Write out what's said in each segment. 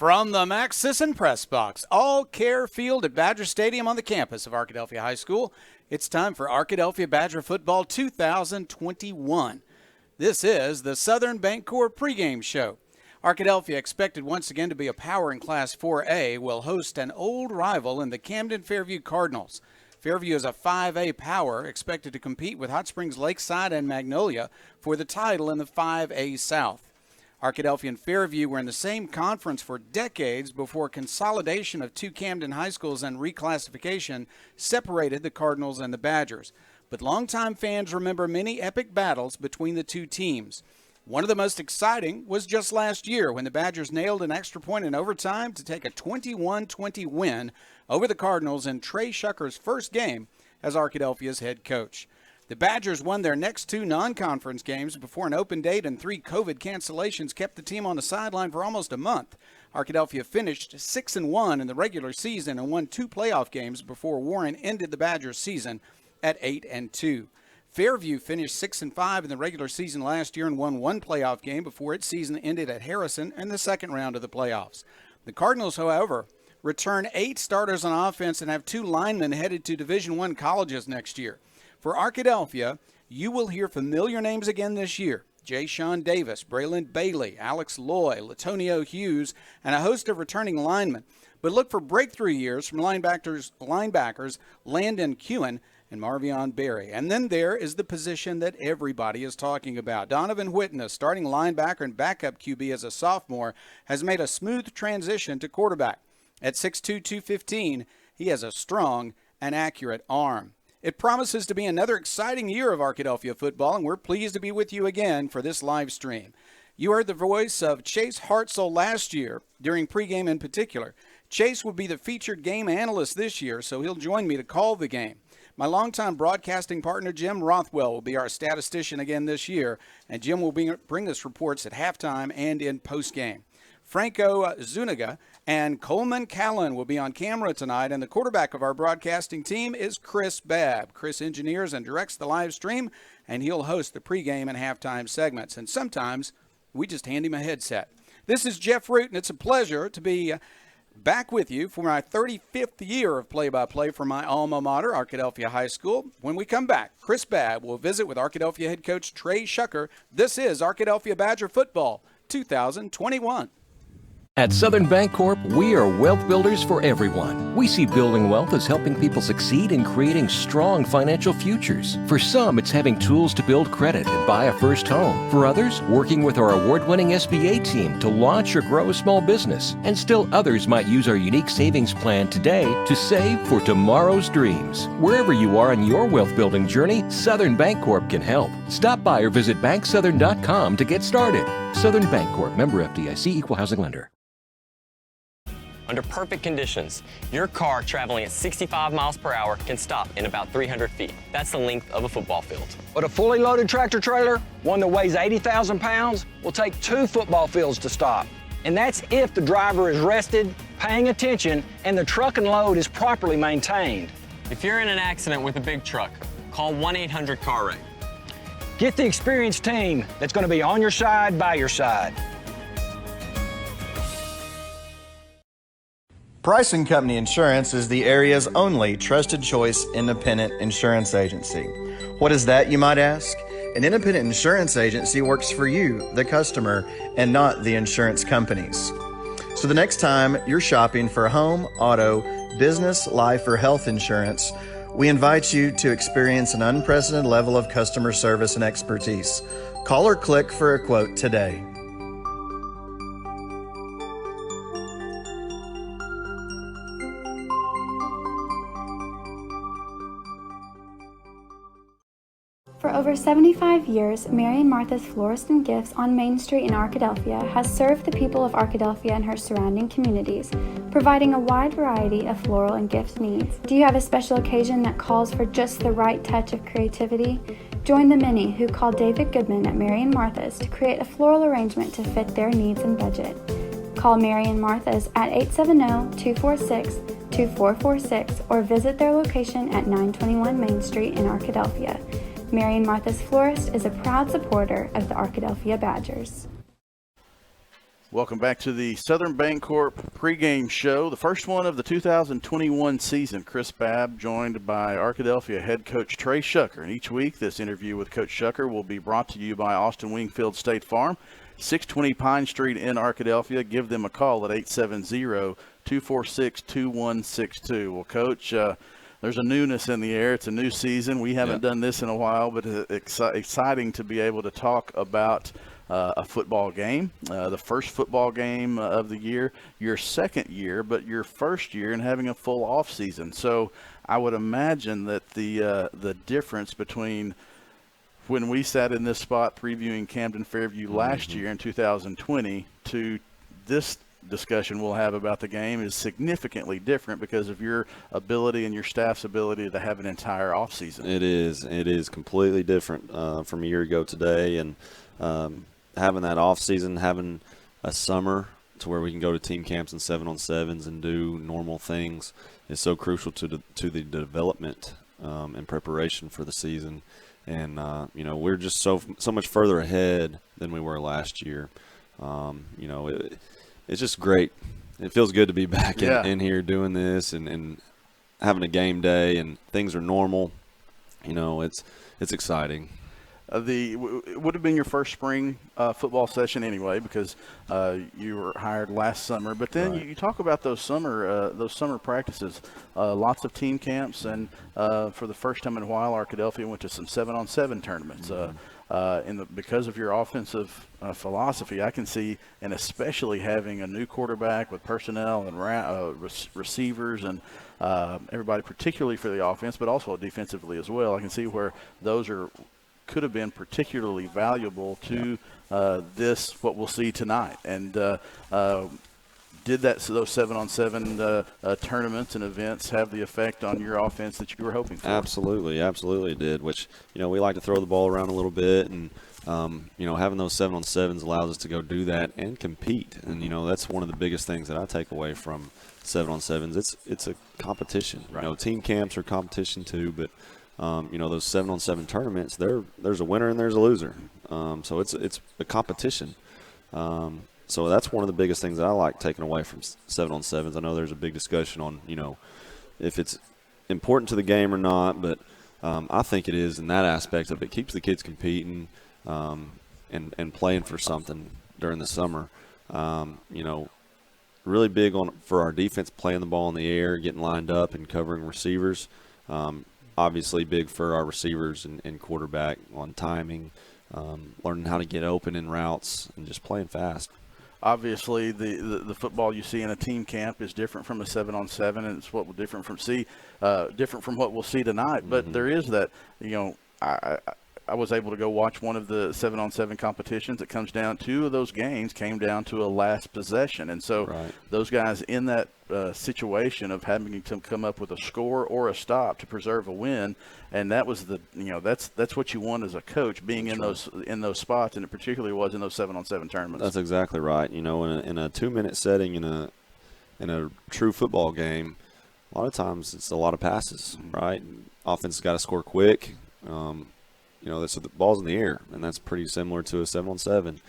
From the Max Sisson Press Box, all care field at Badger Stadium on the campus of Arkadelphia High School, it's time for Arkadelphia Badger Football 2021. This is the Southern Bancorp pregame show. Arkadelphia, expected once again to be a power in Class 4A, will host an old rival in the Camden-Fairview Cardinals. Fairview is a 5A power, expected to compete with Hot Springs Lakeside and Magnolia for the title in the 5A South. Arkadelphia and Fairview were in the same conference for decades before consolidation of two Camden high schools and reclassification separated the Cardinals and the Badgers. But longtime fans remember many epic battles between the two teams. One of the most exciting was just last year when the Badgers nailed an extra point in overtime to take a 21-20 win over the Cardinals in Trey Shucker's first game as Arkadelphia's head coach. The Badgers won their next two non-conference games before an open date and 3 COVID cancellations kept the team on the sideline for almost a month. Arkadelphia finished 6-1 in the regular season and won 2 playoff games before Warren ended the Badgers season at 8-2. Fairview finished 6-5 in the regular season last year and won 1 playoff game before its season ended at Harrison in the second round of the playoffs. The Cardinals, however, return 8 starters on offense and have 2 linemen headed to Division I colleges next year. For Arkadelphia, you will hear familiar names again this year. J. Sean Davis, Braylon Bailey, Alex Loy, Latonio Hughes, and a host of returning linemen. But look for breakthrough years from linebackers Landon Kewen and Marvion Berry. And then there is the position that everybody is talking about. Donovan Whitten, starting linebacker and backup QB as a sophomore, has made a smooth transition to quarterback. At 6'2", 215, he has a strong and accurate arm. It promises to be another exciting year of Arkadelphia football, and we're pleased to be with you again for this live stream. You heard the voice of Chase Hartzell last year, during pregame in particular. Chase will be the featured game analyst this year, so he'll join me to call the game. My longtime broadcasting partner, Jim Rothwell, will be our statistician again this year, and Jim will bring us reports at halftime and in postgame. Franco Zuniga and Coleman Callan will be on camera tonight, and the quarterback of our broadcasting team is Chris Babb. Chris engineers and directs the live stream, and he'll host the pregame and halftime segments, and sometimes we just hand him a headset. This is Jeff Root, and it's a pleasure to be back with you for my 35th year of play-by-play for my alma mater, Arkadelphia High School. When we come back, Chris Babb will visit with Arkadelphia head coach Trey Shucker. This is Arkadelphia Badger Football 2021. At Southern Bancorp, we are wealth builders for everyone. We see building wealth as helping people succeed in creating strong financial futures. For some, it's having tools to build credit and buy a first home. For others, working with our award-winning SBA team to launch or grow a small business. And still others might use our unique savings plan today to save for tomorrow's dreams. Wherever you are on your wealth building journey, Southern Bancorp can help. Stop by or visit banksouthern.com to get started. Southern Bancorp, member FDIC, equal housing lender. Under perfect conditions, your car traveling at 65 miles per hour can stop in about 300 feet. That's the length of a football field. But a fully loaded tractor trailer, one that weighs 80,000 pounds, will take 2 football fields to stop. And that's if the driver is rested, paying attention, and the truck and load is properly maintained. If you're in an accident with a big truck, call 1-800-CAR-WRECK. Get the experienced team that's going to be on your side, by your side. Price & Company Insurance is the area's only trusted choice independent insurance agency. What is that, you might ask? An independent insurance agency works for you, the customer, and not the insurance companies. So the next time you're shopping for home, auto, business, life, or health insurance, we invite you to experience an unprecedented level of customer service and expertise. Call or click for a quote today. For over 75 years, Mary and Martha's Florist and Gifts on Main Street in Arkadelphia has served the people of Arkadelphia and her surrounding communities, providing a wide variety of floral and gift needs. Do you have a special occasion that calls for just the right touch of creativity? Join the many who call David Goodman at Mary and Martha's to create a floral arrangement to fit their needs and budget. Call Mary and Martha's at 870-246-2446 or visit their location at 921 Main Street in Arkadelphia. Mary and Martha's Florist is a proud supporter of the Arkadelphia Badgers. Welcome back to the Southern Bancorp pregame show, the first one of the 2021 season. Chris Babb joined by Arkadelphia head coach Trey Shucker. And each week, this interview with Coach Shucker will be brought to you by Austin Wingfield State Farm, 620 Pine Street in Arkadelphia. Give them a call at 870-246-2162. Well, Coach, there's a newness in the air. It's a new season. We haven't done this in a while, but it's exciting to be able to talk about a football game, the first football game of the year, your second year, but your first year and having a full off season. So I would imagine that the difference between when we sat in this spot previewing Camden-Fairview last year in 2020 to this discussion we'll have about the game is significantly different because of your ability and your staff's ability to have an entire off season. It is completely different from a year ago today, and having that off season, having a summer to where we can go to team camps and 7-on-7s and do normal things is so crucial to the development and preparation for the season. And we're just so much further ahead than we were last year. It's just great. It feels good to be back in here doing this and having a game day and things are normal. It's exciting. It would have been your first spring football session anyway because you were hired last summer. But then you talk about those summer practices, lots of team camps, and for the first time in a while, Arkadelphia went to some 7-on-7 tournaments. Because of your offensive philosophy, I can see, and especially having a new quarterback with personnel and receivers and everybody, particularly for the offense, but also defensively as well. I can see where those could have been particularly valuable to what we'll see tonight. And did those 7-on-7 tournaments and events have the effect on your offense that you were hoping for? Absolutely it did, which, we like to throw the ball around a little bit, and, having those 7-on-7s allows us to go do that and compete. And, that's one of the biggest things that I take away from 7-on-7s. It's a competition. Right. Team camps are competition too, but those 7-on-7 tournaments, there's a winner and there's a loser. So it's a competition. So that's one of the biggest things that I like taking away from 7-on-7s. I know there's a big discussion on, if it's important to the game or not, but I think it is in that aspect of it keeps the kids competing and playing for something during the summer. Really big for our defense playing the ball in the air, getting lined up and covering receivers. Obviously big for our receivers and quarterback on timing, learning how to get open in routes and just playing fast. Obviously, the football you see in a team camp is different from a 7-on-7, and it's different from what we'll see tonight. But there is that, I was able to go watch one of the 7-on-7 competitions. It comes down, two of those games came down to a last possession. And so those guys in that situation of having to come up with a score or a stop to preserve a win, and that was that's what you want as a coach, being in those spots, and it particularly was in those 7-on-7 tournaments. That's exactly right. In a 2-minute setting in a true football game, a lot of times it's a lot of passes, right? Offense has got to score quick. So the ball's in the air, and that's pretty similar to a 7-on-7.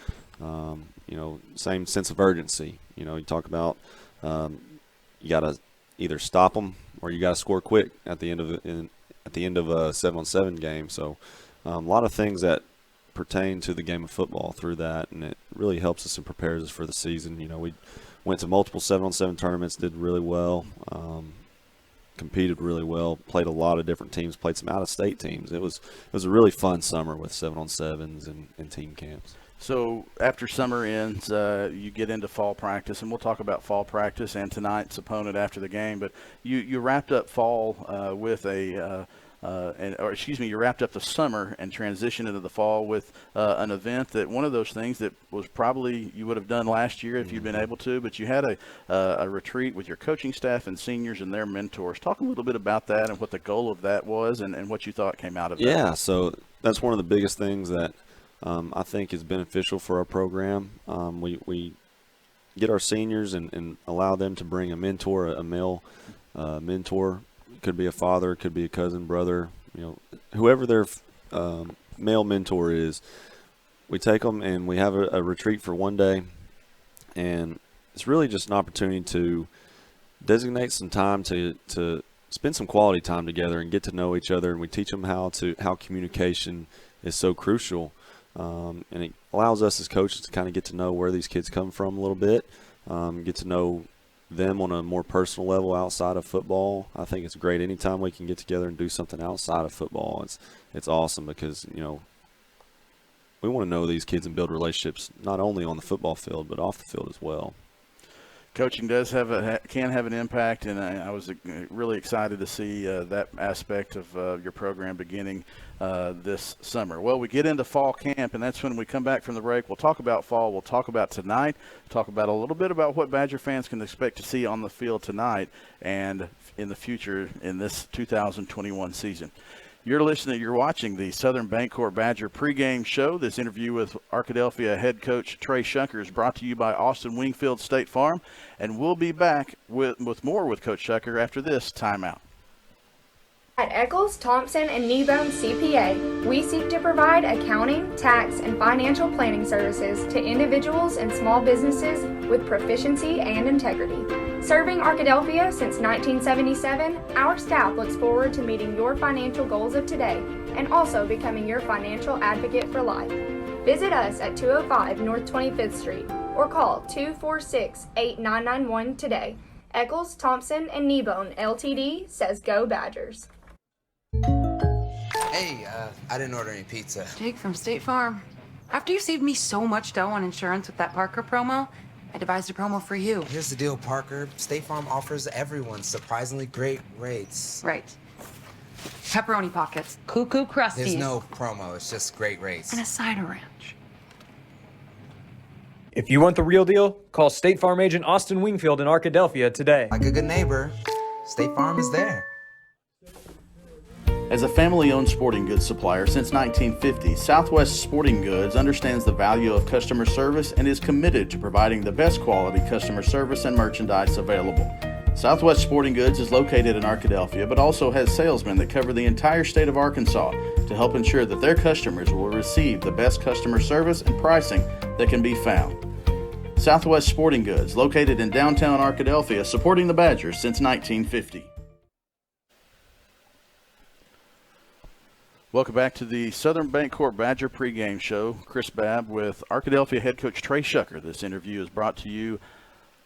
Same sense of urgency. You talk about you got to either stop them or you got to score quick at the end of a 7-on-7 game. So a lot of things that pertain to the game of football through that, and it really helps us and prepares us for the season. We went to multiple 7-on-7 tournaments, did really well. Competed really well, played a lot of different teams, played some out-of-state teams. It was a really fun summer with 7-on-7s and team camps. So after summer ends, you get into fall practice, and we'll talk about fall practice and tonight's opponent after the game. But you wrapped up fall with you wrapped up the summer and transitioned into the fall with an event that one of those things that was probably you would have done last year if you'd been able to, but you had a retreat with your coaching staff and seniors and their mentors. Talk a little bit about that and what the goal of that was and what you thought came out of that. Yeah, so that's one of the biggest things that I think is beneficial for our program. We get our seniors and allow them to bring a mentor, a male mentor. Could be a father, could be a cousin, brother, whoever their male mentor is. We take them and we have a retreat for one day, And it's really just an opportunity to designate some time to spend some quality time together and get to know each other. And we teach them how communication is so crucial. And it allows us as coaches to kind of get to know where these kids come from a little bit, get to know them on a more personal level outside of football. I think it's great anytime we can get together and do something outside of football. It's awesome because, you know, we want to know these kids and build relationships not only on the football field but off the field as well. Coaching does can have an impact, and I was really excited to see that aspect of your program beginning this summer. Well, we get into fall camp, and that's when we come back from the break. We'll talk about fall. We'll talk about tonight, talk about a little bit about what Badger fans can expect to see on the field tonight and in the future in this 2021 season. You're watching the Southern Bancorp Badger pregame show. This interview with Arkadelphia head coach Trey Shunker is brought to you by Austin Wingfield State Farm, and we'll be back with more with Coach Shunker after this timeout. At Eccles, Thompson, and Kneebone CPA, we seek to provide accounting, tax, and financial planning services to individuals and small businesses with proficiency and integrity. Serving Arkadelphia since 1977, our staff looks forward to meeting your financial goals of today and also becoming your financial advocate for life. Visit us at 205 North 25th Street or call 246-8991 today. Eccles, Thompson, and Kneebone LTD says go Badgers. Hey, I didn't order any pizza. Jake from State Farm. After you saved me so much dough on insurance with that Parker promo, I devised a promo for you. Here's the deal, Parker. State Farm offers everyone surprisingly great rates. Right. Pepperoni pockets, cuckoo crusties. There's no promo, it's just great rates. And a cider ranch. If you want the real deal, call State Farm agent Austin Wingfield in Arkadelphia today. Like a good neighbor, State Farm is there. As a family-owned sporting goods supplier since 1950, Southwest Sporting Goods understands the value of customer service and is committed to providing the best quality customer service and merchandise available. Southwest Sporting Goods is located in Arkadelphia, but also has salesmen that cover the entire state of Arkansas to help ensure that their customers will receive the best customer service and pricing that can be found. Southwest Sporting Goods, located in downtown Arkadelphia, supporting the Badgers since 1950. Welcome back to the Southern Bancorp Badger pregame show. Chris Babb with Arkadelphia head coach Trey Shunker. This interview is brought to you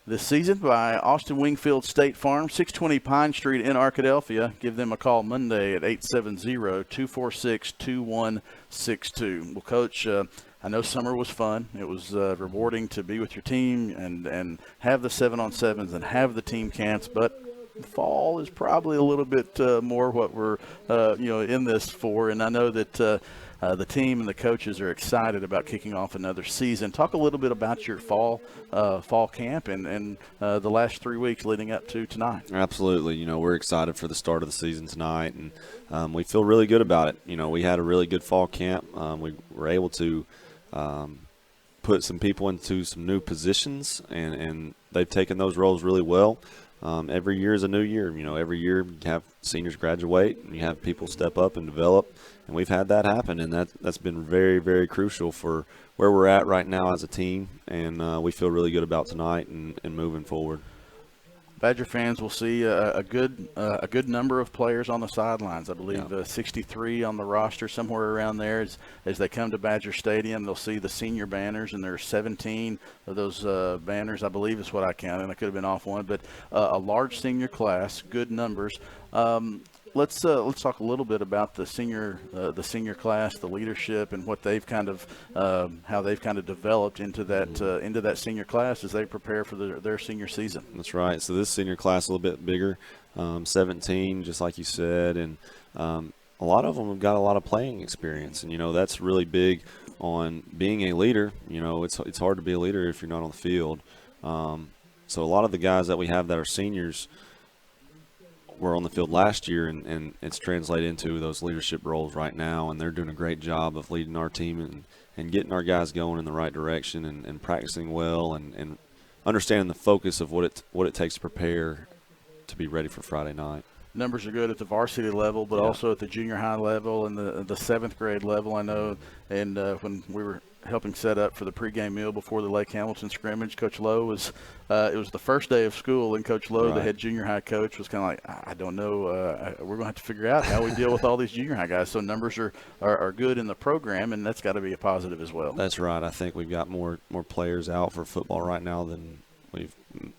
this season by Austin Wingfield State Farm, 620 Pine Street in Arkadelphia. Give them a call Monday at 870-246-2162. Well, Coach, I know summer was fun. It was rewarding to be with your team and have the 7-on-7s and have the team camps, but fall is probably a little bit more what we're in this for, and I know that the team and the coaches are excited about kicking off another season. Talk a little bit about your fall camp and the last 3 weeks leading up to tonight. Absolutely. You know, we're excited for the start of the season tonight, and we feel really good about it. You know, we had a really good fall camp. We were able to put some people into some new positions, and they've taken those roles really well. Every year is a new year. You know, every year you have seniors graduate and you have people step up and develop, and we've had that happen, and that's been very, very crucial for where we're at right now as a team, and we feel really good about tonight and moving forward. Badger fans will see a good number of players on the sidelines. I believe 63 on the roster, somewhere around there. As they come to Badger Stadium, they'll see the senior banners, and there are 17 of those banners, I believe is what I counted, and I could have been off one, but a large senior class, good numbers. Let's talk a little bit about the senior class, the leadership, and what they've kind of how they've kind of developed into that senior class as they prepare for their senior season. That's right. So this senior class a little bit bigger, 17, just like you said, and a lot of them have got a lot of playing experience, and you know that's really big on being a leader. You know, it's hard to be a leader if you're not on the field. So a lot of the guys that we have that are seniors were on the field last year, and it's translated into those leadership roles right now, and they're doing a great job of leading our team and getting our guys going in the right direction and practicing well and understanding the focus of what it takes to prepare to be ready for Friday night. numbers are good at the varsity level, but also at the junior high level and the 7th grade level. I know, and when we were helping set up for the pregame meal before the Lake Hamilton scrimmage, Coach Lowe was it was the first day of school, and Coach Lowe, the head junior high coach, was kind of like, I don't know, we're going to have to figure out how we deal with all these junior high guys. So numbers are good in the program, and that's got to be a positive as well. That's right. I think we've got more players out for football right now than we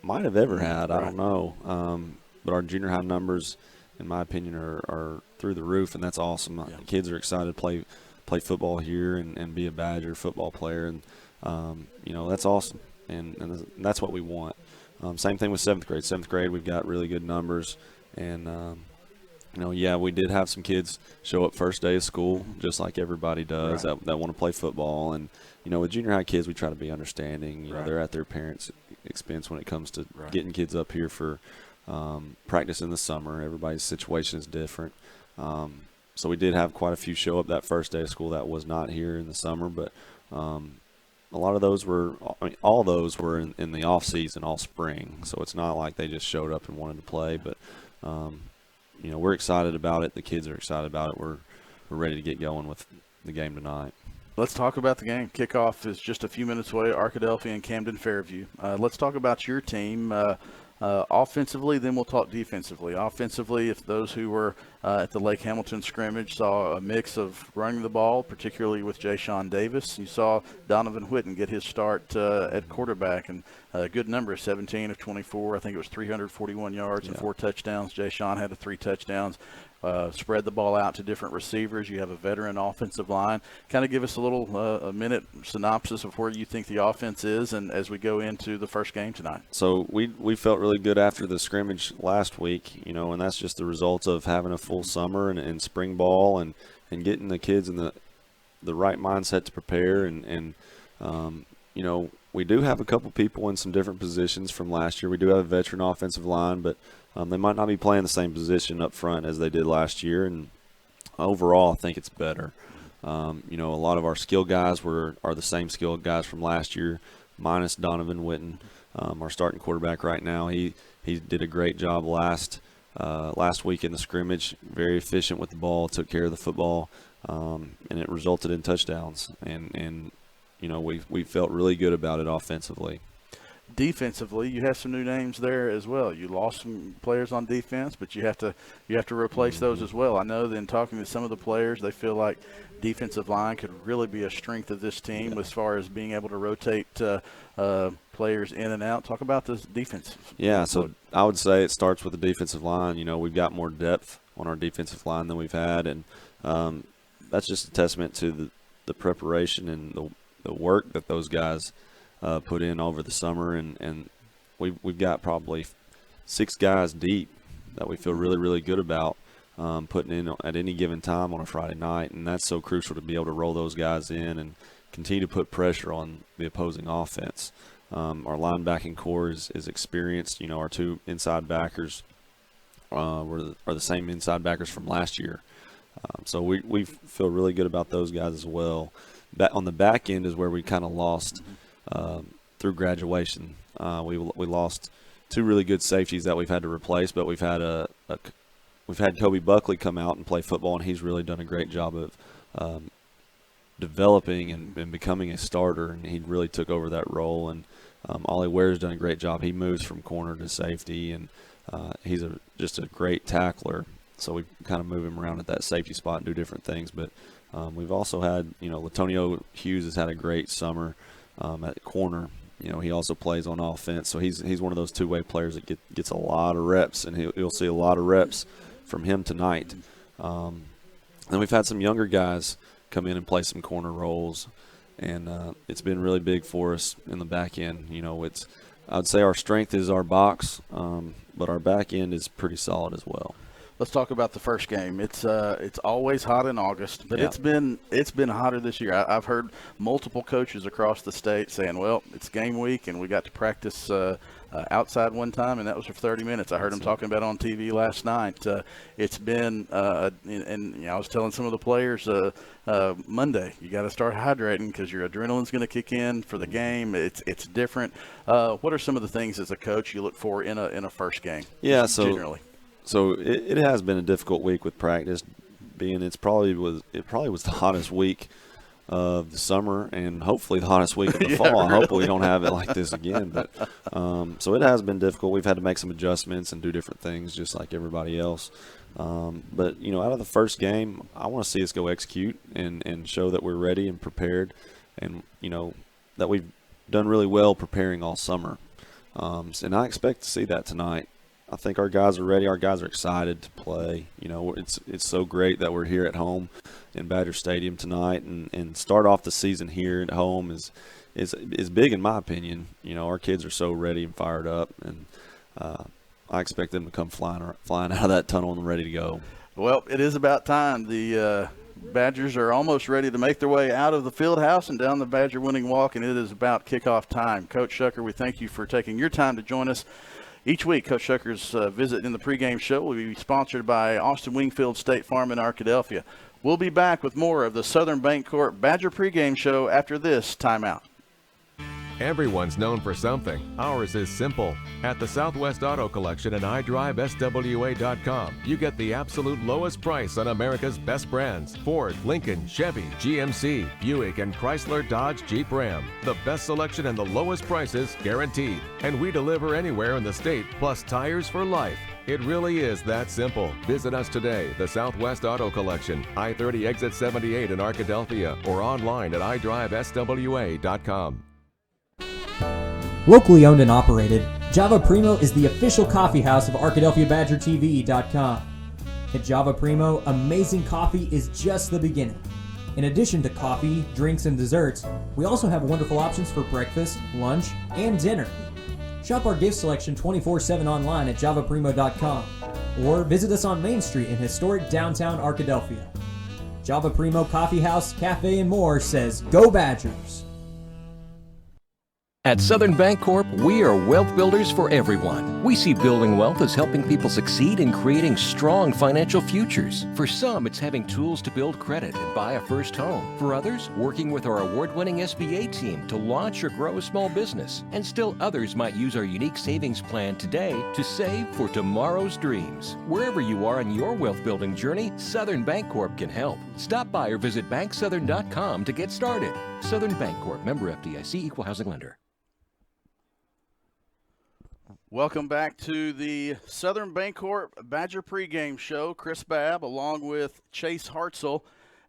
might have ever had. I don't know. But our junior high numbers, in my opinion, are through the roof, and that's awesome. Yeah. Kids are excited to play football here and be a Badger football player, and that's awesome, and that's what we want. Same thing with 7th grade. 7th grade, we've got really good numbers, and we did have some kids show up first day of school, just like everybody does, that want to play football. And with junior high kids, we try to be understanding. They're at their parents' expense when it comes to getting kids up here for practice in the summer. Everybody's situation is different. So we did have quite a few show up that first day of school that was not here in the summer, but a lot of those were, all those were in the off season, all spring. So it's not like they just showed up and wanted to play, but we're excited about it. The kids are excited about it. We're ready to get going with the game tonight. Let's talk about the game. Kickoff is just a few minutes away, Arkadelphia and Camden-Fairview. Let's talk about your team. Offensively, then we'll talk defensively. Offensively, if those who were at the Lake Hamilton scrimmage saw a mix of running the ball, particularly with Jay-Sean Davis. You saw Donovan Whitten get his start at quarterback, and a good number, 17 of 24. I think it was 341 yards and 4 touchdowns. Jay-Sean had 3 touchdowns. Spread the ball out to different receivers. You have a veteran offensive line. Kind of give us a little a minute synopsis of where you think the offense is, and as we go into the first game tonight. So we felt really good after the scrimmage last week, and that's just the results of having a full summer and spring ball and getting the kids in the right mindset to prepare. And we do have a couple people in some different positions from last year. We do have a veteran offensive line, but they might not be playing the same position up front as they did last year, and overall I think it's better. A lot of our skill guys are the same skill guys from last year, minus Donovan Whitten, our starting quarterback right now. He did a great job last week in the scrimmage, very efficient with the ball, took care of the football, and it resulted in touchdowns. And we felt really good about it offensively. Defensively, you have some new names there as well. You lost some players on defense, but you have to replace those as well. I know that in talking to some of the players, they feel like defensive line could really be a strength of this team as far as being able to rotate players in and out. Talk about this defense. Yeah, so I would say it starts with the defensive line. We've got more depth on our defensive line than we've had, and that's just a testament to the preparation and the work that those guys put in over the summer, and we've got probably 6 guys deep that we feel really, really good about putting in at any given time on a Friday night, and that's so crucial to be able to roll those guys in and continue to put pressure on the opposing offense. Our linebacking core is experienced. Our 2 inside backers are the same inside backers from last year, so we feel really good about those guys as well. On the back end is where we kind of lost through graduation. We lost 2 really good safeties that we've had to replace, but we've had we've had Kobe Buckley come out and play football, and he's really done a great job of developing and becoming a starter, and he really took over that role. And Ollie Ware's done a great job. He moves from corner to safety, and he's just a great tackler. So we kind of move him around at that safety spot and do different things. But we've also had, Latonio Hughes has had a great summer at corner. He also plays on offense, so he's one of those two-way players that gets a lot of reps, and you'll see a lot of reps from him tonight. Then we've had some younger guys come in and play some corner roles, and it's been really big for us in the back end. I'd say our strength is our box, but our back end is pretty solid as well. Let's talk about the first game. It's always hot in August, but it's been hotter this year. I've heard multiple coaches across the state saying, "Well, it's game week, and we got to practice outside one time, and that was for 30 minutes." I heard them talking about it on TV last night. It's been, and I was telling some of the players Monday, you got to start hydrating because your adrenaline's going to kick in for the game. It's different. What are some of the things as a coach you look for in a first game? Yeah, generally. So it has been a difficult week with practice, being it probably was the hottest week of the summer and hopefully the hottest week of the fall. Really. I hope we don't have it like this again. But so it has been difficult. We've had to make some adjustments and do different things just like everybody else. But, out of the first game, I want to see us go execute and show that we're ready and prepared and, that we've done really well preparing all summer. And I expect to see that tonight. I think our guys are ready. Our guys are excited to play. It's so great that we're here at home in Badger Stadium tonight, and start off the season here at home is big in my opinion. Our kids are so ready and fired up, and I expect them to come flying out of that tunnel and ready to go. Well, it is about time. The Badgers are almost ready to make their way out of the field house and down the Badger winning walk, and it is about kickoff time. Coach Shucker, we thank you for taking your time to join us. Each week, Coach Shucker's visit in the pregame show will be sponsored by Austin Wingfield State Farm in Arkadelphia. We'll be back with more of the Southern Bancorp Badger pregame show after this timeout. Everyone's known for something. Ours is simple. At the Southwest Auto Collection at iDriveSWA.com, you get the absolute lowest price on America's best brands: Ford, Lincoln, Chevy, GMC, Buick, and Chrysler, Dodge, Jeep, Ram. The best selection and the lowest prices guaranteed. And we deliver anywhere in the state, plus tires for life. It really is that simple. Visit us today, the Southwest Auto Collection, I-30 exit 78 in Arkadelphia, or online at iDriveSWA.com. Locally owned and operated, Java Primo is the official coffee house of ArkadelphiaBadgerTV.com. At Java Primo, amazing coffee is just the beginning. In addition to coffee, drinks, and desserts, we also have wonderful options for breakfast, lunch, and dinner. Shop our gift selection 24/7 online at javaprimo.com or visit us on Main Street in historic downtown Arkadelphia. Java Primo Coffee House, Cafe, and more says, Go Badgers! At Southern Bancorp, we are wealth builders for everyone. We see building wealth as helping people succeed in creating strong financial futures. For some, it's having tools to build credit and buy a first home. For others, working with our award-winning SBA team to launch or grow a small business. And still others might use our unique savings plan today to save for tomorrow's dreams. Wherever you are on your wealth building journey, Southern Bancorp can help. Stop by or visit banksouthern.com to get started. Southern Bancorp, member FDIC, equal housing lender. Welcome back to the Southern Bancorp Badger pregame show. Chris Babb along with Chase Hartzell,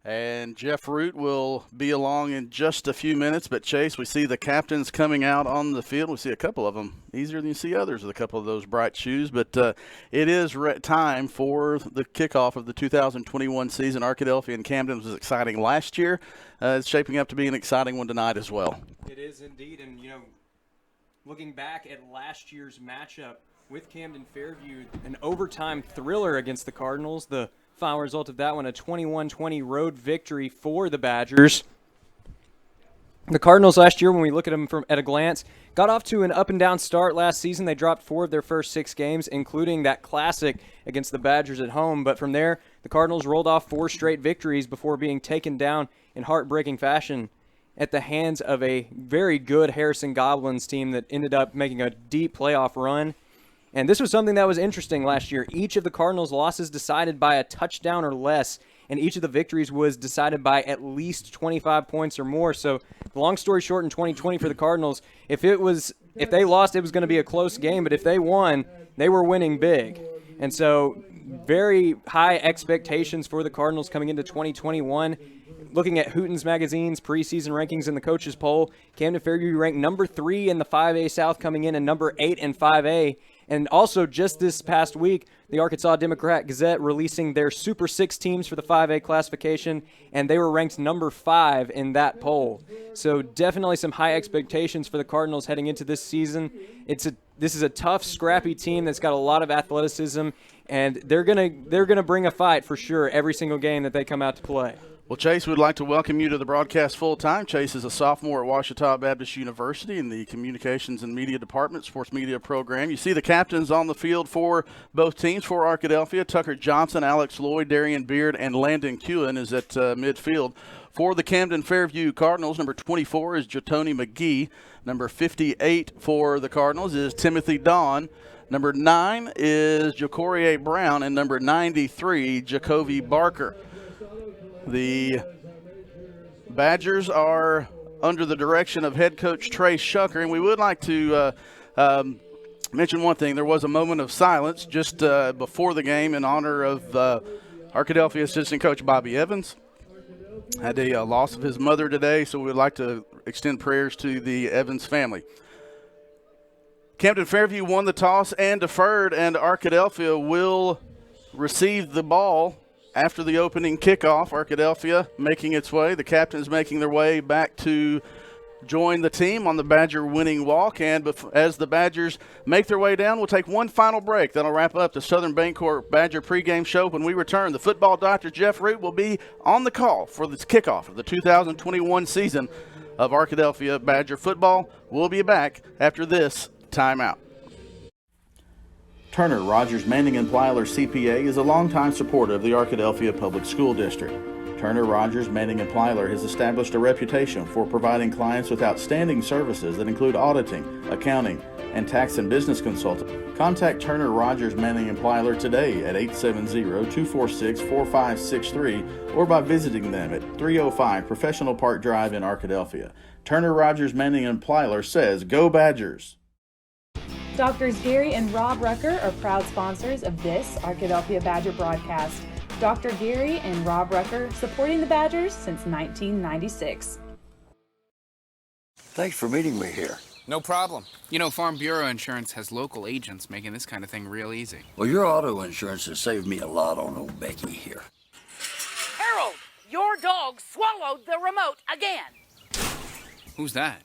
and Jeff Root will be along in just a few minutes. But Chase, we see the captains coming out on the field. We see a couple of them, easier than you see others with a couple of those bright shoes. But it is time for the kickoff of the 2021 season. Arkadelphia and Camden was exciting last year. It's shaping up to be an exciting one tonight as well. It is indeed, and looking back at last year's matchup with Camden-Fairview, an overtime thriller against the Cardinals. The final result of that one, a 21-20 road victory for the Badgers. The Cardinals last year, when we look at them at a glance, got off to an up-and-down start last season. They dropped 4 of their first 6 games, including that classic against the Badgers at home. But from there, the Cardinals rolled off 4 straight victories before being taken down in heartbreaking fashion at the hands of a very good Harrison Goblins team that ended up making a deep playoff run. And this was something that was interesting last year. Each of the Cardinals' losses decided by a touchdown or less, and each of the victories was decided by at least 25 points or more. So, long story short, in 2020 for the Cardinals, if they lost, it was going to be a close game, but if they won, they were winning big. And so, very high expectations for the Cardinals coming into 2021. Looking at Hooten's Magazine's preseason rankings in the coaches poll, Camden-Fairview ranked number 3 in the 5A South, coming in and number 8 in 5A. And also just this past week, the Arkansas Democrat-Gazette releasing their Super 6 teams for the 5A classification, and they were ranked number 5 in that poll. So definitely some high expectations for the Cardinals heading into this season. This is a tough, scrappy team that's got a lot of athleticism, and they're gonna bring a fight for sure every single game that they come out to play. Well, Chase, we'd like to welcome you to the broadcast full-time. Chase is a sophomore at Ouachita Baptist University in the Communications and Media Department, Sports Media program. You see the captains on the field for both teams. For Arkadelphia, Tucker Johnson, Alex Lloyd, Darian Beard, and Landon Kewen is at midfield. For the Camden-Fairview Cardinals, number 24 is Jatoni McGee. Number 58 for the Cardinals is Timothy Dawn. Number 9 is Jacorie Brown, and number 93, Jacoby Barker. The Badgers are under the direction of head coach Trey Shucker, and we would like to mention one thing. There was a moment of silence just before the game in honor of Arkadelphia assistant coach Bobby Evans. Had a loss of his mother today, so we would like to extend prayers to the Evans family. Camden-Fairview won the toss and deferred, and Arkadelphia will receive the ball after the opening kickoff. Arkadelphia making its way. The captains making their way back to join the team on the Badger winning walk. And as the Badgers make their way down, we'll take one final break. That'll wrap up the Southern Bancorp Badger pregame show. When we return, the football doctor, Jeff Root, will be on the call for this kickoff of the 2021 season of Arkadelphia Badger football. We'll be back after this timeout. Turner, Rogers, Manning & Plyler CPA is a longtime supporter of the Arkadelphia Public School District. Turner, Rogers, Manning & Plyler has established a reputation for providing clients with outstanding services that include auditing, accounting, and tax and business consulting. Contact Turner, Rogers, Manning & Plyler today at 870-246-4563 or by visiting them at 305 Professional Park Drive in Arkadelphia. Turner, Rogers, Manning & Plyler says, "Go Badgers!" Doctors Gary and Rob Rucker are proud sponsors of this Arkadelphia Badger broadcast. Dr. Gary and Rob Rucker supporting the Badgers since 1996. Thanks for meeting me here. No problem. You know, Farm Bureau Insurance has local agents making this kind of thing real easy. Well, your auto insurance has saved me a lot on old Becky here. Harold, your dog swallowed the remote again. Who's that?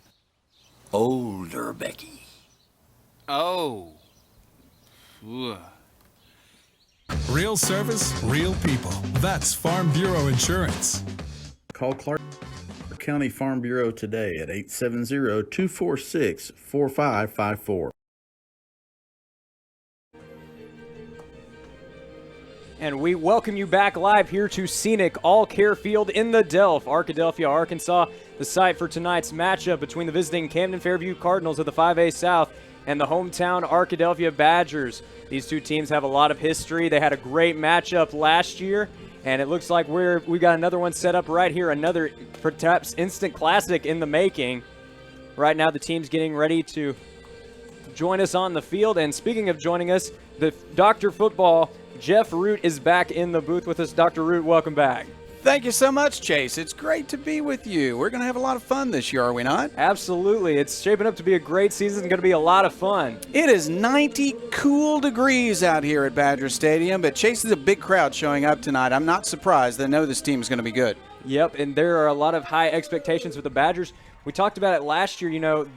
Older Becky. Oh. Ugh. Real service, real people. That's Farm Bureau Insurance. Call Clark County Farm Bureau today at 870-246-4554. And we welcome you back live here to scenic All-Care Field in the Delph, Arkadelphia, Arkansas, the site for tonight's matchup between the visiting Camden-Fairview Cardinals of the 5A South and the hometown Arkadelphia Badgers. These two teams have a lot of history. They had a great matchup last year, and it looks like we got another one set up right here, another perhaps instant classic in the making. Right now the team's getting ready to join us on the field, and speaking of joining us, the Dr. Football, Jeff Root, is back in the booth with us. Dr. Root, welcome back. Thank you so much, Chase. It's great to be with you. We're going to have a lot of fun this year, are we not? Absolutely. It's shaping up to be a great season. It's going to be a lot of fun. It is 90 cool degrees out here at Badger Stadium, but Chase is a big crowd showing up tonight. I'm not surprised. I know this team is going to be good. Yep, and there are a lot of high expectations with the Badgers. We talked about it last year, you know,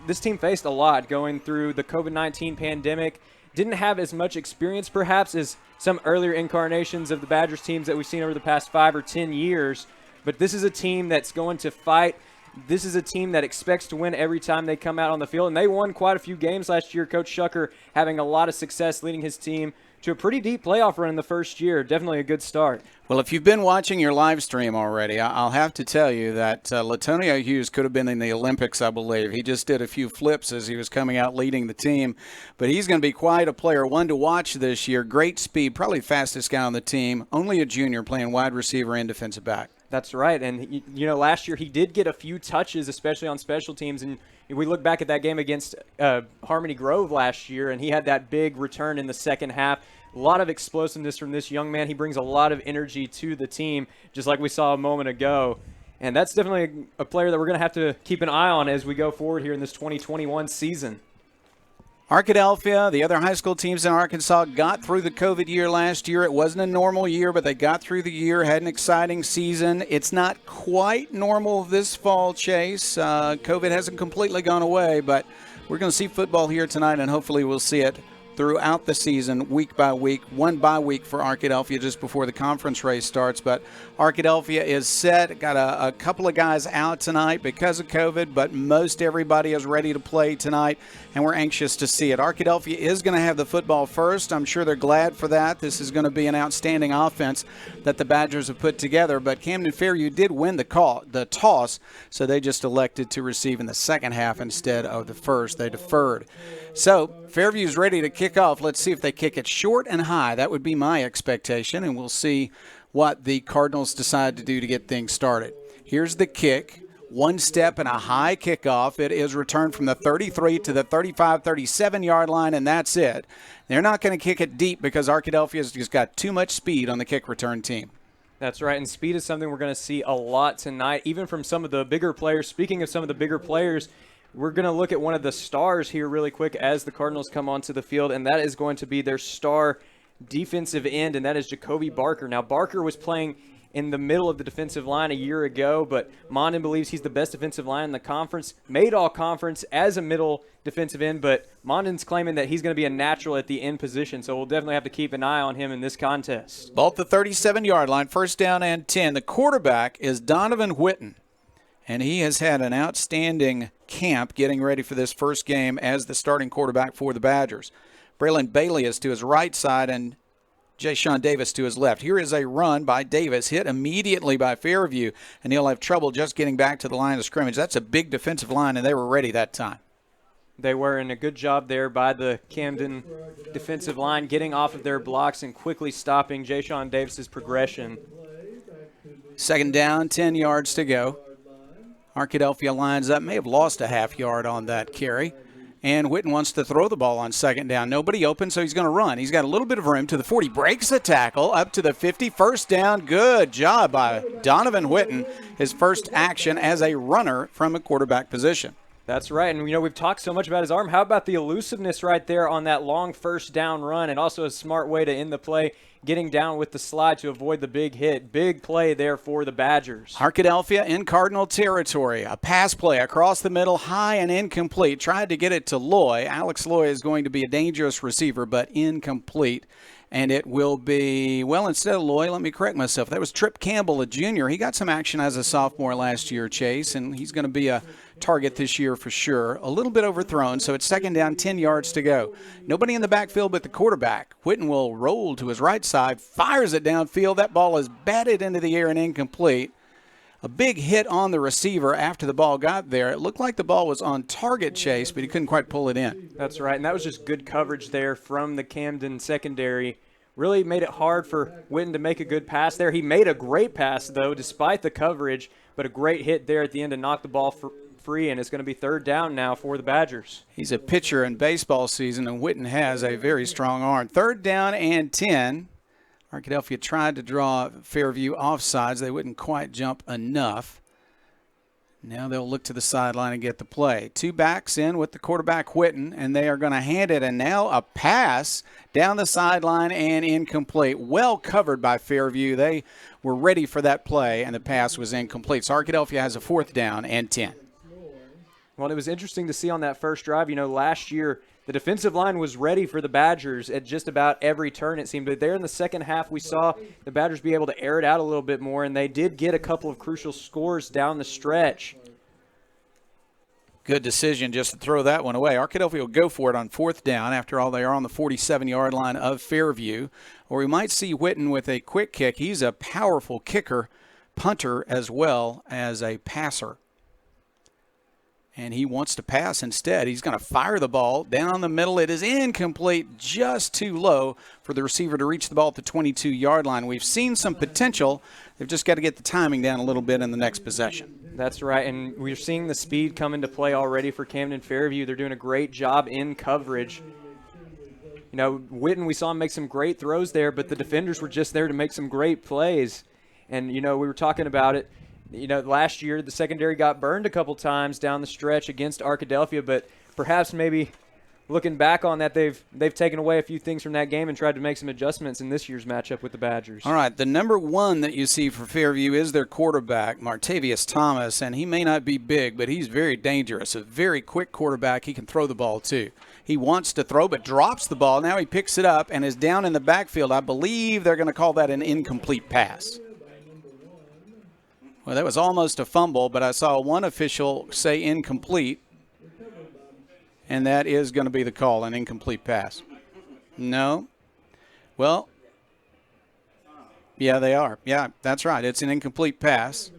this team faced a lot going through the COVID-19 pandemic. Didn't have as much experience perhaps as some earlier incarnations of the Badgers teams that we've seen over the past 5 or 10 years. But this is a team that's going to fight. This is a team that expects to win every time they come out on the field. And they won quite a few games last year. Coach Shucker having a lot of success leading his team to a pretty deep playoff run in the first year. Definitely a good start. Well, if you've been watching your live stream already, I'll have to tell you that Latonio Hughes could have been in the Olympics, I believe. He just did a few flips as he was coming out leading the team. But he's going to be quite a player, one to watch this year. Great speed, probably fastest guy on the team. Only a junior playing wide receiver and defensive back. That's right. And, you know, last year he did get a few touches, especially on special teams. And we look back at that game against Harmony Grove last year, and he had that big return in the second half. A lot of explosiveness from this young man. He brings a lot of energy to the team, just like we saw a moment ago. And that's definitely a player that we're going to have to keep an eye on as we go forward here in this 2021 season. Arkadelphia, the other high school teams in Arkansas, got through the COVID year last year. It wasn't a normal year, but they got through the year, had an exciting season. It's not quite normal this fall, Chase. COVID hasn't completely gone away, but we're going to see football here tonight, and hopefully we'll see it throughout the season, week by week, one bye week for Arkadelphia just before the conference race starts. But Arkadelphia is set. Got a couple of guys out tonight because of COVID, but most everybody is ready to play tonight, and we're anxious to see it. Arkadelphia is going to have the football first. I'm sure they're glad for that. This is going to be an outstanding offense that the Badgers have put together, but Camden-Fairview did win the toss, so they just elected to receive in the second half instead of the first. They deferred. So Fairview's ready to kick off. Let's see if they kick it short and high. That would be my expectation, and we'll see what the Cardinals decide to do to get things started. Here's the kick. One step and a high kickoff. It is returned from the 33 to the 35, 37-yard line, and that's it. They're not going to kick it deep because Arkadelphia's just got too much speed on the kick return team. That's right, and speed is something we're going to see a lot tonight, even from some of the bigger players. Speaking of some of the bigger players, we're going to look at one of the stars here really quick as the Cardinals come onto the field, and that is going to be their star defensive end, and that is Jacoby Barker. Now, Barker was playing in the middle of the defensive line a year ago, but Mondin believes he's the best defensive line in the conference, made all conference as a middle defensive end, but Mondin's claiming that he's going to be a natural at the end position, so we'll definitely have to keep an eye on him in this contest. Ball at the 37-yard line, first down and 10. The quarterback is Donovan Whitten, and he has had an outstanding camp getting ready for this first game as the starting quarterback for the Badgers. Braylon Bailey is to his right side and Jay-Sean Davis to his left. Here is a run by Davis, hit immediately by Fairview, and he'll have trouble just getting back to the line of scrimmage. That's a big defensive line, and they were ready that time. They were, in a good job there by the Camden defensive line, getting off of their blocks and quickly stopping Jay-Sean Davis's progression. Second down, 10 yards to go. Arkadelphia lines up, may have lost a half yard on that carry. And Whitten wants to throw the ball on second down. Nobody open, so he's going to run. He's got a little bit of room to the 40. Breaks the tackle up to the 50. First down. Good job by Donovan Whitten. His first action as a runner from a quarterback position. That's right. And, we've talked so much about his arm. How about the elusiveness right there on that long first down run, and also a smart way to end the play, getting down with the slide to avoid the big hit. Big play there for the Badgers. Arkadelphia in Cardinal territory. A pass play across the middle, high and incomplete. Tried to get it to Loy. Alex Loy is going to be a dangerous receiver, but incomplete. And it will be, well, instead of Loy, let me correct myself. That was Trip Campbell, a junior. He got some action as a sophomore last year, Chase, and he's going to be a target this year for sure. A little bit overthrown, so it's second down, 10 yards to go. Nobody in the backfield but the quarterback. Whitten will roll to his right side, fires it downfield. That ball is batted into the air and incomplete. A big hit on the receiver after the ball got there. It looked like the ball was on target, Chase, but he couldn't quite pull it in. That's right, and that was just good coverage there from the Camden secondary. Really made it hard for Whitten to make a good pass there. He made a great pass, though, despite the coverage, but a great hit there at the end to knock the ball free, and it's going to be third down now for the Badgers. He's a pitcher in baseball season, and Whitten has a very strong arm. Third down and 10. Arkadelphia tried to draw Fairview offsides. They wouldn't quite jump enough. Now they'll look to the sideline and get the play. Two backs in with the quarterback Whitten, and they are going to hand it. And now a pass down the sideline and incomplete. Well covered by Fairview. They were ready for that play, and the pass was incomplete. So Arkadelphia has a fourth down and 10. Well, it was interesting to see on that first drive. Last year the defensive line was ready for the Badgers at just about every turn, it seemed. But there in the second half, we saw the Badgers be able to air it out a little bit more, and they did get a couple of crucial scores down the stretch. Good decision just to throw that one away. Arkadelphia will go for it on fourth down. After all, they are on the 47-yard line of Fairview. Or we might see Whitten with a quick kick. He's a powerful kicker, punter, as well as a passer. And he wants to pass instead. He's going to fire the ball down the middle. It is incomplete, just too low for the receiver to reach the ball at the 22-yard line. We've seen some potential. They've just got to get the timing down a little bit in the next possession. That's right, and we're seeing the speed come into play already for Camden-Fairview. They're doing a great job in coverage. Whitten, we saw him make some great throws there, but the defenders were just there to make some great plays. And, we were talking about it. Last year the secondary got burned a couple times down the stretch against Arkadelphia, but perhaps maybe looking back on that, they've taken away a few things from that game and tried to make some adjustments in this year's matchup with the Badgers. All right, the number one that you see for Fairview is their quarterback, Martavius Thomas, and he may not be big, but he's very dangerous. A very quick quarterback. He can throw the ball, too. He wants to throw but drops the ball. Now he picks it up and is down in the backfield. I believe they're going to call that an incomplete pass. Well, that was almost a fumble, but I saw one official say incomplete, and that is going to be the call, an incomplete pass. No. Well, yeah, they are. Yeah, that's right. It's an incomplete pass.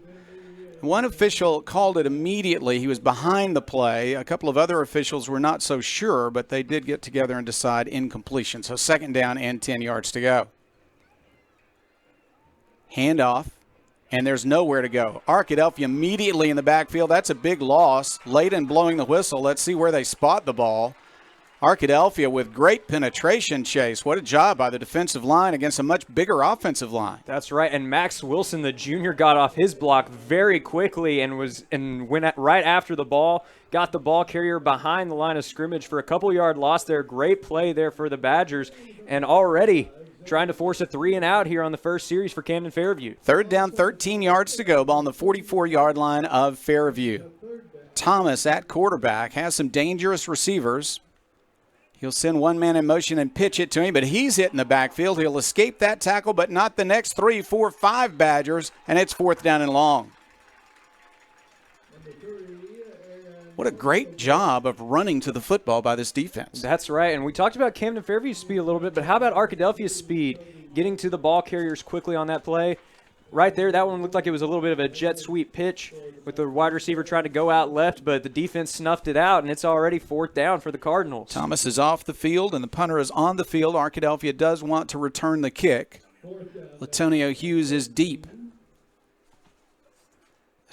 One official called it immediately. He was behind the play. A couple of other officials were not so sure, but they did get together and decide incompletion. So 2nd down and 10 yards to go. Handoff, and there's nowhere to go. Arkadelphia immediately in the backfield. That's a big loss. Layden blowing the whistle. Let's see where they spot the ball. Arkadelphia with great penetration, Chase. What a job by the defensive line against a much bigger offensive line. That's right, and Max Wilson, the junior, got off his block very quickly and went right after the ball, got the ball carrier behind the line of scrimmage for a couple-yard loss there. Great play there for the Badgers, and already trying to force a 3-and-out here on the first series for Camden-Fairview. 3rd down, 13 yards to go, ball on the 44-yard line of Fairview. Thomas at quarterback has some dangerous receivers. He'll send one man in motion and pitch it to him, but he's hit in the backfield. He'll escape that tackle, but not the next 3, 4, 5 Badgers, and it's 4th down and long. What a great job of running to the football by this defense. That's right, and we talked about Camden-Fairview's speed a little bit, but how about Arkadelphia's speed, getting to the ball carriers quickly on that play? Right there, that one looked like it was a little bit of a jet sweep pitch with the wide receiver trying to go out left, but the defense snuffed it out, and it's already 4th down for the Cardinals. Thomas is off the field, and the punter is on the field. Arkadelphia does want to return the kick. Latonio Hughes is deep.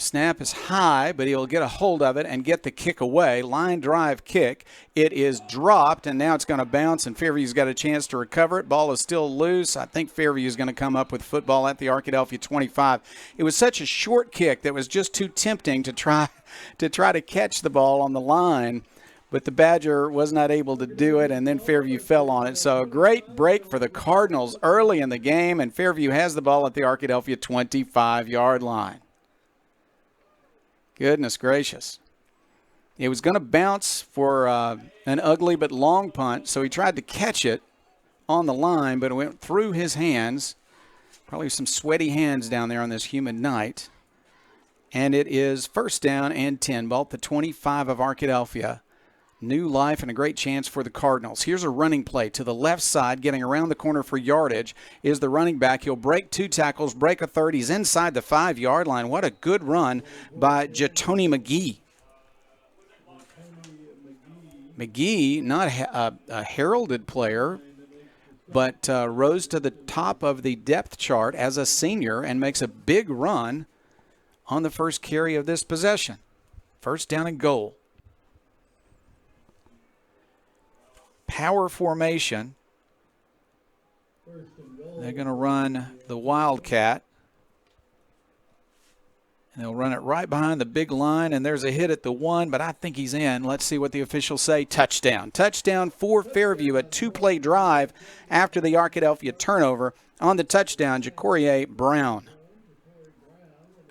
Snap is high, but he'll get a hold of it and get the kick away. Line drive kick. It is dropped, and now it's going to bounce, and Fairview's got a chance to recover it. Ball is still loose. I think Fairview is going to come up with football at the Arkadelphia 25. It was such a short kick that was just too tempting to try to catch the ball on the line, but the Badger was not able to do it, and then Fairview fell on it. So a great break for the Cardinals early in the game, and Fairview has the ball at the Arkadelphia 25-yard line. Goodness gracious. It was going to bounce for an ugly but long punt, so he tried to catch it on the line, but it went through his hands. Probably some sweaty hands down there on this humid night. And it is 1st down and 10, ball at the 25 of Arkadelphia. New life and a great chance for the Cardinals. Here's a running play to the left side, getting around the corner for yardage is the running back. He'll break 2 tackles, break a third. He's inside the 5-yard line. What a good run by Jatoni McGee. McGee, not a heralded player, but rose to the top of the depth chart as a senior and makes a big run on the first carry of this possession. 1st down and goal. Power formation. They're going to run the Wildcat. And they'll run it right behind the big line, and there's a hit at the 1, but I think he's in. Let's see what the officials say. Touchdown. Touchdown for Fairview, a 2-play drive after the Arkadelphia turnover. On the touchdown, Jacorie Brown.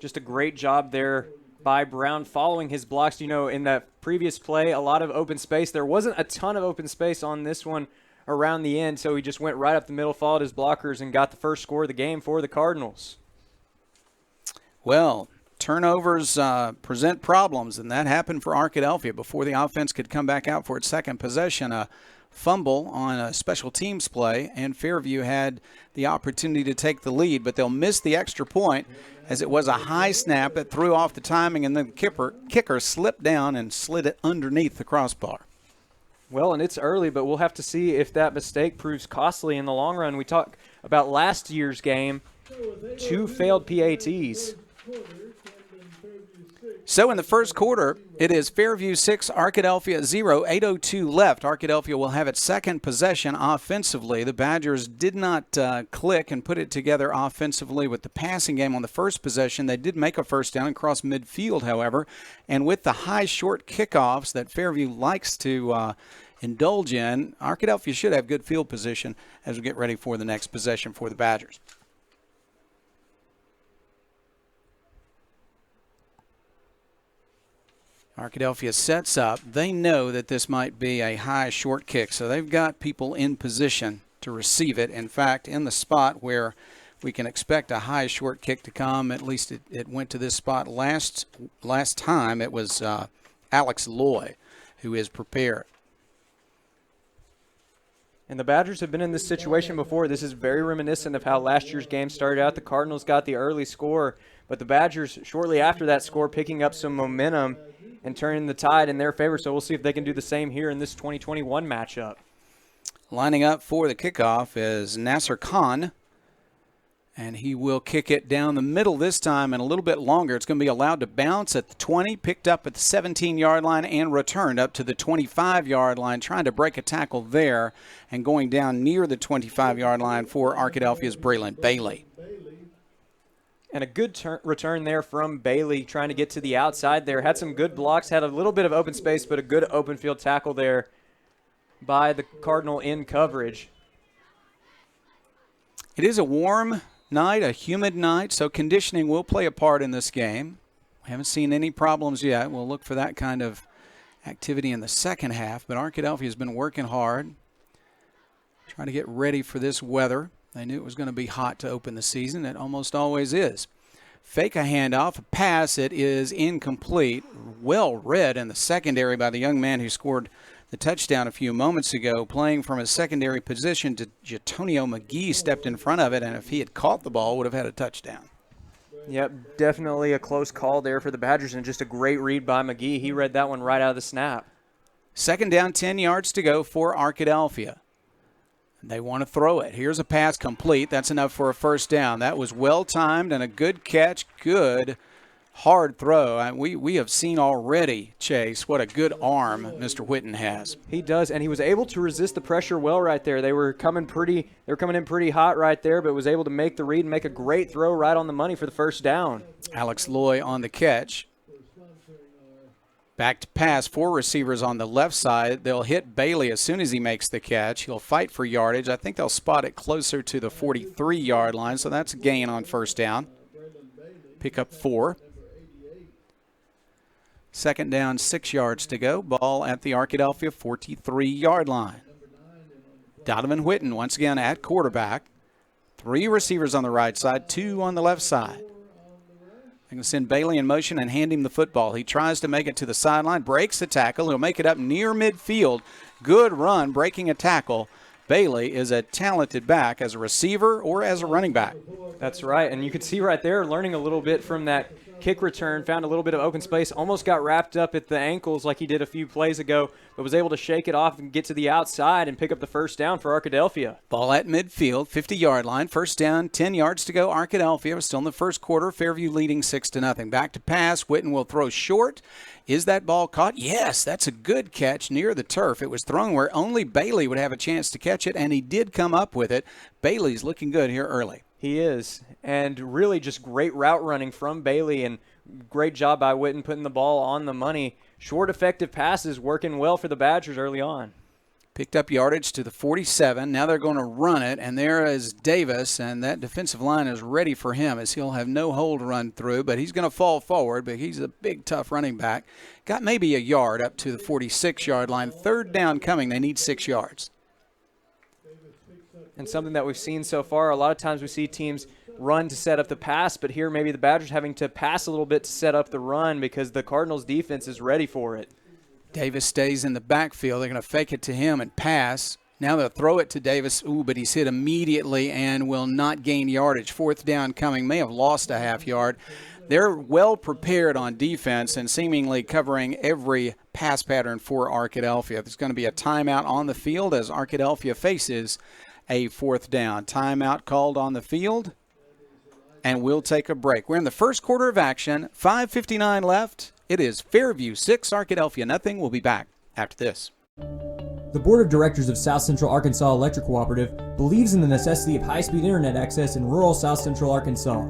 Just a great job there by Brown following his blocks. You know, in that previous play, a lot of open space. There wasn't a ton of open space on this one around the end, so he just went right up the middle, followed his blockers, and got the first score of the game for the Cardinals. Well, turnovers present problems, and that happened for Arkadelphia before the offense could come back out for its second possession. A fumble on a special teams play, and Fairview had the opportunity to take the lead, but they'll miss the extra point as it was a high snap that threw off the timing, and the kicker slipped down and slid it underneath the crossbar. Well, and it's early, but we'll have to see if that mistake proves costly in the long run. We talked about last year's game, 2 failed PATs. So in the first quarter, it is Fairview 6, Arkadelphia 0, 8:02 left. Arkadelphia will have its second possession offensively. The Badgers did not click and put it together offensively with the passing game on the first possession. They did make a first down and cross midfield, however. And with the high short kickoffs that Fairview likes to indulge in. Arkadelphia should have good field position as we get ready for the next possession for the Badgers. Arkadelphia sets up. They know that this might be a high short kick, so they've got people in position to receive it. In fact, in the spot where we can expect a high short kick to come, at least it went to this spot last time. It was Alex Loy who is prepared. And the Badgers have been in this situation before. This is very reminiscent of how last year's game started out. The Cardinals got the early score, but the Badgers, shortly after that score, picking up some momentum and turning the tide in their favor. So we'll see if they can do the same here in this 2021 matchup. Lining up for the kickoff is Nasser Khan, and he will kick it down the middle this time and a little bit longer. It's going to be allowed to bounce at the 20, picked up at the 17-yard line, and returned up to the 25-yard line, trying to break a tackle there and going down near the 25-yard line for Arkadelphia's Braylon Bailey. And a good return there from Bailey, trying to get to the outside there. Had some good blocks, had a little bit of open space, but a good open field tackle there by the Cardinal in coverage. It is a warm night, a humid night, so conditioning will play a part in this game. We haven't seen any problems yet. We'll look for that kind of activity in the second half, but Arkadelphia has been working hard, trying to get ready for this weather. They knew it was going to be hot to open the season. It almost always is. Fake a handoff, a pass. It is incomplete. Well read in the secondary by the young man who scored the touchdown a few moments ago. Playing from a secondary position, to Jatonio McGee stepped in front of it, and if he had caught the ball, would have had a touchdown. Yep, definitely a close call there for the Badgers, and just a great read by McGee. He read that one right out of the snap. Second down, 10 yards to go for Arkadelphia. They want to throw it. Here's a pass complete. That's enough for a first down. That was well-timed and a good catch. Good hard throw. We have seen already, Chase, what a good arm Mr. Whitten has. He does, and he was able to resist the pressure well right there. They were coming in pretty hot right there, but was able to make the read and make a great throw right on the money for the first down. Alex Loy on the catch. Back to pass, 4 receivers on the left side. They'll hit Bailey as soon as he makes the catch. He'll fight for yardage. I think they'll spot it closer to the 43-yard line, so that's a gain on first down. Pick up 4. Second down, 6 yards to go. Ball at the Arkadelphia 43-yard line. Donovan Whitten once again at quarterback. 3 receivers on the right side, 2 on the left side. They're going to send Bailey in motion and hand him the football. He tries to make it to the sideline, breaks the tackle. He'll make it up near midfield. Good run, breaking a tackle. Bailey is a talented back as a receiver or as a running back. That's right, and you can see right there, learning a little bit from that kick return, found a little bit of open space, almost got wrapped up at the ankles like he did a few plays ago, but was able to shake it off and get to the outside and pick up the first down for Arkadelphia. Ball at midfield, 50-yard line, first down, 10 yards to go. Arkadelphia was still in the first quarter, Fairview leading 6-0. Back to pass, Whitten will throw short. Is that ball caught? Yes, that's a good catch near the turf. It was thrown where only Bailey would have a chance to catch it, and he did come up with it. Bailey's looking good here early. He is, and really just great route running from Bailey, and great job by Whitten putting the ball on the money. Short, effective passes working well for the Badgers early on. Picked up yardage to the 47. Now they're going to run it, and there is Davis, and that defensive line is ready for him as he'll have no hole to run through, but he's going to fall forward, but he's a big, tough running back. Got maybe a yard up to the 46-yard line. Third down coming. They need 6 yards. And something that we've seen so far, a lot of times we see teams run to set up the pass, but here maybe the Badgers having to pass a little bit to set up the run because the Cardinals' defense is ready for it. Davis stays in the backfield. They're going to fake it to him and pass. Now they'll throw it to Davis. Ooh, but he's hit immediately and will not gain yardage. Fourth down coming. May have lost a half yard. They're well prepared on defense and seemingly covering every pass pattern for Arkadelphia. There's going to be a timeout on the field as Arkadelphia faces a fourth down. Timeout called on the field, and we'll take a break. We're in the first quarter of action. 5:59 left. It is Fairview 6, Arkadelphia nothing. We'll be back after this. The Board of Directors of South Central Arkansas Electric Cooperative believes in the necessity of high-speed internet access in rural South Central Arkansas.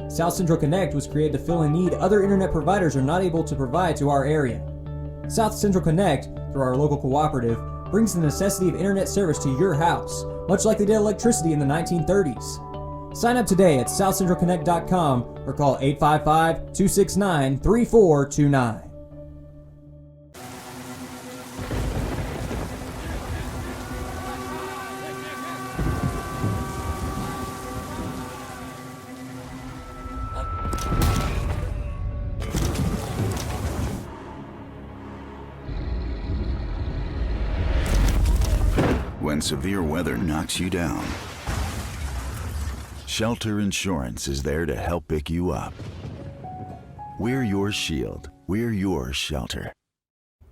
South Central Connect was created to fill a need other internet providers are not able to provide to our area. South Central Connect, through our local cooperative, brings the necessity of internet service to your house, much like they did electricity in the 1930s. Sign up today at southcentralconnect.com or call 855-269-3429. When severe weather knocks you down, Shelter Insurance is there to help pick you up. We're your shield. We're your shelter.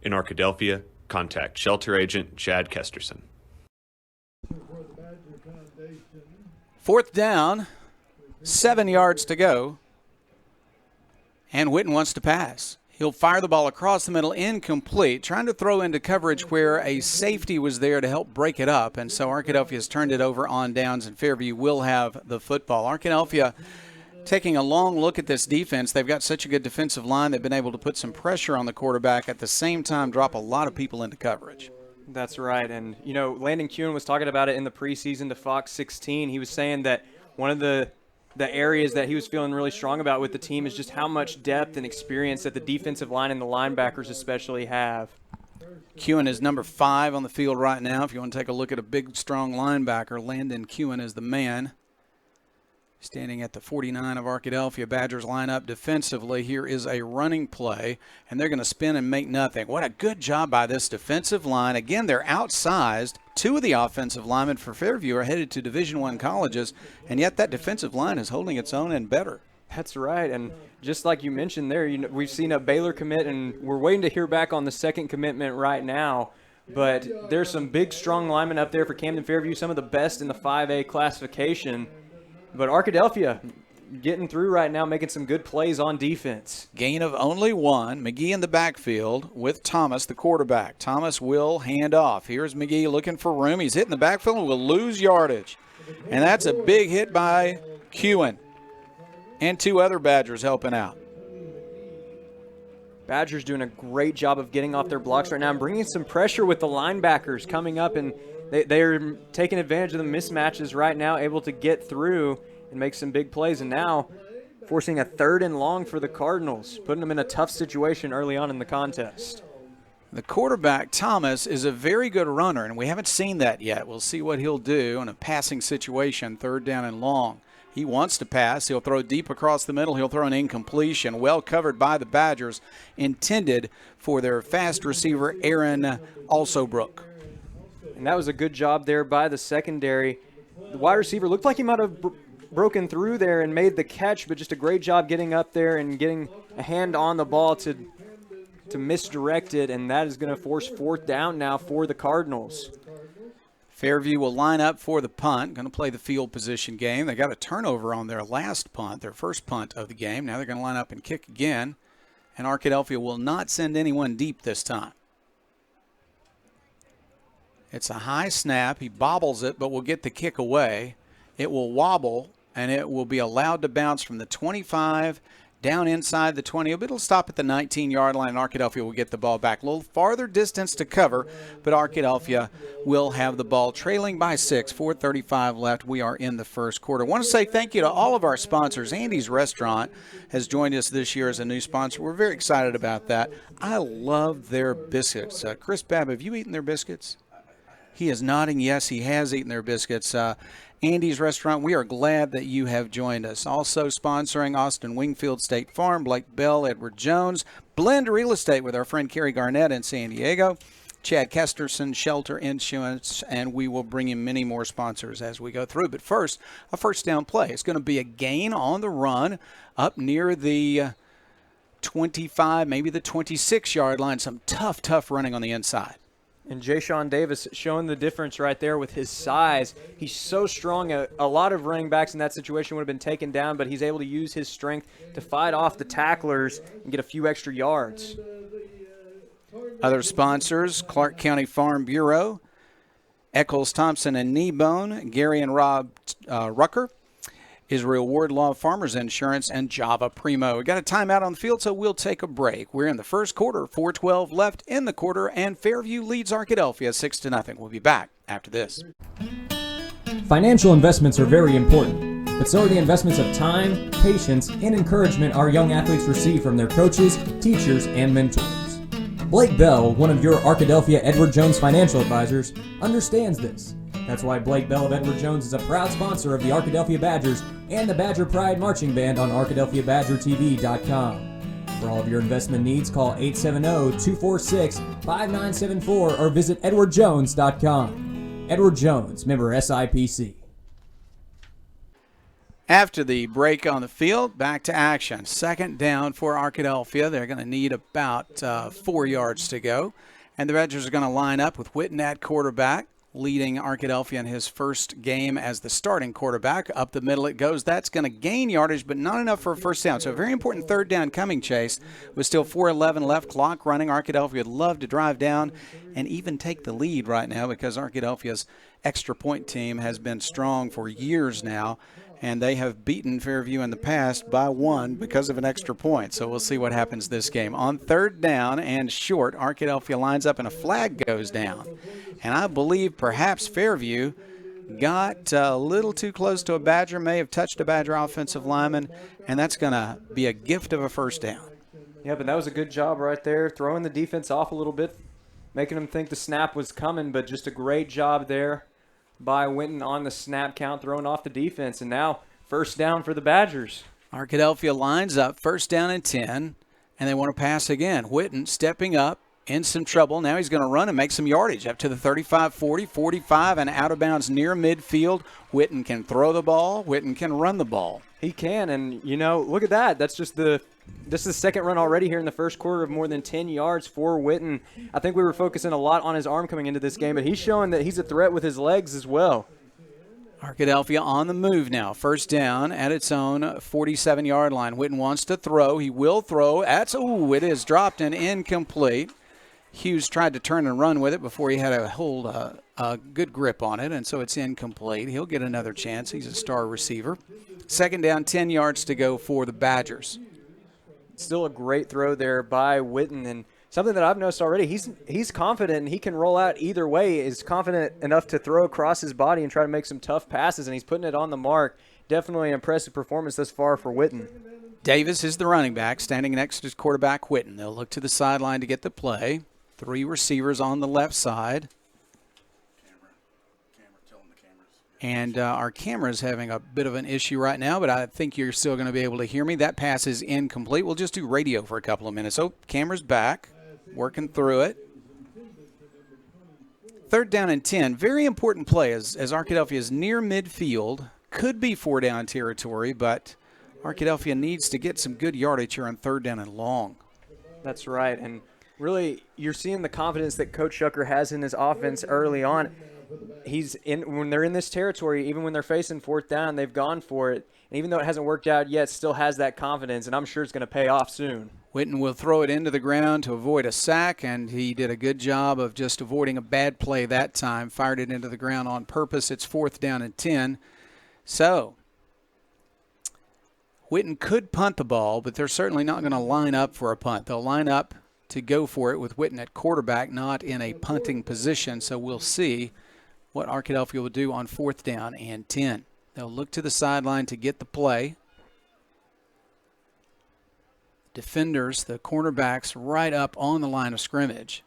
In Arkadelphia, contact Shelter Agent Chad Kesterson. 4th down, 7 yards to go, and Witten wants to pass. He'll fire the ball across the middle, incomplete, trying to throw into coverage where a safety was there to help break it up. And so Arkadelphia has turned it over on downs, and Fairview will have the football. Arkadelphia taking a long look at this defense. They've got such a good defensive line. They've been able to put some pressure on the quarterback, at the same time drop a lot of people into coverage. That's right. And, you know, Landon Kuhn was talking about it in the preseason to Fox 16. He was saying that one of the areas that he was feeling really strong about with the team is just how much depth and experience that the defensive line and the linebackers especially have. Kuhn is number 5 on the field right now. If you want to take a look at a big, strong linebacker, Landon Kuhn is the man. Standing at the 49 of Arkadelphia. Badgers line up defensively. Here is a running play, and they're going to spin and make nothing. What a good job by this defensive line. Again, they're outsized. 2 of the offensive linemen for Fairview are headed to Division I colleges, and yet that defensive line is holding its own and better. That's right, and just like you mentioned there, we've seen a Baylor commit, and we're waiting to hear back on the second commitment right now. But there's some big, strong linemen up there for Camden-Fairview, some of the best in the 5A classification. But Arkadelphia getting through right now, making some good plays on defense. Gain of only 1. McGee in the backfield with Thomas, the quarterback. Thomas will hand off. Here's McGee looking for room. He's hitting the backfield and will lose yardage. And that's a big hit by Kuhn. And 2 other Badgers helping out. Badgers doing a great job of getting off their blocks right now and bringing some pressure with the linebackers coming up, and they're taking advantage of the mismatches right now, able to get through and make some big plays. And now forcing a 3rd and long for the Cardinals, putting them in a tough situation early on in the contest. The quarterback, Thomas, is a very good runner, and we haven't seen that yet. We'll see what he'll do in a passing situation, 3rd down and long. He wants to pass. He'll throw deep across the middle. He'll throw an incompletion, well covered by the Badgers, intended for their fast receiver, Aaron Alsobrook. And that was a good job there by the secondary. The wide receiver looked like he might have broken through there and made the catch, but just a great job getting up there and getting a hand on the ball to misdirect it, and that is going to force 4th down now for the Cardinals. Fairview will line up for the punt, going to play the field position game. They got a turnover on their last punt, their first punt of the game. Now they're going to line up and kick again, and Arkadelphia will not send anyone deep this time. It's a high snap. He bobbles it, but will get the kick away. It will wobble, and it will be allowed to bounce from the 25 down inside the 20. It'll stop at the 19-yard line, and Arkadelphia will get the ball back. A little farther distance to cover, but Arkadelphia will have the ball trailing by 6, 4:35 left. We are in the first quarter. I want to say thank you to all of our sponsors. Andy's Restaurant has joined us this year as a new sponsor. We're very excited about that. I love their biscuits. Chris Babb, have you eaten their biscuits? He is nodding. Yes, he has eaten their biscuits. Andy's Restaurant, we are glad that you have joined us. Also sponsoring Austin Wingfield State Farm, Blake Bell, Edward Jones, Blend Real Estate with our friend Kerry Garnett in San Diego, Chad Kesterson, Shelter Insurance, and we will bring in many more sponsors as we go through. But first, a first down play. It's going to be a gain on the run up near the 25, maybe the 26-yard line. Some tough running on the inside. And Ja'Shawn Davis showing the difference right there with his size. He's so strong. A lot of running backs in that situation would have been taken down, but he's able to use his strength to fight off the tacklers and get a few extra yards. Other sponsors, Clark County Farm Bureau, Eccles, Thompson, and Kneebone, Gary and Rob Rucker, Israel Wardlaw Farmers Insurance, and Java Primo. We got a timeout on the field, so we'll take a break. We're in the first quarter, 4:12 left in the quarter, and Fairview leads Arkadelphia 6-0. We'll be back after this. Financial investments are very important, but so are the investments of time, patience, and encouragement our young athletes receive from their coaches, teachers, and mentors. Blake Bell, one of your Arkadelphia Edward Jones financial advisors, understands this. That's why Blake Bell of Edward Jones is a proud sponsor of the Arkadelphia Badgers and the Badger Pride Marching Band on ArkadelphiaBadgerTV.com. For all of your investment needs, call 870-246-5974 or visit EdwardJones.com. Edward Jones, member SIPC. After the break on the field, back to action. Second down for Arkadelphia. They're going to need about 4 yards to go. And the Badgers are going to line up with Witten at quarterback, leading Arkadelphia in his first game as the starting quarterback. Up the middle it goes. That's going to gain yardage, but not enough for a first down. So a very important third down coming, Chase. With still 4:11 left, clock running. Arkadelphia would love to drive down and even take the lead right now because Arkadelphia's extra point team has been strong for years now, and they have beaten Fairview in the past by 1 because of an extra point. So we'll see what happens this game. On third down and short, Arkadelphia lines up and a flag goes down. And I believe perhaps Fairview got a little too close to a Badger, may have touched a Badger offensive lineman, and that's going to be a gift of a first down. Yeah, but that was a good job right there, throwing the defense off a little bit, making them think the snap was coming, but just a great job there by Witten on the snap count, throwing off the defense. And now first down for the Badgers. Arkadelphia lines up, first down and 10, and they want to pass again. Witten stepping up, in some trouble. Now he's going to run and make some yardage up to the 35, 40, 45, and out of bounds near midfield. Witten can throw the ball. Witten can run the ball. He can, and, you know, look at that. This is the second run already here in the first quarter of more than 10 yards for Witten. I think we were focusing a lot on his arm coming into this game, but he's showing that he's a threat with his legs as well. Arkadelphia on the move now. First down at its own 47-yard line. Witten wants to throw. He will throw. It is dropped and incomplete. Hughes tried to turn and run with it before he had to hold a good grip on it, and so it's incomplete. He'll get another chance. He's a star receiver. Second down, 10 yards to go for the Badgers. Still a great throw there by Witten, and something that I've noticed already, he's confident and he can roll out either way, is confident enough to throw across his body and try to make some tough passes, and he's putting it on the mark. Definitely an impressive performance thus far for Witten. Davis is the running back, standing next to his quarterback, Witten. They'll look to the sideline to get the play. 3 receivers on the left side. And our camera's having a bit of an issue right now, but I think you're still going to be able to hear me. That pass is incomplete. We'll just do radio for a couple of minutes. Oh, camera's back, working through it. Third down and 10. Very important play as Arkadelphia is near midfield. Could be 4-down territory, but Arkadelphia needs to get some good yardage here on third down and long. That's right, and really, you're seeing the confidence that Coach Shucker has in his offense early on. When they're in this territory, even when they're facing fourth down, they've gone for it. And even though it hasn't worked out yet, still has that confidence, and I'm sure it's going to pay off soon. Witten will throw it into the ground to avoid a sack, and he did a good job of just avoiding a bad play that time. Fired it into the ground on purpose. It's fourth down and 10. So Witten could punt the ball, but they're certainly not going to line up for a punt. They'll line up to go for it with Witten at quarterback, not in a punting position. So we'll see what Arkadelphia will do on fourth down and 10. They'll look to the sideline to get the play. Defenders, the cornerbacks, right up on the line of scrimmage.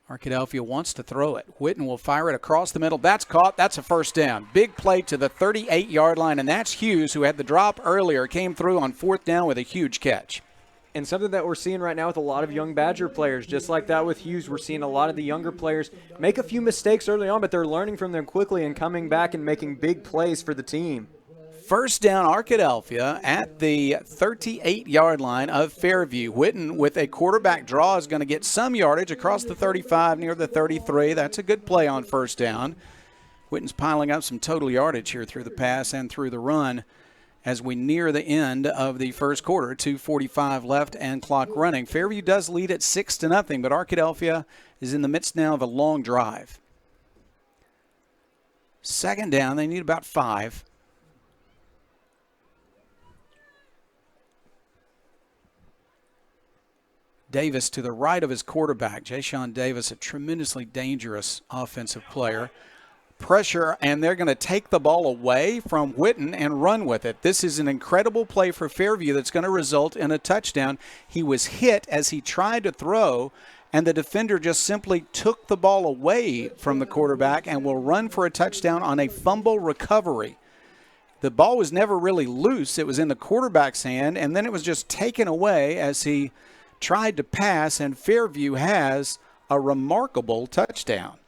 Arkadelphia wants to throw it. Witten will fire it across the middle. That's caught. That's a first down. Big play to the 38-yard line, and that's Hughes, who had the drop earlier, came through on fourth down with a huge catch. And something that we're seeing right now with a lot of young Badger players, just like that with Hughes, we're seeing a lot of the younger players make a few mistakes early on, but they're learning from them quickly and coming back and making big plays for the team. First down, Arkadelphia at the 38-yard line of Fairview. Witten with a quarterback draw is going to get some yardage across the 35 near the 33. That's a good play on first down. Witten's piling up some total yardage here through the pass and through the run as we near the end of the first quarter. 2:45 left and clock running. Fairview does lead at 6-0, but Arkadelphia is in the midst now of a long drive. Second down, they need about 5. Davis to the right of his quarterback. Jayshawn Davis, a tremendously dangerous offensive player. Pressure, and they're going to take the ball away from Witten and run with it. This is an incredible play for Fairview that's going to result in a touchdown. He was hit as he tried to throw, and the defender just simply took the ball away from the quarterback and will run for a touchdown on a fumble recovery. The ball was never really loose. It was in the quarterback's hand, and then it was just taken away as he tried to pass, and Fairview has a remarkable touchdown.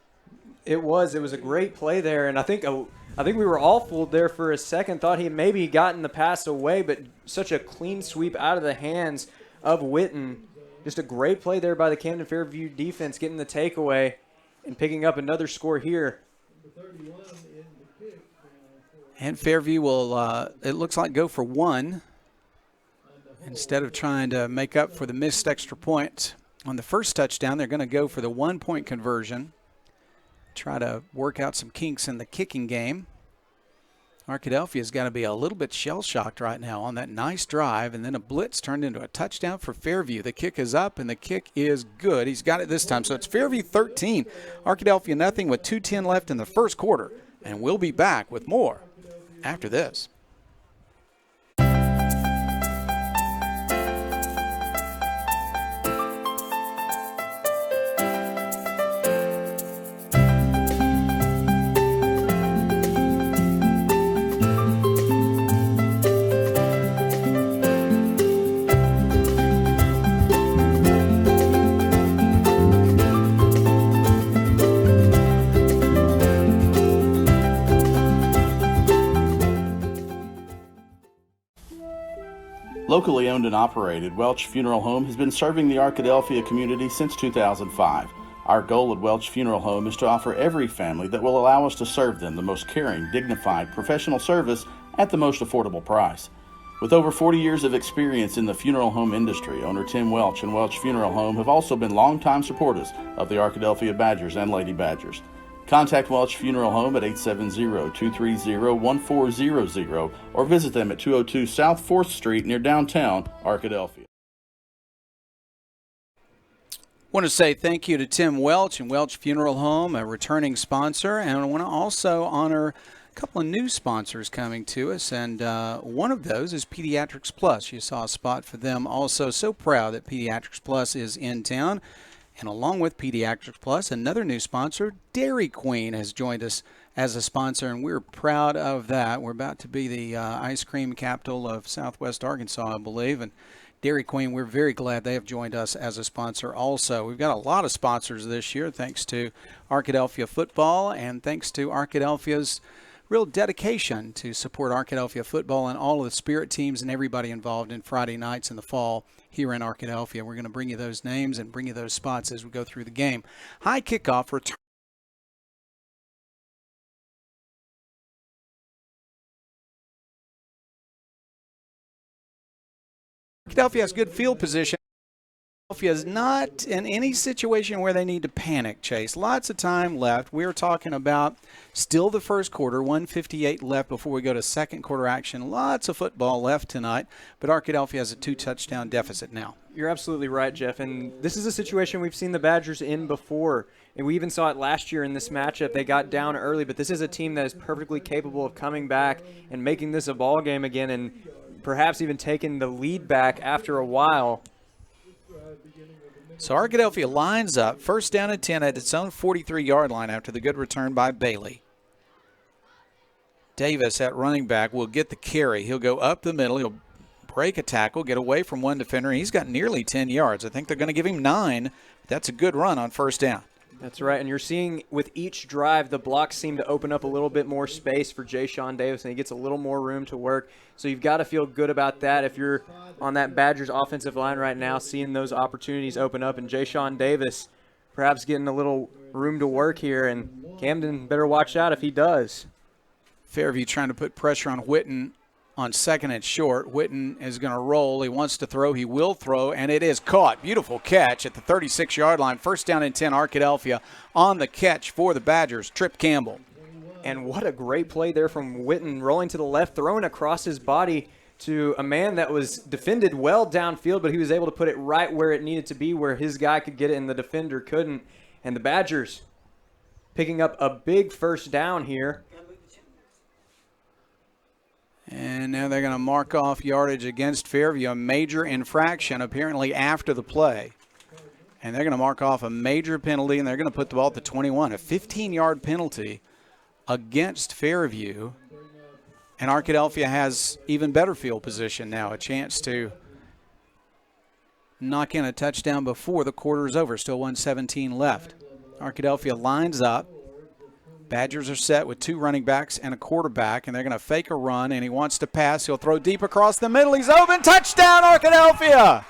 It was a great play there, and I think we were all fooled there for a second. Thought he had maybe gotten the pass away, but such a clean sweep out of the hands of Witten. Just a great play there by the Camden-Fairview defense, getting the takeaway and picking up another score here. And Fairview will, it looks like, go for one instead of trying to make up for the missed extra point. On the first touchdown, they're going to go for the 1-point conversion. Try to work out some kinks in the kicking game. Arkadelphia's got to be a little bit shell-shocked right now on that nice drive, and then a blitz turned into a touchdown for Fairview. The kick is up, and the kick is good. He's got it this time. So it's Fairview 13, Arkadelphia nothing with 2:10 left in the first quarter. And we'll be back with more after this. Locally owned and operated, Welch Funeral Home has been serving the Arkadelphia community since 2005. Our goal at Welch Funeral Home is to offer every family that will allow us to serve them the most caring, dignified, professional service at the most affordable price. With over 40 years of experience in the funeral home industry, owner Tim Welch and Welch Funeral Home have also been longtime supporters of the Arkadelphia Badgers and Lady Badgers. Contact Welch Funeral Home at 870-230-1400 or visit them at 202 South 4th Street near downtown Arkadelphia. I want to say thank you to Tim Welch and Welch Funeral Home, a returning sponsor, and I want to also honor a couple of new sponsors coming to us, and one of those is Pediatrics Plus. You saw a spot for them also. So proud that Pediatrics Plus is in town. And along with Pediatrics Plus, another new sponsor, Dairy Queen, has joined us as a sponsor, and we're proud of that. We're about to be the ice cream capital of Southwest Arkansas, I believe, and Dairy Queen, we're very glad they have joined us as a sponsor also. We've got a lot of sponsors this year, thanks to Arkadelphia football and thanks to Arkadelphia's real dedication to support Arkadelphia football and all of the spirit teams and everybody involved in Friday nights in the fall here in Arkadelphia. We're going to bring you those names and bring you those spots as we go through the game. High kickoff return. Arkadelphia has good field position. Arkadelphia is not in any situation where they need to panic, Chase. Lots of time left. We're talking about still the first quarter, 1:58 left before we go to second quarter action. Lots of football left tonight, but Arkadelphia has a 2-touchdown deficit now. You're absolutely right, Jeff, and this is a situation we've seen the Badgers in before, and we even saw it last year in this matchup. They got down early, but this is a team that is perfectly capable of coming back and making this a ball game again and perhaps even taking the lead back after a while. So Arkadelphia lines up, first down and 10 at its own 43-yard line after the good return by Bailey. Davis at running back will get the carry. He'll go up the middle. He'll break a tackle, get away from one defender. He's got nearly 10 yards. I think they're going to give him 9. That's a good run on first down. That's right, and you're seeing with each drive the blocks seem to open up a little bit more space for Jayshawn Davis, and he gets a little more room to work. So you've got to feel good about that if you're on that Badgers offensive line right now, seeing those opportunities open up, and Jayshawn Davis perhaps getting a little room to work here, and Camden better watch out if he does. Fairview trying to put pressure on Witten on second and short. Witten is going to roll. He wants to throw. He will throw, and it is caught. Beautiful catch at the 36-yard line. First down and 10, Arkadelphia on the catch for the Badgers, Trip Campbell. And what a great play there from Witten, rolling to the left, throwing across his body to a man that was defended well downfield, but he was able to put it right where it needed to be, where his guy could get it and the defender couldn't. And the Badgers picking up a big first down here. And now they're going to mark off yardage against Fairview, a major infraction apparently after the play. And they're going to mark off a major penalty, and they're going to put the ball at the 21, a 15-yard penalty against Fairview. And Arkadelphia has even better field position now, a chance to knock in a touchdown before the quarter is over. Still 1:17 left. Arkadelphia lines up. Badgers are set with 2 running backs and a quarterback, and they're going to fake a run, and he wants to pass. He'll throw deep across the middle. He's open. Touchdown, Arkadelphia!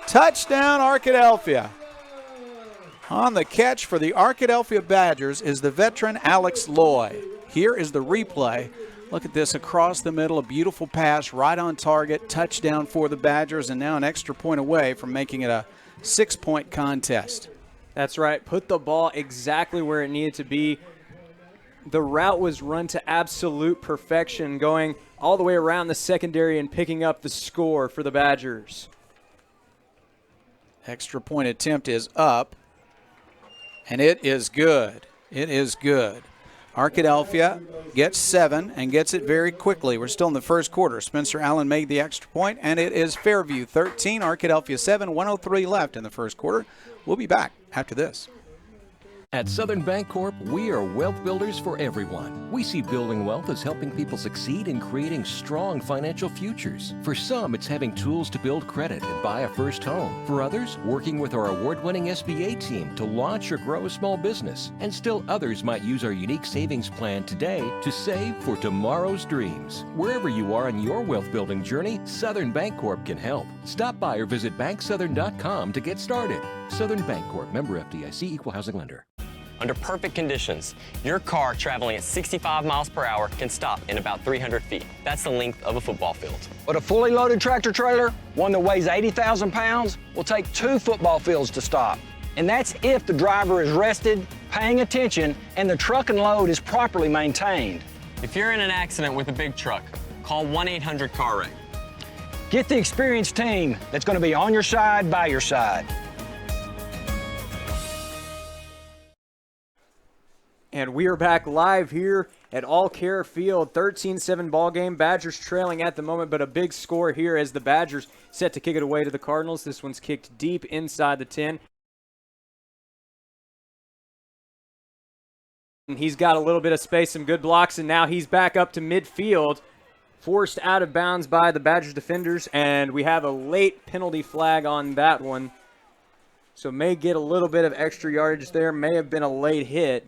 Touchdown, Arkadelphia. On the catch for the Arkadelphia Badgers is the veteran Alex Loy. Here is the replay. Look at this across the middle, a beautiful pass right on target, touchdown for the Badgers, and now an extra point away from making it a 6-point contest. That's right. Put the ball exactly where it needed to be. The route was run to absolute perfection, going all the way around the secondary and picking up the score for the Badgers. Extra point attempt is up, and it is good. It is good. Arkadelphia gets 7 and gets it very quickly. We're still in the first quarter. Spencer Allen made the extra point, and it is Fairview 13, Arkadelphia 7, 1:03 left in the first quarter. We'll be back after this. At Southern Bancorp, we are wealth builders for everyone. We see building wealth as helping people succeed in creating strong financial futures. For some, it's having tools to build credit and buy a first home. For others, working with our award-winning SBA team to launch or grow a small business. And still others might use our unique savings plan today to save for tomorrow's dreams. Wherever you are in your wealth building journey, Southern Bancorp can help. Stop by or visit banksouthern.com to get started. Southern Bancorp, member FDIC, equal housing lender. Under perfect conditions, your car traveling at 65 miles per hour can stop in about 300 feet. That's the length of a football field. But a fully loaded tractor trailer, one that weighs 80,000 pounds, will take 2 football fields to stop. And that's if the driver is rested, paying attention, and the truck and load is properly maintained. If you're in an accident with a big truck, call 1-800-CAR-WRECK. Get the experienced team that's going to be on your side, by your side. And we are back live here at All Care Field. 13-7 ball game. Badgers trailing at the moment, but a big score here as the Badgers set to kick it away to the Cardinals. This one's kicked deep inside the 10. And he's got a little bit of space, some good blocks, and now he's back up to midfield. Forced out of bounds by the Badgers defenders, and we have a late penalty flag on that one. So may get a little bit of extra yardage there. May have been a late hit.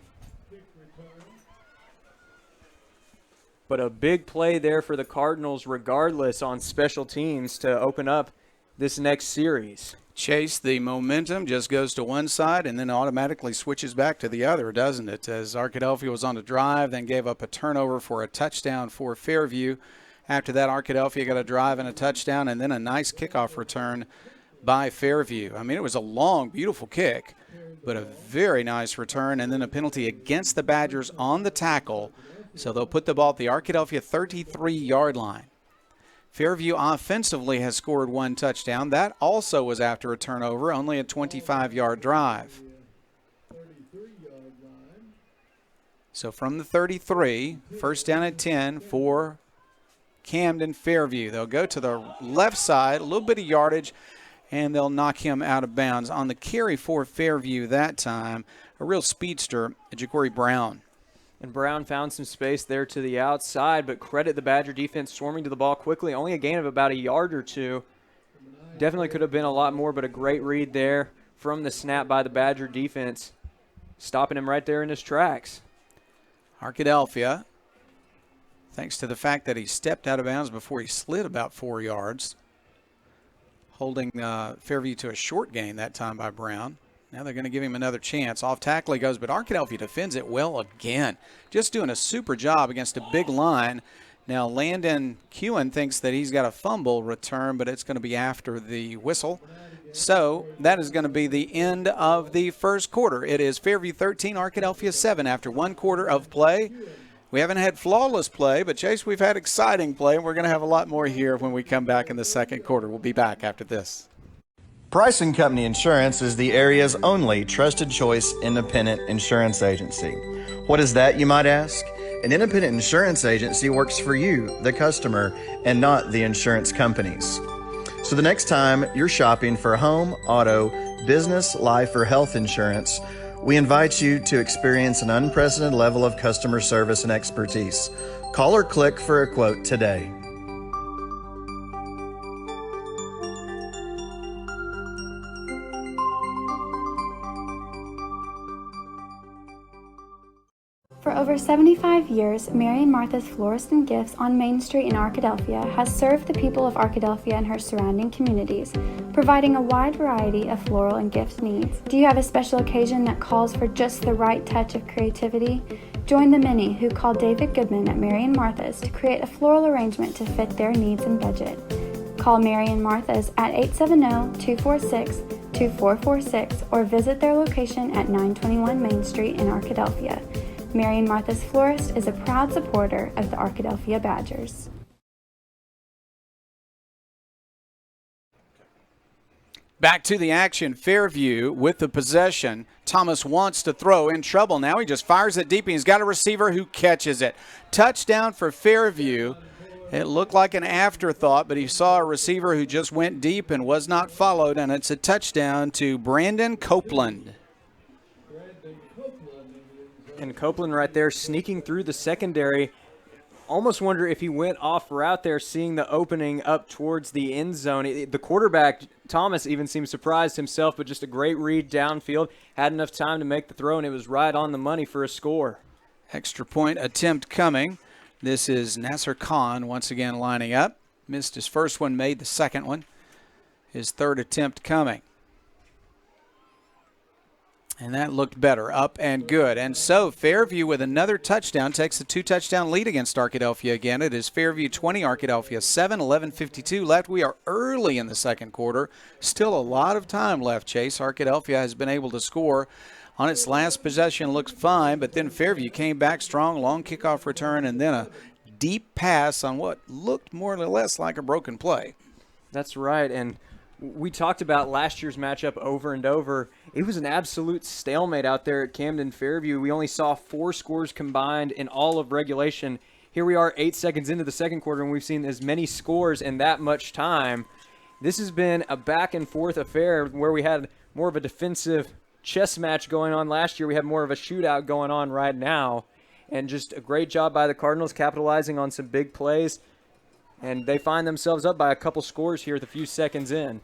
But a big play there for the Cardinals regardless on special teams to open up this next series. Chase, the momentum just goes to one side and then automatically switches back to the other, doesn't it? As Arkadelphia was on a drive, then gave up a turnover for a touchdown for Fairview. After that, Arkadelphia got a drive and a touchdown and then a nice kickoff return by Fairview. I mean, it was a long, beautiful kick, but a very nice return and then a penalty against the Badgers on the tackle. So they'll put the ball at the Arkadelphia 33-yard line. Fairview offensively has scored 1 touchdown. That also was after a turnover, only a 25-yard drive. So from the 33, first down at 10 for Camden-Fairview. They'll go to the left side, a little bit of yardage, and they'll knock him out of bounds. On the carry for Fairview that time, a real speedster, Ja'Cory Brown. And Brown found some space there to the outside, but credit the Badger defense swarming to the ball quickly. Only a gain of about a yard or 2. Definitely could have been a lot more, but a great read there from the snap by the Badger defense, stopping him right there in his tracks. Arkadelphia, thanks to the fact that he stepped out of bounds before he slid about 4 yards, holding Fairview to a short gain that time by Brown. Now they're going to give him another chance. Off tackle he goes, but Arkadelphia defends it well again. Just doing a super job against a big line. Now Landon Kewen thinks that he's got a fumble return, but it's going to be after the whistle. So that is going to be the end of the first quarter. It is Fairview 13, Arkadelphia 7 after 1 quarter of play. We haven't had flawless play, but, Chase, we've had exciting play, and we're going to have a lot more here when we come back in the second quarter. We'll be back after this. Price & Company Insurance is the area's only trusted choice independent insurance agency. What is that, you might ask? An independent insurance agency works for you, the customer, and not the insurance companies. So the next time you're shopping for home, auto, business, life, or health insurance, we invite you to experience an unprecedented level of customer service and expertise. Call or click for a quote today. For over 75 years, Mary and Martha's Florist and Gifts on Main Street in Arkadelphia has served the people of Arkadelphia and her surrounding communities, providing a wide variety of floral and gift needs. Do you have a special occasion that calls for just the right touch of creativity? Join the many who call David Goodman at Mary and Martha's to create a floral arrangement to fit their needs and budget. Call Mary and Martha's at 870-246-2446 or visit their location at 921 Main Street in Arkadelphia. Mary and Martha's Florist is a proud supporter of the Arkadelphia Badgers. Back to the action. Fairview with the possession. Thomas wants to throw, in trouble now. He just fires it deep, and he's got a receiver who catches it. Touchdown for Fairview. It looked like an afterthought, but he saw a receiver who just went deep and was not followed, and it's a touchdown to Brandon Copeland. And Copeland right there sneaking through the secondary. Almost wonder if he went off route there, seeing the opening up towards the end zone. The quarterback, Thomas, even seemed surprised himself, but just a great read downfield. Had enough time to make the throw, and it was right on the money for a score. Extra point attempt coming. This is Nasser Khan once again lining up. Missed his first one, made the second one. His third attempt coming. And that looked better, up and good. And so Fairview with another touchdown takes a 2-touchdown lead against Arkadelphia again. It is Fairview 20, Arkadelphia 7, 11:52 left. We are early in the second quarter. Still a lot of time left, Chase. Arkadelphia has been able to score on its last possession. Looks fine, but then Fairview came back strong, long kickoff return, and then a deep pass on what looked more or less like a broken play. That's right, and we talked about last year's matchup over and over. It was an absolute stalemate out there at Camden-Fairview. We only saw 4 scores combined in all of regulation. Here we are 8 seconds into the second quarter, and we've seen as many scores in that much time. This has been a back-and-forth affair where we had more of a defensive chess match going on last year. We have more of a shootout going on right now. And just a great job by the Cardinals capitalizing on some big plays. And they find themselves up by a couple scores here with a few seconds in.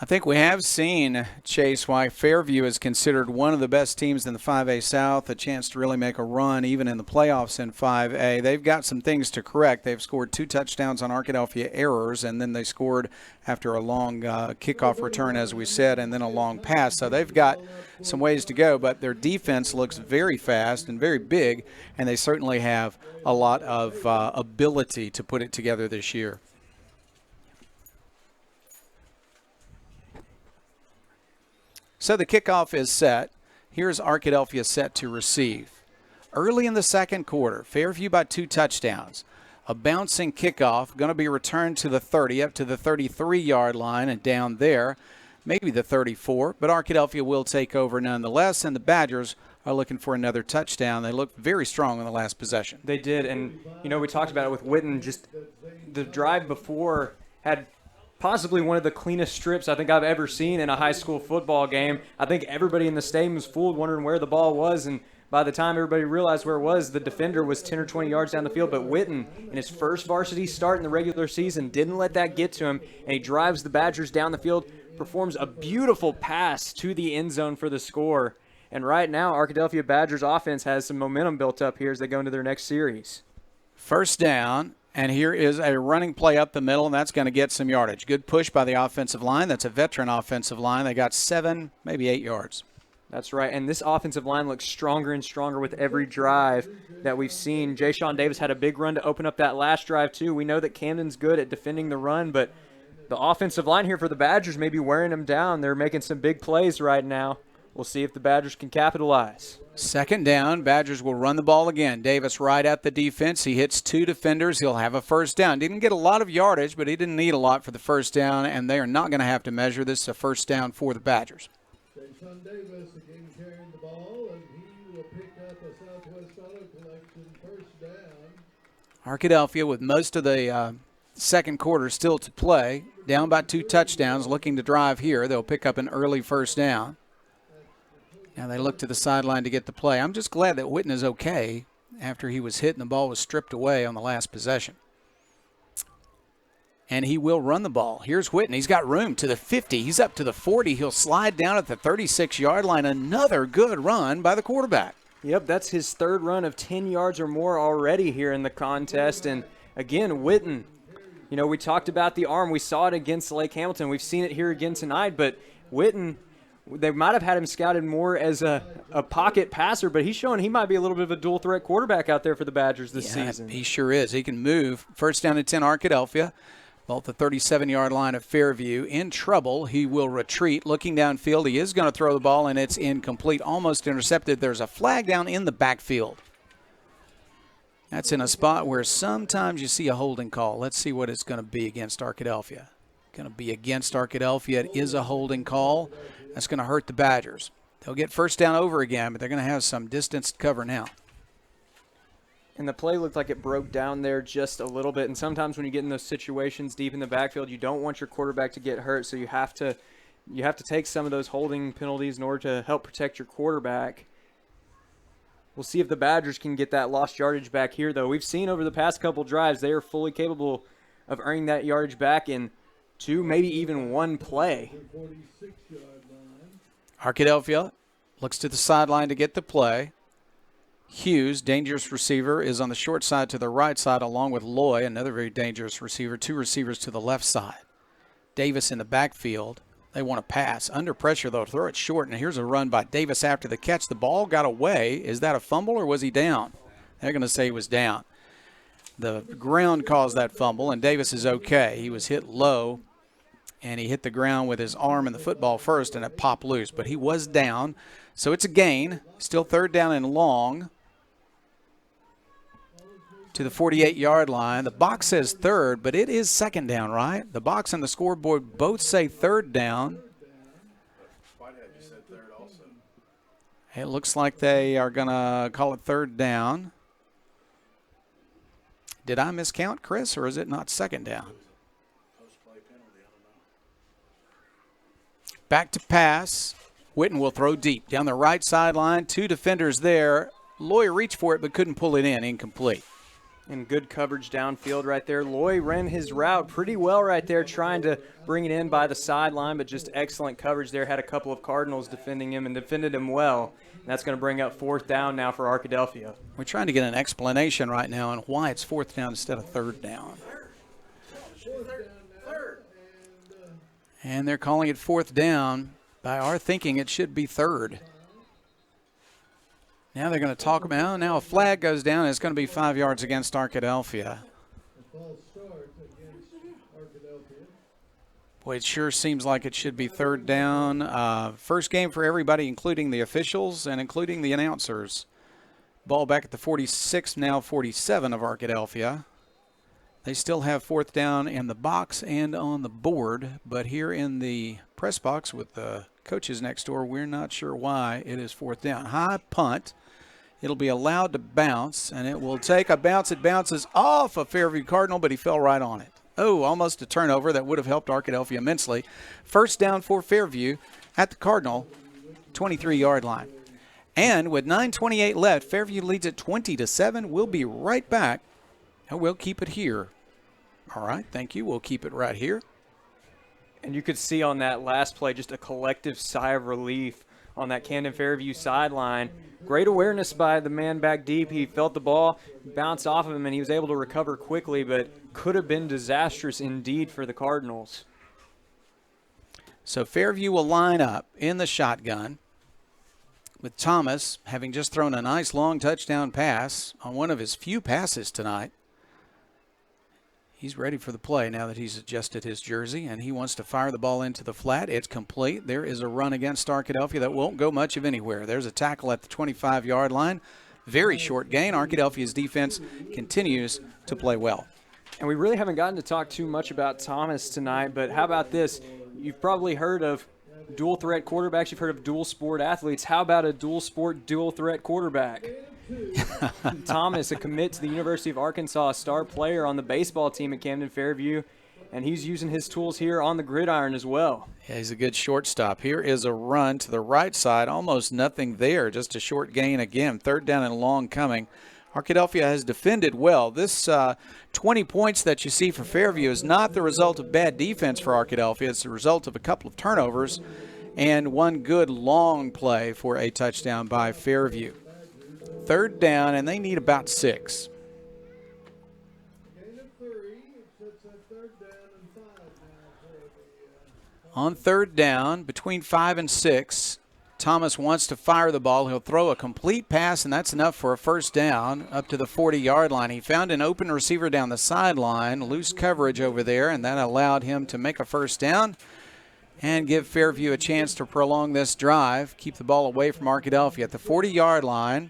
I think we have seen, Chase, why Fairview is considered one of the best teams in the 5A South, a chance to really make a run even in the playoffs in 5A. They've got some things to correct. They've scored 2 touchdowns on Arkadelphia errors, and then they scored after a long kickoff return, as we said, and then a long pass. So they've got some ways to go, but their defense looks very fast and very big, and they certainly have a lot of ability to put it together this year. So the kickoff is set. Here's Arkadelphia set to receive. Early in the second quarter, Fairview by 2 touchdowns. A bouncing kickoff, going to be returned to the 30, up to the 33-yard line and down there, maybe the 34, but Arkadelphia will take over nonetheless, and the Badgers are looking for another touchdown. They looked very strong in the last possession. They did, and, you know, we talked about it with Witten. Just the drive before had possibly one of the cleanest strips I think I've ever seen in a high school football game. I think everybody in the stadium was fooled, wondering where the ball was, and by the time everybody realized where it was, the defender was 10 or 20 yards down the field. But Witten, in his first varsity start in the regular season, didn't let that get to him, and he drives the Badgers down the field, performs a beautiful pass to the end zone for the score. And right now, Arkadelphia Badgers offense has some momentum built up here as they go into their next series. First down. And here is a running play up the middle, and that's going to get some yardage. Good push by the offensive line. That's a veteran offensive line. They got 7, maybe 8 yards. That's right, and this offensive line looks stronger and stronger with every drive that we've seen. Ja'Shawn Davis had a big run to open up that last drive, too. We know that Camden's good at defending the run, but the offensive line here for the Badgers may be wearing them down. They're making some big plays right now. We'll see if the Badgers can capitalize. Second down, Badgers will run the ball again. Davis right at the defense. He hits 2 defenders. He'll have a first down. Didn't get a lot of yardage, but he didn't need a lot for the first down, and they are not going to have to measure. This is a first down for the Badgers. Jason Davis again carrying the ball, and he will pick up a Southwest Auto Collection first down. Arkadelphia with most of the second quarter still to play, down by 2 touchdowns, looking to drive here. They'll pick up an early first down. Now they look to the sideline to get the play. I'm just glad that Witten is okay after he was hit and the ball was stripped away on the last possession. And he will run the ball. Here's Witten. He's got room to the 50. He's up to the 40. He'll slide down at the 36-yard line. Another good run by the quarterback. Yep, that's his third run of 10 yards or more already here in the contest. And again, Witten, you know, we talked about the arm. We saw it against Lake Hamilton. We've seen it here again tonight. But Witten, they might have had him scouted more as a pocket passer, but he's showing he might be a little bit of a dual-threat quarterback out there for the Badgers this season. He sure is. He can move. First down and 10, Arkadelphia. Ball at the 37-yard line of Fairview. In trouble. He will retreat. Looking downfield, he is going to throw the ball, and it's incomplete. Almost intercepted. There's a flag down in the backfield. That's in a spot where sometimes you see a holding call. Let's see what it's going to be against Arkadelphia. Going to be against Arkadelphia. It is a holding call. That's going to hurt the Badgers. They'll get first down over again, but they're going to have some distance to cover now. And the play looked like it broke down there just a little bit. And sometimes when you get in those situations deep in the backfield, you don't want your quarterback to get hurt, so you have to take some of those holding penalties in order to help protect your quarterback. We'll see if the Badgers can get that lost yardage back here, though. We've seen over the past couple drives they are fully capable of earning that yardage back in 2, maybe even 1 play. Arkadelphia looks to the sideline to get the play. Hughes, dangerous receiver, is on the short side to the right side along with Loy, another very dangerous receiver. 2 receivers to the left side. Davis in the backfield. They want to pass. Under pressure, they'll throw it short, and here's a run by Davis after the catch. The ball got away. Is that a fumble or was he down? They're going to say he was down. The ground caused that fumble, and Davis is okay. He was hit low, and he hit the ground with his arm and the football first, and it popped loose. But he was down, so it's a gain. Still third down and long to the 48-yard line. The box says third, but it is second down, right? The box and the scoreboard both say third down. It looks like they are going to call it third down. Did I miscount, Chris, or is it not second down? Back to pass. Witten will throw deep down the right sideline. 2 defenders there. Loy reached for it but couldn't pull it in. Incomplete. And good coverage downfield right there. Loy ran his route pretty well right there, trying to bring it in by the sideline, but just excellent coverage there. Had a couple of Cardinals defending him and defended him well. And that's going to bring up fourth down now for Arkadelphia. We're trying to get an explanation right now on why it's fourth down instead of third down. And they're calling it fourth down. By our thinking, it should be third. Now they're going to talk about, now a flag goes down, and it's going to be 5 yards against Arkadelphia. Boy, it sure seems like it should be third down. First game for everybody, including the officials and including the announcers. Ball back at the 46, now 47 of Arkadelphia. They still have fourth down in the box and on the board, but here in the press box with the coaches next door, we're not sure why it is fourth down. High punt. It'll be allowed to bounce, and it will take a bounce. It bounces off a Fairview Cardinal, but he fell right on it. Oh, almost a turnover. That would have helped Arkadelphia immensely. First down for Fairview at the Cardinal, 23-yard line. And with 9:28 left, Fairview leads at 20-7. We'll be right back, and we'll keep it here. All right, thank you. We'll keep it right here. And you could see on that last play just a collective sigh of relief on that Camden-Fairview sideline. Great awareness by the man back deep. He felt the ball bounce off of him, and he was able to recover quickly, but could have been disastrous indeed for the Cardinals. So Fairview will line up in the shotgun with Thomas having just thrown a nice long touchdown pass on one of his few passes tonight. He's ready for the play now that he's adjusted his jersey, and he wants to fire the ball into the flat. It's complete. There is a run against Arkadelphia that won't go much of anywhere. There's a tackle at the 25-yard line. Very short gain. Arkadelphia's defense continues to play well. And we really haven't gotten to talk too much about Thomas tonight, but how about this? You've probably heard of dual threat quarterbacks. You've heard of dual sport athletes. How about a dual sport, dual threat quarterback? Thomas, a commit to the University of Arkansas, a star player on the baseball team at Camden-Fairview, and he's using his tools here on the gridiron as well. Yeah, he's a good shortstop. Here is a run to the right side, almost nothing there, just a short gain again. 3rd down and long coming. Arkadelphia has defended well. This 20 points that you see for Fairview is not the result of bad defense for Arkadelphia. It's the result of a couple of turnovers and one good long play for a touchdown by Fairview. 3rd down, and they need about 6. On 3rd down, between 5 and 6, Thomas wants to fire the ball. He'll throw a complete pass, and that's enough for a 1st down up to the 40-yard line. He found an open receiver down the sideline, loose coverage over there, and that allowed him to make a 1st down and give Fairview a chance to prolong this drive, keep the ball away from Arkadelphia. At the 40-yard line,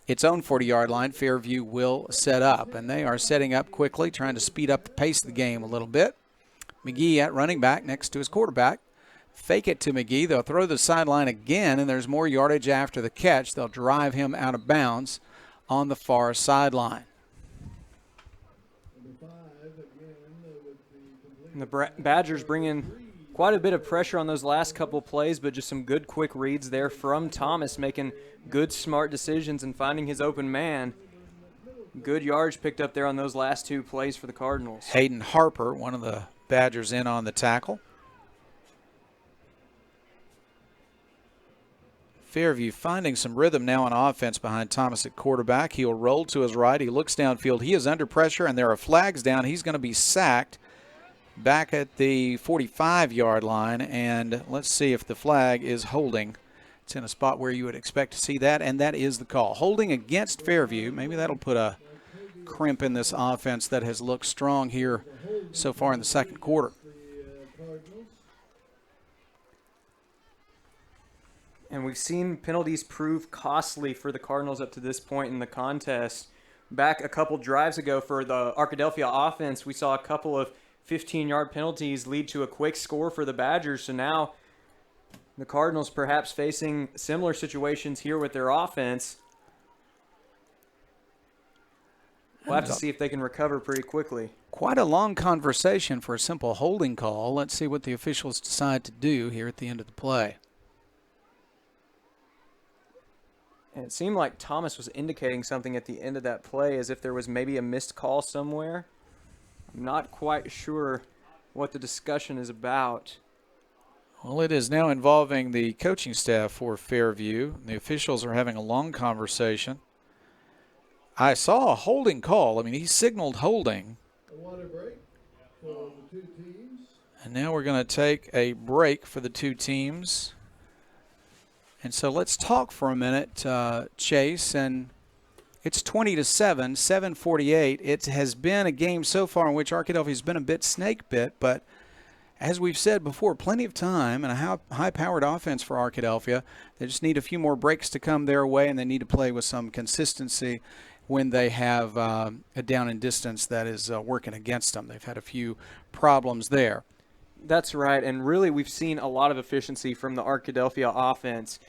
its own 40-yard line, Fairview will set up, and they are setting up quickly, trying to speed up the pace of the game a little bit. McGee at running back next to his quarterback. Fake it to McGee. They'll throw the sideline again, and there's more yardage after the catch. They'll drive him out of bounds on the far sideline. And the Badgers bring in quite a bit of pressure on those last couple plays, but just some good quick reads there from Thomas, making good, smart decisions and finding his open man. Good yards picked up there on those last 2 plays for the Cardinals. Hayden Harper, one of the Badgers, in on the tackle. Fairview finding some rhythm now on offense behind Thomas at quarterback. He'll roll to his right. He looks downfield. He is under pressure, and there are flags down. He's going to be sacked back at the 45-yard line, and let's see if the flag is holding. It's in a spot where you would expect to see that, and that is the call. Holding against Fairview. Maybe that'll put a crimp in this offense that has looked strong here so far in the 2nd quarter. And we've seen penalties prove costly for the Cardinals up to this point in the contest. Back a couple drives ago for the Arkadelphia offense, we saw a couple of 15-yard penalties lead to a quick score for the Badgers. So now the Cardinals perhaps facing similar situations here with their offense. We'll have to see if they can recover pretty quickly. Quite a long conversation for a simple holding call. Let's see what the officials decide to do here at the end of the play. And it seemed like Thomas was indicating something at the end of that play, as if there was maybe a missed call somewhere. I'm not quite sure what the discussion is about. Well, it is now involving the coaching staff for Fairview. The officials are having a long conversation. I saw a holding call. I mean, he signaled holding. And now we're going to take a break for the 2 teams. And so let's talk for a minute, Chase. And it's 20-7, 7:48. It has been a game so far in which Arkadelphia has been a bit snake bit, but as we've said before, plenty of time and a high-powered offense for Arkadelphia. They just need a few more breaks to come their way, and they need to play with some consistency when they have a down and distance that is working against them. They've had a few problems there. That's right, and really we've seen a lot of efficiency from the Arkadelphia offense.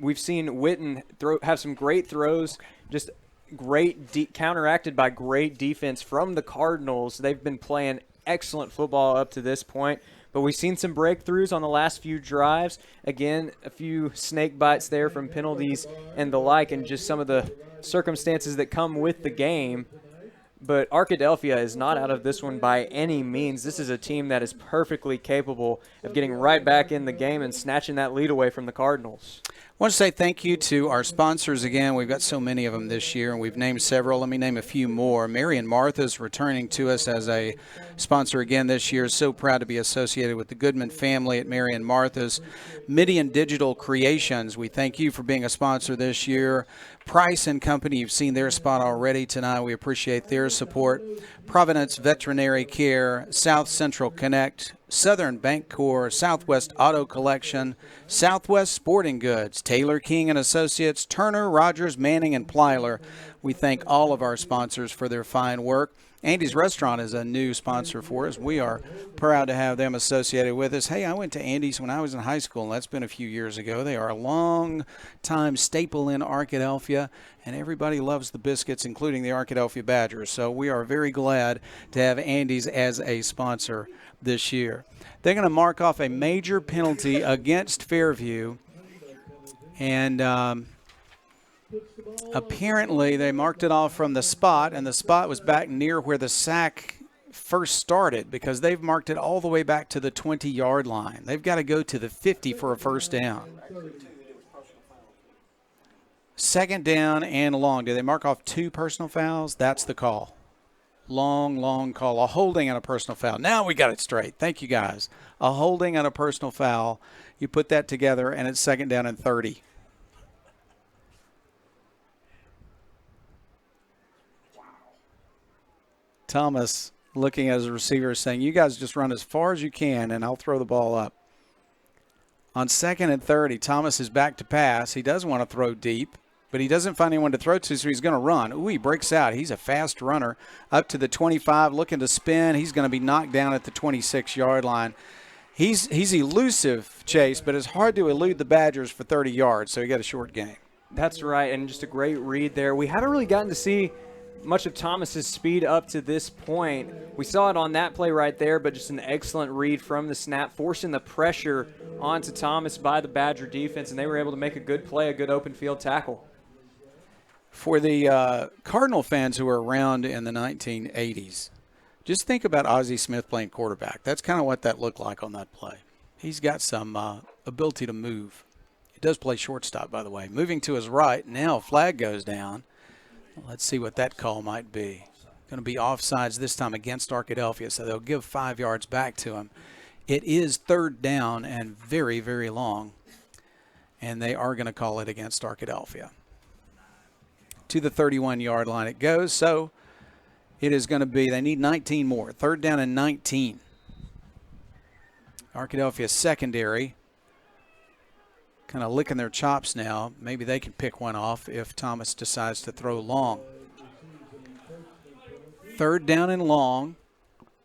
We've seen Witten have some great throws, just great counteracted by great defense from the Cardinals. They've been playing excellent football up to this point, but we've seen some breakthroughs on the last few drives. Again, a few snake bites there from penalties and the like, and just some of the circumstances that come with the game. But Arkadelphia is not out of this one by any means. This is a team that is perfectly capable of getting right back in the game and snatching that lead away from the Cardinals. want to say thank you to our sponsors again. We've got so many of them this year, and we've named several. Let me name a few more. Mary and Martha's returning to us as a sponsor again this year. So proud to be associated with the Goodman family at Mary and Martha's. Midian Digital Creations, we thank you for being a sponsor this year. Price and Company, you've seen their spot already tonight. We appreciate their support. Providence Veterinary Care, South Central Connect, Southern Bancorp, Southwest Auto Collection, Southwest Sporting Goods, Taylor King and Associates, Turner, Rogers, Manning, and Plyler. We thank all of our sponsors for their fine work. Andy's Restaurant is a new sponsor for us. We are proud to have them associated with us. Hey, I went to Andy's when I was in high school, and that's been a few years ago. They are a long-time staple in Arkadelphia, and everybody loves the biscuits, including the Arkadelphia Badgers. So we are very glad to have Andy's as a sponsor this year. They're going to mark off a major penalty against Fairview, and apparently they marked it off from the spot, and the spot was back near where the sack first started, because they've marked it all the way back to the 20-yard line. They've got to go to the 50 for a first down. Second down and long. Did they mark off 2 personal fouls? That's the call. Long call. A holding and a personal foul. Now we got it straight. Thank you, guys. A holding and a personal foul. You put that together, and it's second down and 30. Thomas looking at his receiver saying, you guys just run as far as you can, and I'll throw the ball up. On second and 30, Thomas is back to pass. He does want to throw deep, but he doesn't find anyone to throw to, so he's going to run. Ooh, he breaks out. He's a fast runner. Up to the 25, looking to spin. He's going to be knocked down at the 26-yard line. He's elusive, Chase, but it's hard to elude the Badgers for 30 yards, so he got a short gain. That's right, and just a great read there. We haven't really gotten to see much of Thomas's speed up to this point. We saw it on that play right there, but just an excellent read from the snap, forcing the pressure onto Thomas by the Badger defense, and they were able to make a good play, a good open field tackle. For the Cardinal fans who were around in the 1980s, just think about Ozzie Smith playing quarterback. That's kind of what that looked like on that play. He's got some ability to move. He does play shortstop, by the way. Moving to his right, now a flag goes down. Let's see what that call might be. Going to be offsides this time against Arkadelphia, so they'll give 5 yards back to him. It is third down and very, very long, and they are going to call it against Arkadelphia. To the 31-yard line it goes, so it is going to be, they need 19 more. Third down and 19. Arkadelphia secondary kind of licking their chops now. Maybe they can pick one off if Thomas decides to throw long. Third down and long.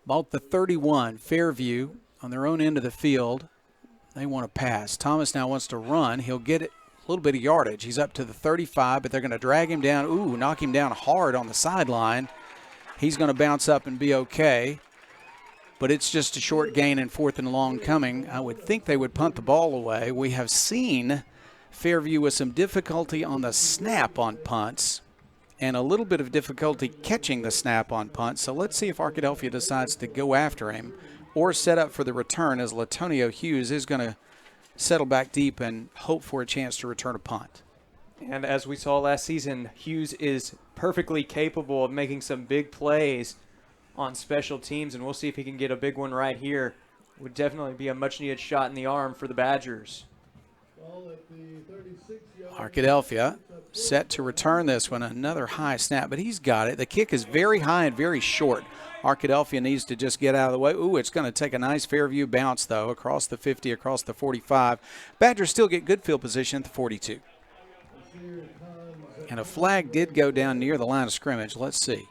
About the 31. Fairview on their own end of the field. They want to pass. Thomas now wants to run. He'll get it a little bit of yardage. He's up to the 35, but they're going to drag him down. Ooh, knock him down hard on the sideline. He's going to bounce up and be okay. But it's just a short gain and fourth and long coming. I would think they would punt the ball away. We have seen Fairview with some difficulty on the snap on punts and a little bit of difficulty catching the snap on punts. So let's see if Arkadelphia decides to go after him or set up for the return, as Latonio Hughes is going to settle back deep and hope for a chance to return a punt. And as we saw last season, Hughes is perfectly capable of making some big plays on special teams, and we'll see if he can get a big one right here. Would definitely be a much-needed shot in the arm for the Badgers. Arkadelphia set to return this one. Another high snap, but he's got it. The kick is very high and very short. Arkadelphia needs to just get out of the way. Ooh, it's going to take a nice Fairview bounce, though, across the 50, across the 45. Badgers still get good field position at the 42. And a flag did go down near the line of scrimmage. Let's see.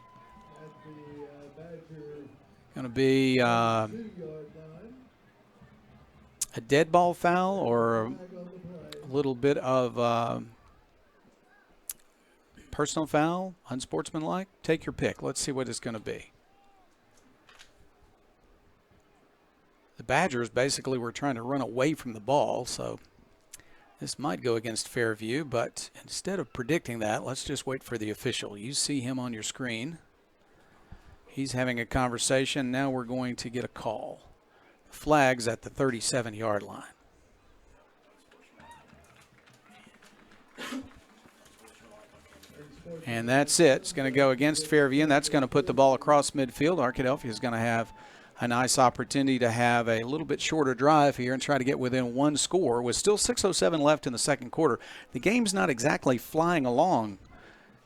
Going to be a dead ball foul or a little bit of personal foul, unsportsmanlike. Take your pick. Let's see what it's going to be. The Badgers basically were trying to run away from the ball, so this might go against Fairview, but instead of predicting that, let's just wait for the official. You see him on your screen. He's having a conversation. Now we're going to get a call. Flags at the 37-yard line. And that's it. It's going to go against Fairview, and that's going to put the ball across midfield. Arkadelphia is going to have a nice opportunity to have a little bit shorter drive here and try to get within one score with still 6:07 left in the second quarter. The game's not exactly flying along,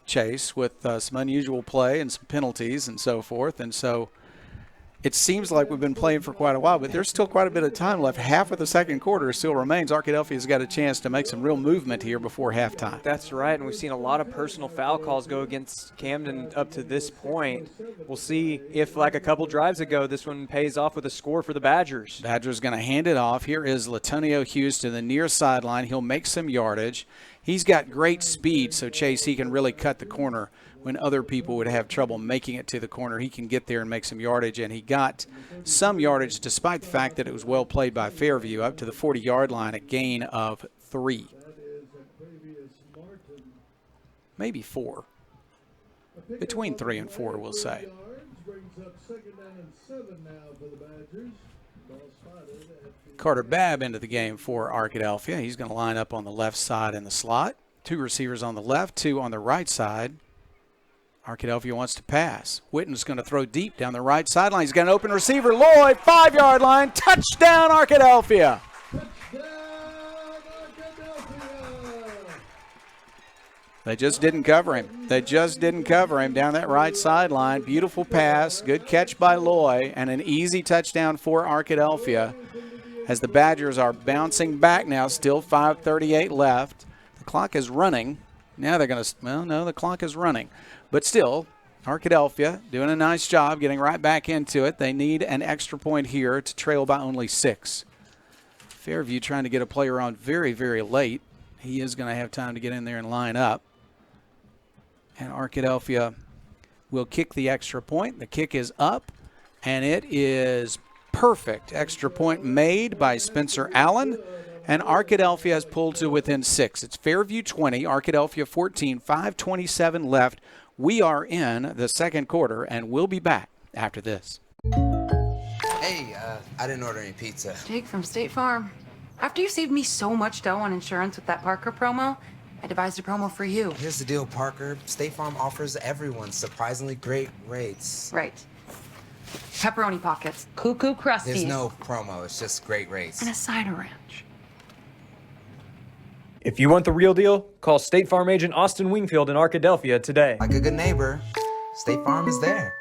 Chase, with some unusual play and some penalties and so forth. And so it seems like we've been playing for quite a while, but there's still quite a bit of time left. Half of the second quarter still remains. Arkadelphia's got a chance to make some real movement here before halftime. That's right, and we've seen a lot of personal foul calls go against Camden up to this point. We'll see if, like a couple drives ago, this one pays off with a score for the Badgers. Badgers going to hand it off. Here is Latonio Hughes to the near sideline. He'll make some yardage. He's got great speed, so Chase, he can really cut the corner when other people would have trouble making it to the corner. He can get there and make some yardage, and he got some yardage despite the fact that it was well played by Fairview up to the 40-yard line, a gain of 3. Maybe 4. Between 3 and 4, we'll say. Carter Babb into the game for Arkadelphia. He's going to line up on the left side in the slot. 2 receivers on the left, 2 on the right side. Arkadelphia wants to pass. Witten's going to throw deep down the right sideline. He's got an open receiver. Lloyd, 5-yard line. Touchdown, Arkadelphia. They just didn't cover him. They just didn't cover him down that right sideline. Beautiful pass. Good catch by Loy. And an easy touchdown for Arkadelphia as the Badgers are bouncing back now. Still 5:38 left. The clock is running. Now they're going to, well, no, the clock is running. But still, Arkadelphia doing a nice job getting right back into it. They need an extra point here to trail by only 6. Fairview trying to get a player on very, very late. He is going to have time to get in there and line up. And Arkadelphia will kick the extra point. The kick is up, and it is perfect. Extra point made by Spencer Allen. And Arkadelphia has pulled to within 6. It's Fairview 20, Arkadelphia 14, 5:27 left. We are in the second quarter, and we'll be back after this. Hey, I didn't order any pizza. Jake from State Farm. After you saved me so much dough on insurance with that Parker promo, I devised a promo for you. Here's the deal, Parker. State Farm offers everyone surprisingly great rates. Right. Pepperoni pockets, cuckoo crusties. There's no promo, it's just great rates. And a side of ranch. If you want the real deal, call State Farm agent Austin Wingfield in Arkadelphia today. Like a good neighbor, State Farm is there.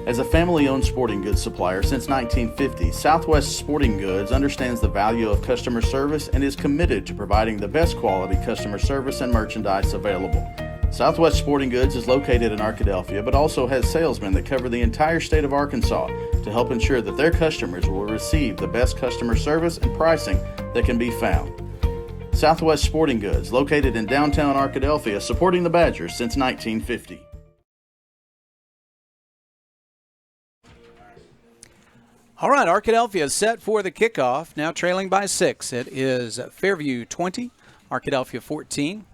As a family-owned sporting goods supplier since 1950, Southwest Sporting Goods understands the value of customer service and is committed to providing the best quality customer service and merchandise available. Southwest Sporting Goods is located in Arkadelphia, but also has salesmen that cover the entire state of Arkansas to help ensure that their customers will receive the best customer service and pricing that can be found. Southwest Sporting Goods, located in downtown Arkadelphia, supporting the Badgers since 1950. All right, Arkadelphia is set for the kickoff, now trailing by 6. It is Fairview 20, Arkadelphia 14.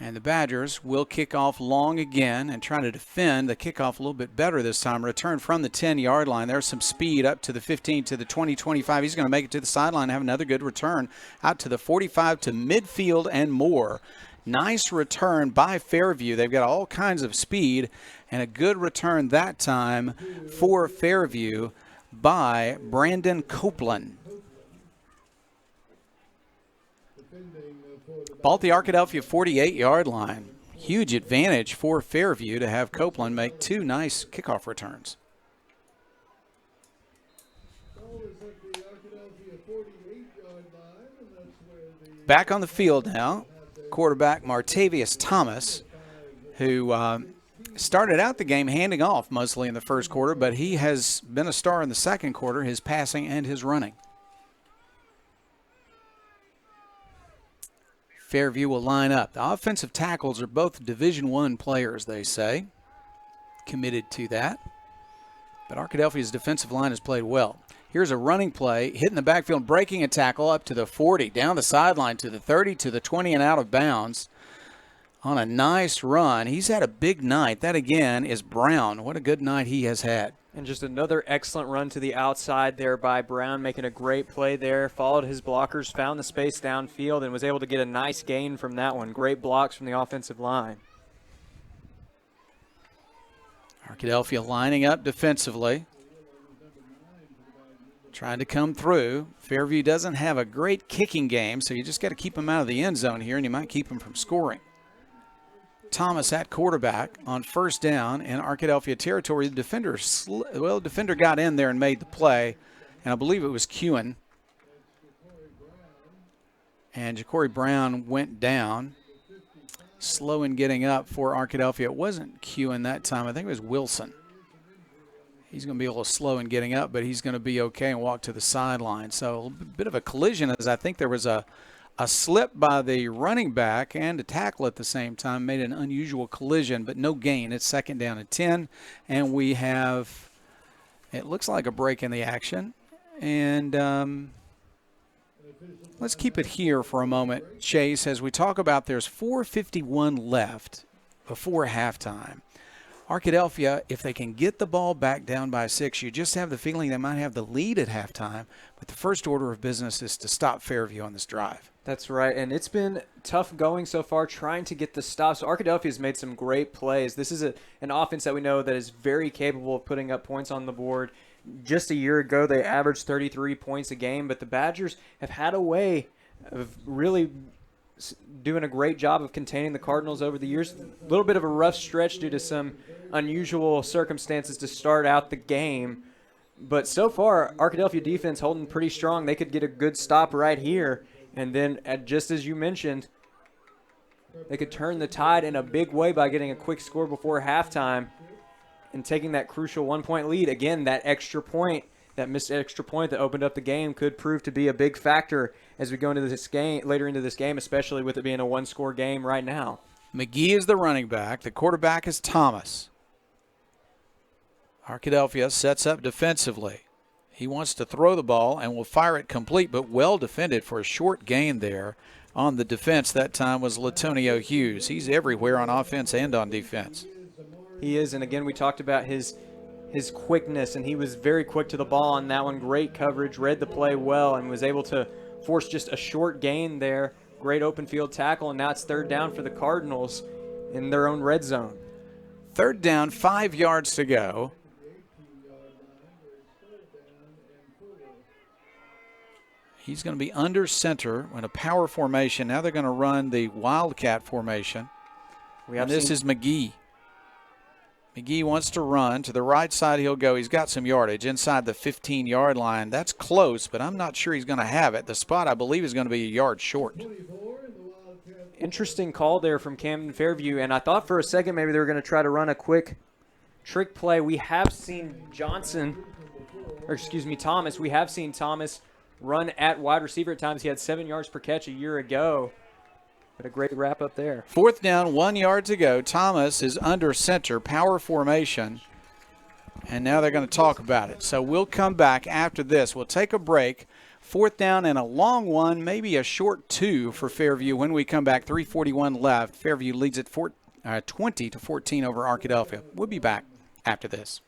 And the Badgers will kick off long again and try to defend the kickoff a little bit better this time. Return from the 10-yard line. There's some speed up to the 15 to the 20, 25. He's going to make it to the sideline and have another good return out to the 45 to midfield and more. Nice return by Fairview. They've got all kinds of speed and a good return that time for Fairview by Brandon Copeland. Ball at the Arkadelphia 48-yard line. Huge advantage for Fairview to have Copeland make 2 nice kickoff returns. Back on the field now, quarterback Martavius Thomas, who started out the game handing off mostly in the first quarter, but he has been a star in the second quarter, his passing and his running. Fairview will line up. The offensive tackles are both Division I players, they say. Committed to that. But Arkadelphia's defensive line has played well. Here's a running play, hitting the backfield, breaking a tackle up to the 40, down the sideline to the 30, to the 20, and out of bounds on a nice run. He's had a big night. That, again, is Brown. What a good night he has had. And just another excellent run to the outside there by Brown, making a great play there. Followed his blockers, found the space downfield, and was able to get a nice gain from that one. Great blocks from the offensive line. Arkadelphia lining up defensively, trying to come through. Fairview doesn't have a great kicking game, so you just got to keep them out of the end zone here, and you might keep them from scoring. Thomas at quarterback on first down in Arkadelphia territory. The defender got in there and made the play, and I believe it was Kewen. And Ja'Cory Brown went down. Slow in getting up for Arkadelphia. It wasn't Kewen that time. I think it was Wilson. He's going to be a little slow in getting up, but he's going to be okay and walk to the sideline. So a bit of a collision, as I think there was a slip by the running back and a tackle at the same time. Made an unusual collision, but no gain. It's second down and 10, and we have, it looks like a break in the action. And let's keep it here for a moment, Chase, as we talk about there's 4:51 left before halftime. Arkadelphia, if they can get the ball back down by 6, you just have the feeling they might have the lead at halftime, but the first order of business is to stop Fairview on this drive. That's right, and it's been tough going so far trying to get the stops. Arkadelphia has made some great plays. This is an offense that we know that is very capable of putting up points on the board. Just a year ago, they averaged 33 points a game, but the Badgers have had a way of really doing a great job of containing the Cardinals over the years. A little bit of a rough stretch due to some unusual circumstances to start out the game. But so far, Arkadelphia defense holding pretty strong. They could get a good stop right here. And then, just as you mentioned, they could turn the tide in a big way by getting a quick score before halftime and taking that crucial 1-point lead. Again, that extra point, that missed extra point that opened up the game could prove to be a big factor as we go into this game, later into this game, especially with it being a one-score game right now. McGee is the running back. The quarterback is Thomas. Arkadelphia sets up defensively. He wants to throw the ball and will fire it complete, but well defended for a short gain there on the defense. That time was Latonio Hughes. He's everywhere on offense and on defense. He is, and again, we talked about his quickness, and he was very quick to the ball on that one. Great coverage, read the play well, and was able to force just a short gain there. Great open field tackle, and now it's third down for the Cardinals in their own red zone. Third down, 5 yards to go. He's going to be under center in a power formation. Now they're going to run the Wildcat formation. And this is McGee. McGee wants to run. To the right side he'll go. He's got some yardage inside the 15-yard line. That's close, but I'm not sure he's going to have it. The spot, I believe, is going to be a yard short. Interesting call there from Camden-Fairview, and I thought for a second maybe they were going to try to run a quick trick play. We have seen Thomas. We have seen Thomas run at wide receiver at times. He had 7 yards per catch a year ago. But a great wrap up there. Fourth down, 1 yard to go. Thomas is under center, power formation. And now they're going to talk about it. So we'll come back after this. We'll take a break. Fourth down and a long one, maybe a short 2 for Fairview when we come back. 3:41 left. Fairview leads it 20-14 over Arkadelphia. We'll be back after this.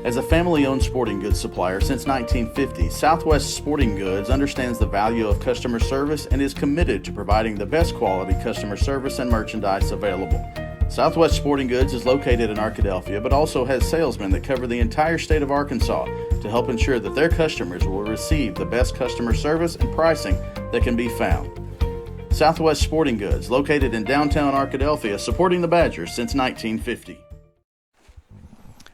As a family-owned sporting goods supplier since 1950, Southwest Sporting Goods understands the value of customer service and is committed to providing the best quality customer service and merchandise available. Southwest Sporting Goods is located in Arkadelphia, but also has salesmen that cover the entire state of Arkansas to help ensure that their customers will receive the best customer service and pricing that can be found. Southwest Sporting Goods, located in downtown Arkadelphia, supporting the Badgers since 1950.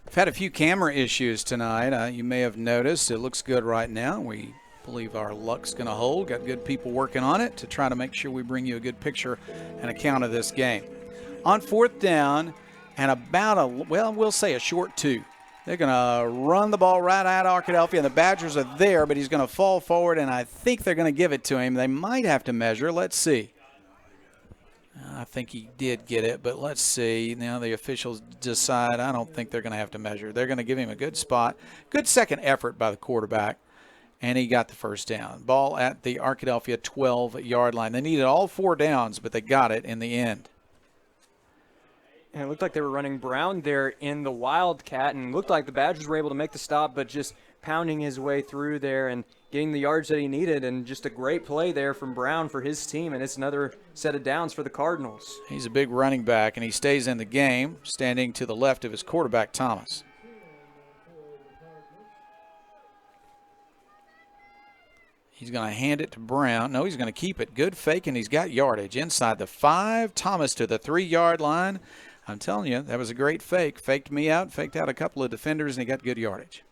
We've had a few camera issues tonight. You may have noticed. It looks good right now. We believe our luck's going to hold. Got good people working on it to try to make sure we bring you a good picture and account of this game. On fourth down and about we'll say a short 2. They're going to run the ball right at Arkadelphia, and the Badgers are there, but he's going to fall forward, and I think they're going to give it to him. They might have to measure. Let's see. I think he did get it, but let's see. Now the officials decide. I don't think they're going to have to measure. They're going to give him a good spot. Good second effort by the quarterback, and he got the first down. Ball at the Arkadelphia 12-yard line. They needed all 4 downs, but they got it in the end. And it looked like they were running Brown there in the Wildcat, and looked like the Badgers were able to make the stop, but just pounding his way through there and getting the yards that he needed, and just a great play there from Brown for his team, and it's another set of downs for the Cardinals. He's a big running back, and he stays in the game, standing to the left of his quarterback, Thomas. He's going to hand it to Brown. No, he's going to keep it. Good fake, and he's got yardage. Inside the 5, Thomas to the 3-yard line. I'm telling you, that was a great fake. Faked me out, faked out a couple of defenders, and he got good yardage.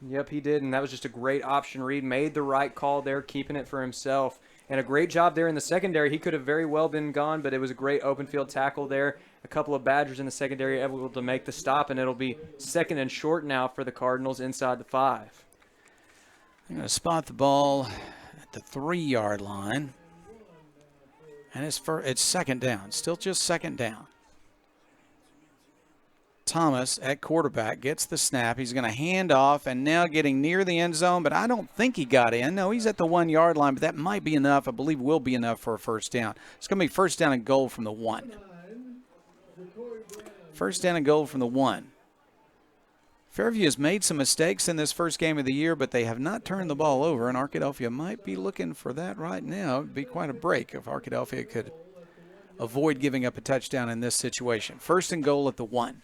Yep, he did, and that was just a great option read. Made the right call there, keeping it for himself. And a great job there in the secondary. He could have very well been gone, but it was a great open field tackle there. A couple of Badgers in the secondary able to make the stop, and it'll be 2nd and short now for the Cardinals inside the 5. They're going to spot the ball at the 3-yard line, and it's 2nd down. Still just 2nd down. Thomas at quarterback gets the snap. He's going to hand off, and now getting near the end zone, but I don't think he got in. No, he's at the 1-yard line, but that might be enough. I believe will be enough for a 1st down. It's going to be 1st down and goal from the 1. 1st down and goal from the 1. Fairview has made some mistakes in this first game of the year, but they have not turned the ball over, and Arkadelphia might be looking for that right now. It would be quite a break if Arkadelphia could avoid giving up a touchdown in this situation. 1st and goal at the 1.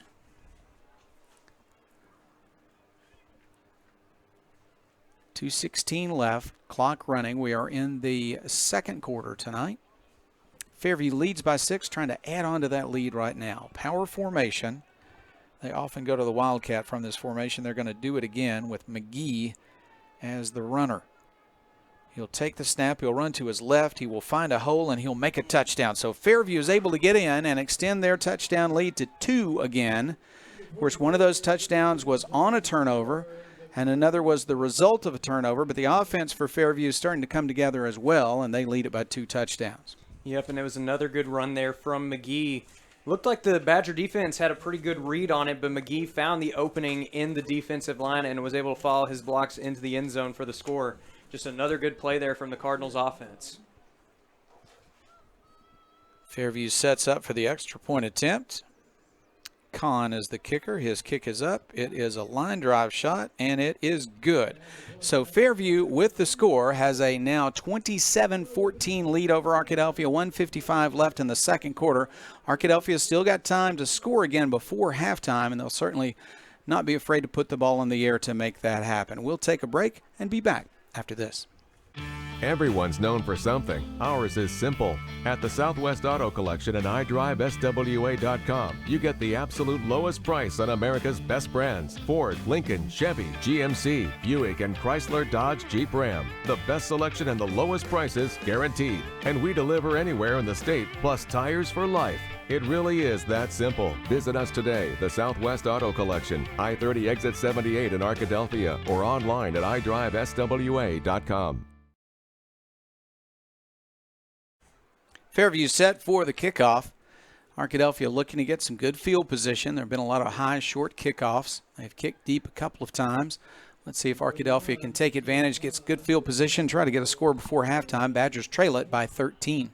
2:16 left, clock running. We are in the 2nd quarter tonight. Fairview leads by 6, trying to add on to that lead right now. Power formation. They often go to the Wildcat from this formation. They're going to do it again with McGee as the runner. He'll take the snap. He'll run to his left. He will find a hole, and he'll make a touchdown. So Fairview is able to get in and extend their touchdown lead to 2 again. Of course, one of those touchdowns was on a turnover, and another was the result of a turnover, but the offense for Fairview is starting to come together as well, and they lead it by 2 touchdowns. Yep, and it was another good run there from McGee. Looked like the Badger defense had a pretty good read on it, but McGee found the opening in the defensive line and was able to follow his blocks into the end zone for the score. Just another good play there from the Cardinals offense. Fairview sets up for the extra point attempt. Kahn is the kicker. His kick is up. It is a line drive shot, and it is good. So Fairview, with the score, has a now 27-14 lead over Arkadelphia. 1:55 left in the 2nd quarter. Arkadelphia still got time to score again before halftime, and they'll certainly not be afraid to put the ball in the air to make that happen. We'll take a break and be back after this. Everyone's known for something. Ours is simple. At the Southwest Auto Collection and iDriveSWA.com, you get the absolute lowest price on America's best brands. Ford, Lincoln, Chevy, GMC, Buick, and Chrysler, Dodge, Jeep, Ram. The best selection and the lowest prices guaranteed. And we deliver anywhere in the state, plus tires for life. It really is that simple. Visit us today, the Southwest Auto Collection, I-30 exit 78 in Arkadelphia, or online at iDriveSWA.com. Fairview set for the kickoff. Arkadelphia looking to get some good field position. There have been a lot of high, short kickoffs. They've kicked deep a couple of times. Let's see if Arkadelphia can take advantage, gets good field position, try to get a score before halftime. Badgers trail it by 13.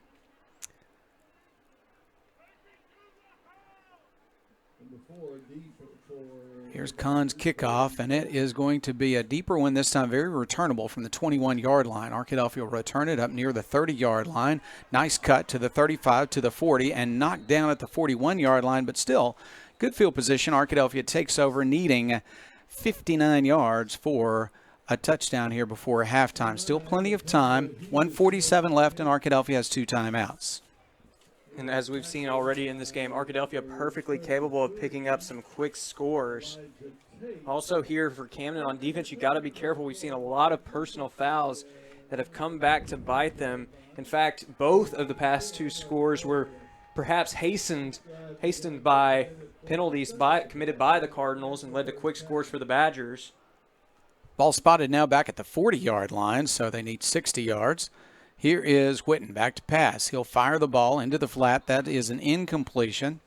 Here's Kahn's kickoff, and it is going to be a deeper one this time, very returnable from the 21-yard line. Arkadelphia will return it up near the 30-yard line. Nice cut to the 35, to the 40, and knocked down at the 41-yard line, but still good field position. Arkadelphia takes over, needing 59 yards for a touchdown here before halftime. Still plenty of time. 1:47 left, and Arkadelphia has 2 timeouts. And as we've seen already in this game, Arkadelphia perfectly capable of picking up some quick scores. Also here for Camden on defense, you got to be careful. We've seen a lot of personal fouls that have come back to bite them. In fact, both of the past 2 scores were perhaps hastened by penalties committed by the Cardinals and led to quick scores for the Badgers. Ball spotted now back at the 40-yard line, so they need 60 yards. Here is Whitten back to pass. He'll fire the ball into the flat. That is an incompletion.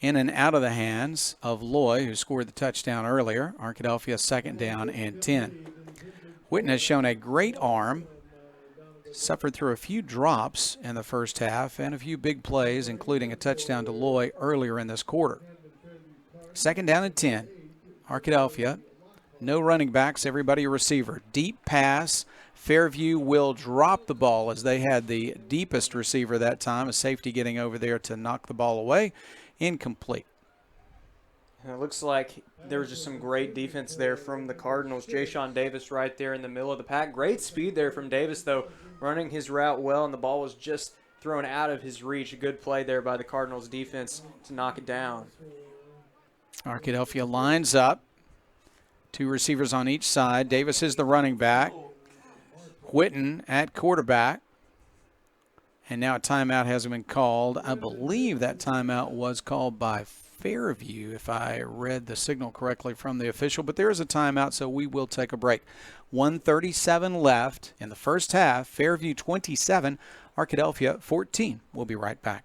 In and out of the hands of Loy, who scored the touchdown earlier. Arkadelphia 2nd down and 10. Whitten has shown a great arm. suffered through a few drops in the first half and a few big plays, including a touchdown to Loy earlier in this quarter. 2nd down and 10. Arkadelphia, no running backs, everybody a receiver. Deep pass. Fairview will drop the ball as they had the deepest receiver that time, a safety getting over there to knock the ball away. Incomplete. It looks like there was just some great defense there from the Cardinals. Ja'Shawn Davis right there in the middle of the pack. Great speed there from Davis, though, running his route well, and the ball was just thrown out of his reach. A good play there by the Cardinals defense to knock it down. Arkadelphia lines up. 2 receivers on each side. Davis is the running back. Whitten at quarterback. And now a timeout hasn't been called. I believe that timeout was called by Fairview, if I read the signal correctly from the official. But there is a timeout, so we will take a break. 1:37 left in the first half. Fairview 27, Arkadelphia 14. We'll be right back.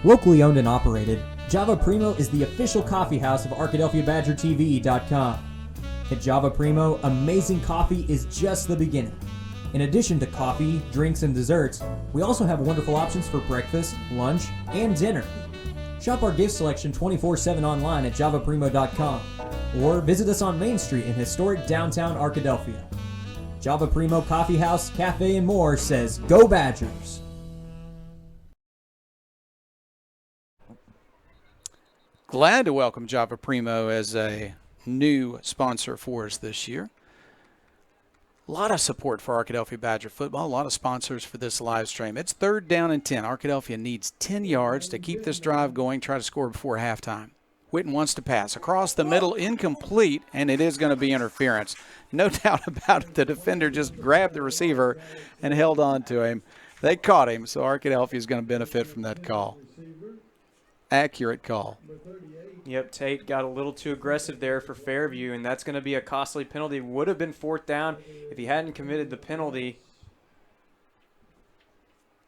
Locally owned and operated, Java Primo is the official coffee house of ArkadelphiaBadgerTV.com. At Java Primo, amazing coffee is just the beginning. In addition to coffee, drinks, and desserts, we also have wonderful options for breakfast, lunch, and dinner. Shop our gift selection 24/7 online at javaprimo.com or visit us on Main Street in historic downtown Arkadelphia. Java Primo Coffee House, Cafe, and more says, Go Badgers! Glad to welcome Java Primo as a new sponsor for us this year. A lot of support for Arkadelphia Badger football, a lot of sponsors for this live stream. It's 3rd down and 10. Arkadelphia needs 10 yards to keep this drive going, try to score before halftime. Whitten wants to pass. Across the middle, incomplete, and it is going to be interference. No doubt about it, the defender just grabbed the receiver and held on to him. They caught him, so Arkadelphia is going to benefit from that call. Accurate call. Yep, Tate got a little too aggressive there for Fairview, and that's going to be a costly penalty. Would have been 4th down if he hadn't committed the penalty.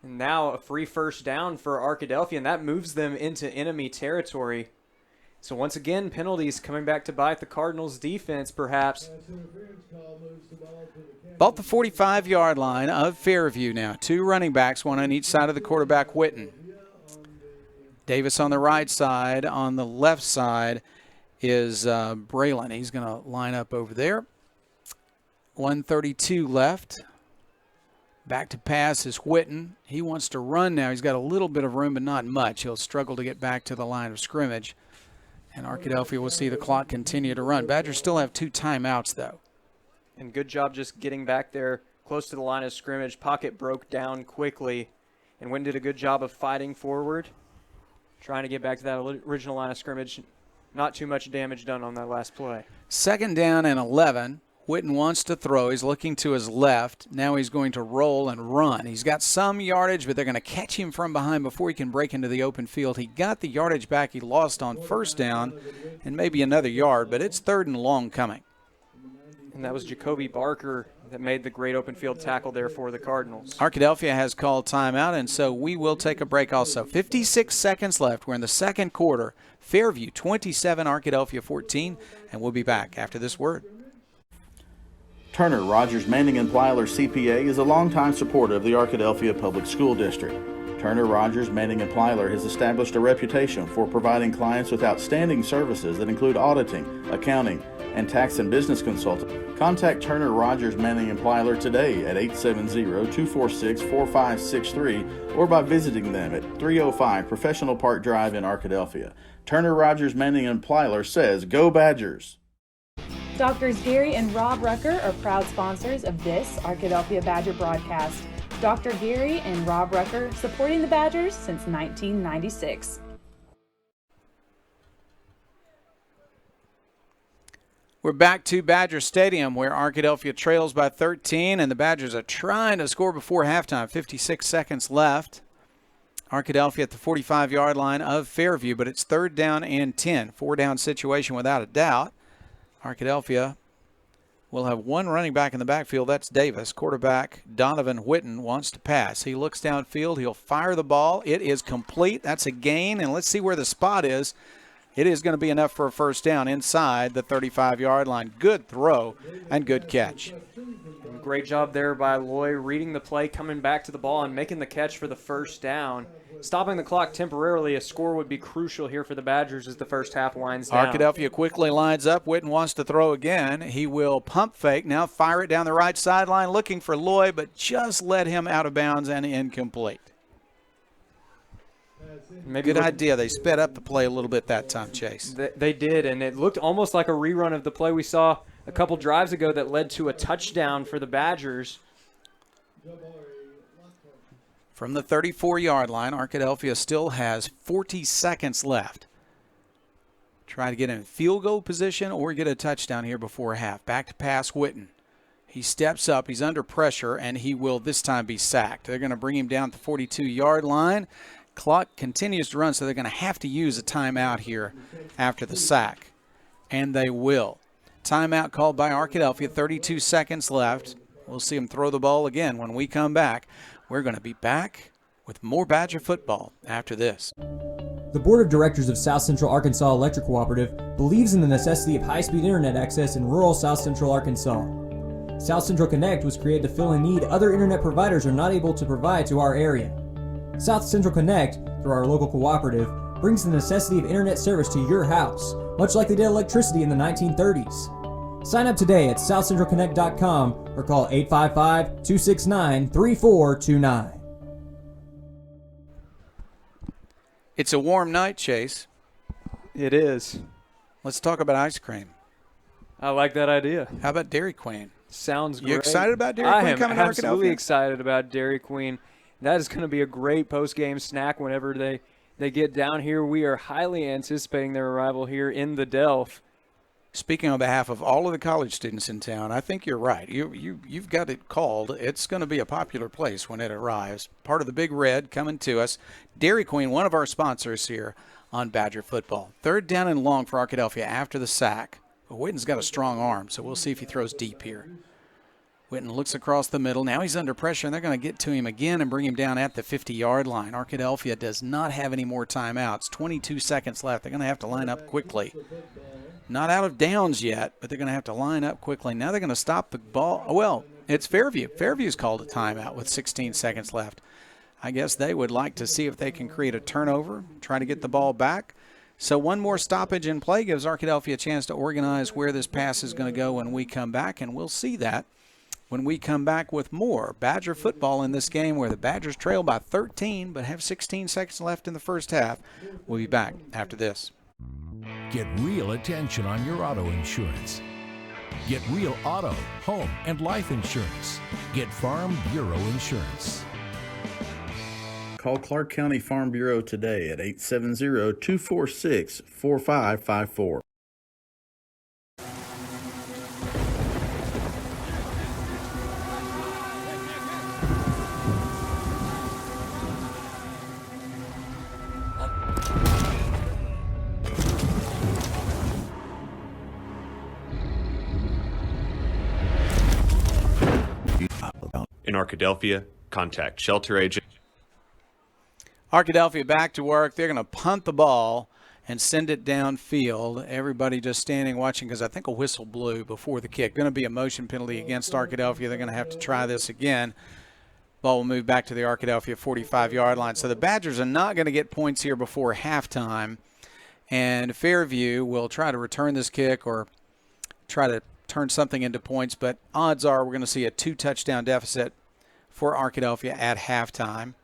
And now a free 1st down for Arkadelphia, and that moves them into enemy territory. So once again, penalties coming back to bite the Cardinals' defense, perhaps. About the 45-yard line of Fairview now. 2 running backs, one on each side of the quarterback, Whitten. Davis on the right side. On the left side is Braylon. He's going to line up over there. 1:32 left. Back to pass is Whitten. He wants to run now. He's got a little bit of room, but not much. He'll struggle to get back to the line of scrimmage. And Arkadelphia will see the clock continue to run. Badgers still have 2 timeouts, though. And good job just getting back there close to the line of scrimmage. Pocket broke down quickly, and Whitten did a good job of fighting forward, trying to get back to that original line of scrimmage. Not too much damage done on that last play. 2nd down and 11. Whitten wants to throw. He's looking to his left. Now he's going to roll and run. He's got some yardage, but they're going to catch him from behind before he can break into the open field. He got the yardage back he lost on 1st down and maybe another yard, but it's 3rd and long coming. And that was Jacoby Barker that made the great open field tackle there for the Cardinals. Arkadelphia has called timeout, and so we will take a break also. 56 seconds left. We're in the 2nd quarter. Fairview 27, Arkadelphia 14, and we'll be back after this word. Turner, Rogers, Manning & Plyler CPA is a longtime supporter of the Arkadelphia Public School District. Turner, Rogers, Manning & Plyler has established a reputation for providing clients with outstanding services that include auditing, accounting, and tax and business consulting. Contact Turner, Rogers, Manning & Plyler today at 870-246-4563 or by visiting them at 305 Professional Park Drive in Arkadelphia. Turner, Rogers, Manning & Plyler says, Go Badgers! Doctors Gary and Rob Rucker are proud sponsors of this Arkadelphia Badger broadcast. Dr. Gary and Rob Rucker supporting the Badgers since 1996. We're back to Badger Stadium where Arkadelphia trails by 13 and the Badgers are trying to score before halftime. 56 seconds left. Arkadelphia at the 45-yard line of Fairview, but it's 3rd down and 10. 4-down situation without a doubt. Arkadelphia will have 1 running back in the backfield. That's Davis. Quarterback Donovan Whitten wants to pass. He looks downfield. He'll fire the ball. It is complete. That's a gain, and let's see where the spot is. It is going to be enough for a 1st down inside the 35-yard line. Good throw and good catch. And Great job there by Loy, reading the play, coming back to the ball, and making the catch for the first down. Stopping the clock temporarily, a score would be crucial here for the Badgers as the first half winds down. Arkadelphia quickly lines up. Witten wants to throw again. He will pump fake. Now fire it down the right sideline, looking for Loy, but just let him out of bounds and incomplete. Good idea. They sped up the play a little bit that time, Chase. They did, and it looked almost like a rerun of the play we saw a couple drives ago that led to a touchdown for the Badgers. From the 34-yard line, Arkadelphia still has 40 seconds left. Try to get in field goal position or get a touchdown here before half. Back to pass, Witten. He steps up. He's under pressure, and he will this time be sacked. They're going to bring him down to the 42-yard line. Clock continues to run, so they're going to have to use a timeout here after the sack. And they will. Timeout called by Arkadelphia, 32 seconds left. We'll see them throw the ball again when we come back. We're going to be back with more Badger football after this. The Board of Directors of South Central Arkansas Electric Cooperative believes in the necessity of high-speed internet access in rural South Central Arkansas. South Central Connect was created to fill a need other internet providers are not able to provide to our area. South Central Connect, through our local cooperative, brings the necessity of internet service to your house, much like they did electricity in the 1930s. Sign up today at southcentralconnect.com or call 855-269-3429. It's a warm night, Chase. It is. Let's talk about ice cream. I like that idea. How about Dairy Queen? Sounds great. You excited about Dairy Queen coming to Arkadelphia? I am absolutely excited about Dairy Queen. That is going to be a great post-game snack whenever they get down here. We are highly anticipating their arrival here in the Delph. Speaking on behalf of all of the college students in town, I think you're right. You've got it called. It's going to be a popular place when it arrives. Part of the Big Red coming to us. Dairy Queen, one of our sponsors here on Badger football. Third down and long for Arkadelphia after the sack. But Witten's got a strong arm, so we'll see if he throws deep here. Witten looks across the middle. Now he's under pressure, and they're going to get to him again and bring him down at the 50-yard line. Arkadelphia does not have any more timeouts. 22 seconds left. They're going to have to line up quickly. Not out of downs yet, but they're going to have to line up quickly. Now they're going to stop the ball. Well, it's Fairview. Fairview's called a timeout with 16 seconds left. I guess they would like to see if they can create a turnover, try to get the ball back. So one more stoppage in play gives Arkadelphia a chance to organize where this pass is going to go when we come back, and we'll see that when we come back with more Badger football in this game where the Badgers trail by 13 but have 16 seconds left in the first half. We'll be back after this. Get real attention on your auto insurance. Get real auto, home, and life insurance. Get Farm Bureau Insurance. Call Clark County Farm Bureau today at 870-246-4554. In Arkadelphia, contact shelter agent. Arkadelphia back to work. They're going to punt the ball and send it downfield. Everybody just standing watching because I think a whistle blew before the kick. Going to be a motion penalty against Arkadelphia. They're going to have to try this again. Ball will move back to the Arkadelphia 45-yard line. So the Badgers are not going to get points here before halftime. And Fairview will try to return this kick or try to turn something into points. But odds are we're going to see a 2-touchdown deficit for Arkadelphia at halftime.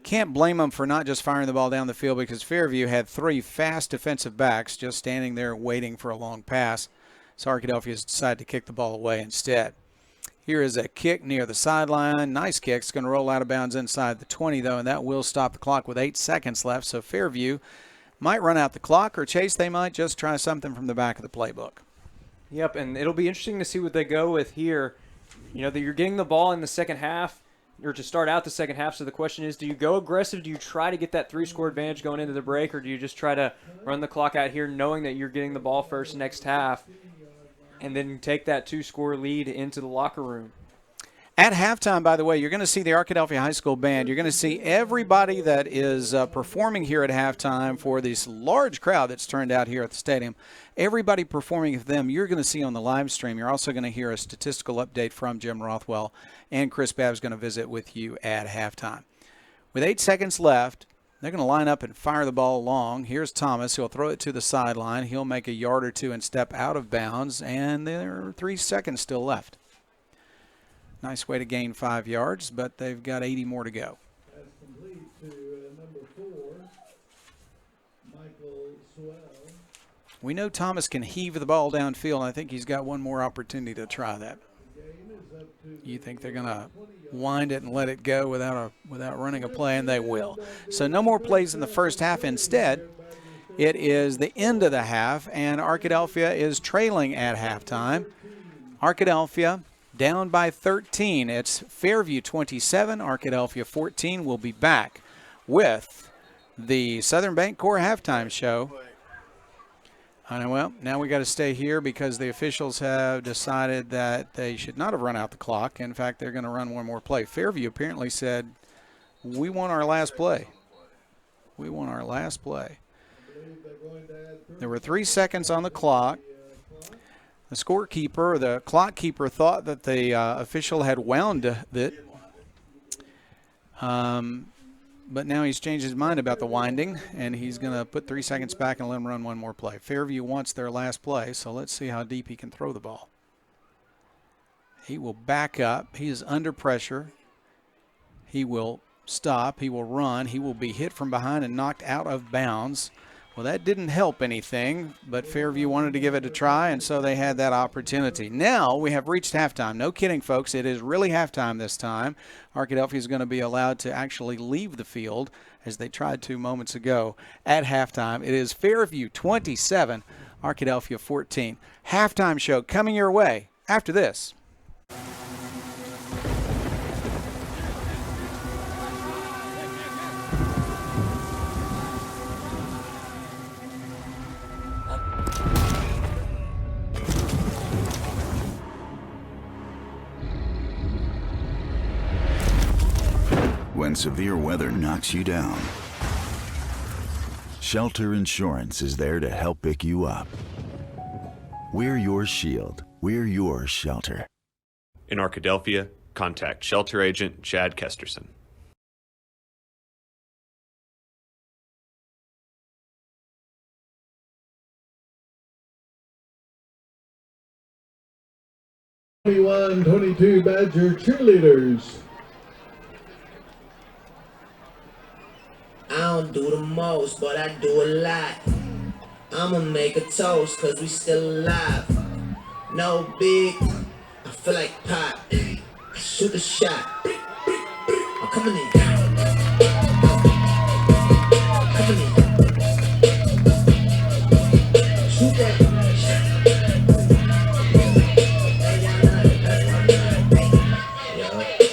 Can't blame them for not just firing the ball down the field because Fairview had 3 fast defensive backs just standing there waiting for a long pass. So Arkadelphia has decided to kick the ball away instead. Here is a kick near the sideline. Nice kick. It's going to roll out of bounds inside the 20, though, and that will stop the clock with 8 seconds left. So Fairview might run out the clock, or Chase, they might just try something from the back of the playbook. Yep, and it'll be interesting to see what they go with here. You know, that you're getting the ball in the second half, or to start out the second half. So the question is, do you go aggressive? Do you try to get that 3-score advantage going into the break, or do you just try to run the clock out here knowing that you're getting the ball first next half and then take that 2-score lead into the locker room? At halftime, by the way, you're going to see the Arkadelphia High School Band. You're going to see everybody that is performing here at halftime for this large crowd that's turned out here at the stadium. Everybody performing for them, you're going to see on the live stream. You're also going to hear a statistical update from Jim Rothwell, and Chris Babb's going to visit with you at halftime. With 8 seconds left, they're going to line up and fire the ball long. Here's Thomas. He'll throw it to the sideline. He'll make a yard or two and step out of bounds, and there are 3 seconds still left. Nice way to gain 5 yards, but they've got 80 more to go. That's complete to number 4, Michael Swell. We know Thomas can heave the ball downfield. I think he's got one more opportunity to try that. You think they're going to wind it and let it go without running a play, and they will. So no more plays in the first half. Instead, it is the end of the half, and Arkadelphia is trailing at halftime. Arkadelphia down by 13. It's Fairview 27, Arkadelphia 14. We'll be back with the Southern Bancorp halftime show. Well, now we got to stay here because the officials have decided that they should not have run out the clock. In fact, they're going to run one more play. Fairview apparently said, we want our last play. We want our last play. There were 3 seconds on the clock. The scorekeeper, the clock keeper, thought that the official had wound it. But now he's changed his mind about the winding, and he's going to put 3 seconds back and let him run one more play. Fairview wants their last play, so let's see how deep he can throw the ball. He will back up. He is under pressure. He will stop. He will run. He will be hit from behind and knocked out of bounds. Well, that didn't help anything, but Fairview wanted to give it a try, and so they had that opportunity. Now we have reached halftime. No kidding, folks. It is really halftime this time. Arkadelphia is going to be allowed to actually leave the field, as they tried to moments ago at halftime. It is Fairview 27, Arkadelphia 14. Halftime show coming your way after this. When severe weather knocks you down, Shelter Insurance is there to help pick you up. We're your shield. We're your shelter. In Arkadelphia, contact Shelter Agent Chad Kesterson. 21-22 Badger cheerleaders. I don't do the most, but I do a lot. I'ma make a toast, cause we still alive. No big, I feel like pop. I shoot a shot. I'm coming in. Coming in. Shoot that.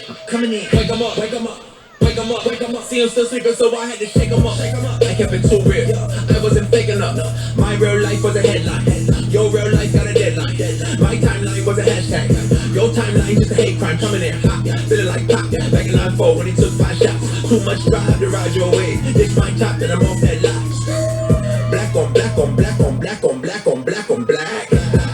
I'm coming in. Wake 'em up, wake 'em up. Wake 'em up, wake 'em up. See him still sleeping, so I had to shake 'em up. I kept it too real. I wasn't faking up. My real life was a headline. Your real life got a deadline. My timeline was a hashtag. Your timeline just a hate crime. Coming in hot, feeling like pop. Back in line 4 when he took 5 shots. Too much drive to ride your way. This my top, then I'm off that lot. Black on black on black on black on black on black on black.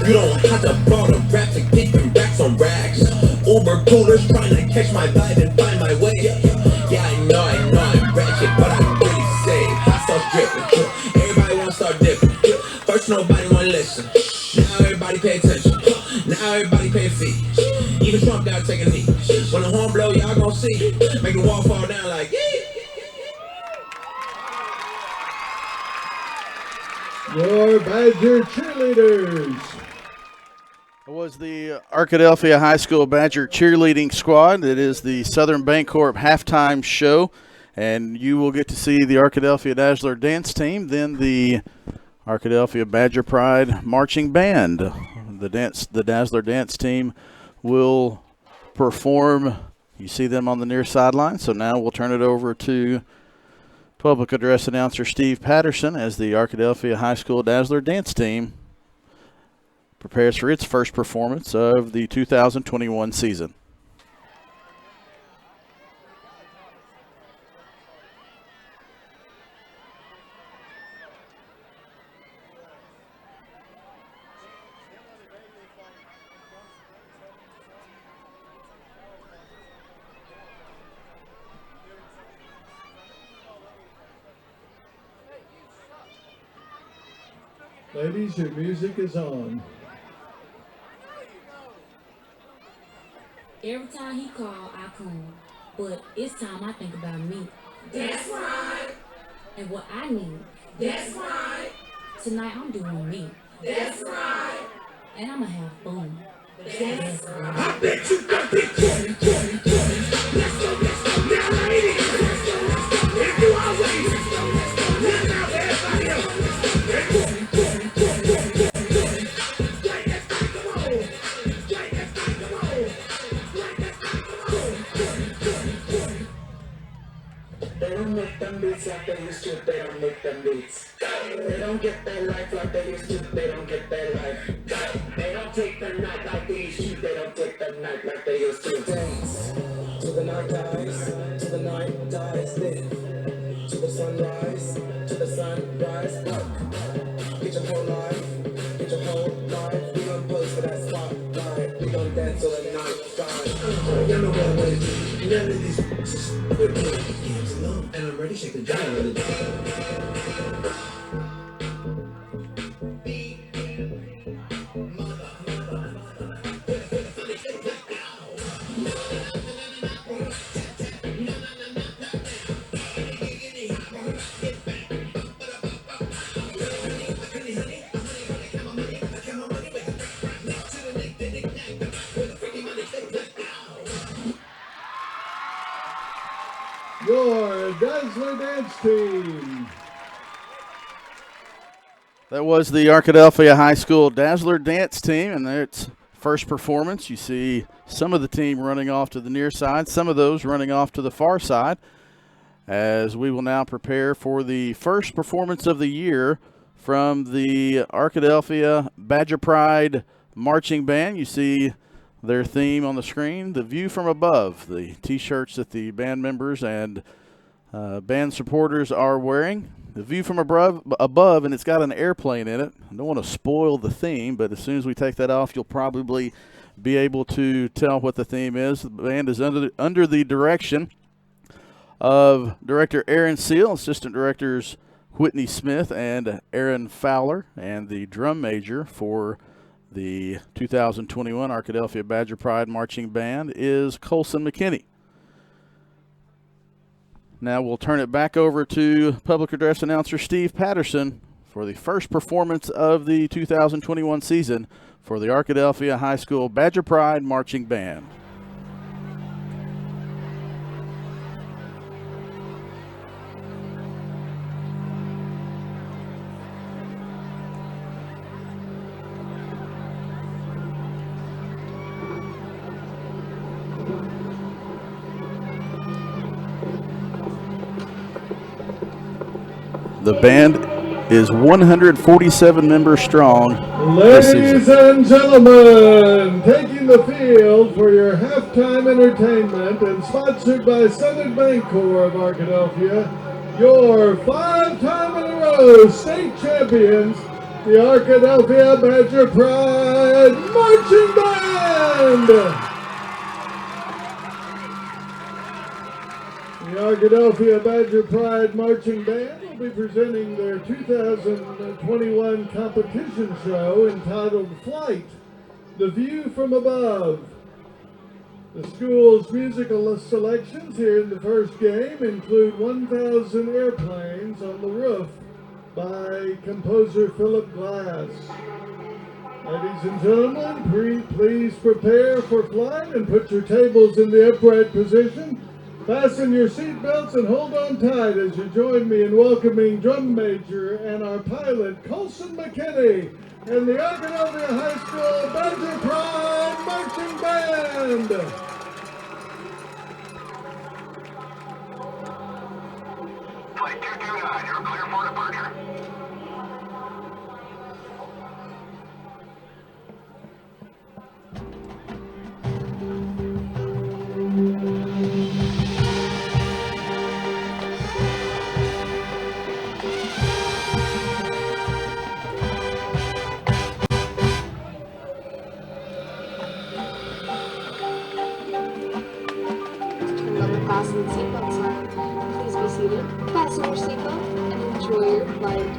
You don't have to bother rap to get them racks on racks. Uber coolers trying to catch my vibe and find my way. Yeah, I know I'm ratchet, but I'm really safe. I start dripping. Everybody wanna start dipping. First nobody wanna listen. Now everybody pay attention. Now everybody pay a fee. Even Trump gotta take a knee. When the horn blow, y'all gon' see. Make the wall fall down like Your Badger cheerleaders. It was the Arkadelphia High School Badger cheerleading squad. It is the Southern Bancorp halftime show, and you will get to see the Arkadelphia Dazzler dance team, then the Arkadelphia Badger Pride marching band. The Dazzler dance team will perform. You see them on the near sideline. So now we'll turn it over to public address announcer Steve Patterson as the Arkadelphia High School Dazzler dance team prepares for its first performance of the 2021 season. Ladies, your music is on. Every time he call, I come. But it's time I think about me. That's right. And what I need. That's right. Tonight I'm doing me. That's right. And I'ma have fun. That's right. I bet you got it. Let's go. Now ladies. If you are waiting. Now everybody else. They don't make them beats like they used to, they don't make them beats. They don't get their life like they used to, they don't get their life. They don't take the night like they used to, they don't take the night like they used to. Dance till the night dies, till the night dies, live. To the sunrise, to the sunrise, work. Get your whole life, get your whole life. We gon' pose for that spotlight, we gon' dance till the night dies. Y'all know what I'm ready to do, none of these is with me. And I'm ready to shake the giant of the Your Dazzler Dance Team. That was the Arkadelphia High School Dazzler Dance Team, and its first performance. You see some of the team running off to the near side, some of those running off to the far side, as we will now prepare for the first performance of the year from the Arkadelphia Badger Pride Marching Band. You see their theme on the screen, The View from Above, the T-shirts that the band members and band supporters are wearing. The View from above, and it's got an airplane in it. I don't want to spoil the theme, but as soon as we take that off, you'll probably be able to tell what the theme is. The band is under the direction of Director Aaron Seal, Assistant Directors Whitney Smith and Aaron Fowler, and the drum major for the 2021 Arkadelphia Badger Pride Marching Band is Colson McKinney. Now we'll turn it back over to public address announcer Steve Patterson for the first performance of the 2021 season for the Arkadelphia High School Badger Pride Marching Band. The band is 147 members strong. Ladies and gentlemen, taking the field for your halftime entertainment and sponsored by Southern Bancorp of Arkadelphia, your 5 time in a row state champions, the Arkadelphia Badger Pride Marching Band. The Arkadelphia Badger Pride Marching Band will be presenting their 2021 competition show entitled Flight, The View from Above. The school's musical selections here in the first game include 1,000 Airplanes on the Roof by composer Philip Glass. Ladies and gentlemen, please prepare for flight and put your tables in the upright position. Fasten your seatbelts and hold on tight as you join me in welcoming drum major and our pilot, Colson McKinney, and the Arkadelphia High School Badger Pride Marching Band. Flight 229, you're clear for departure. Fasten the seatbelt sign. Please be seated. Fasten your seatbelt and enjoy your flight.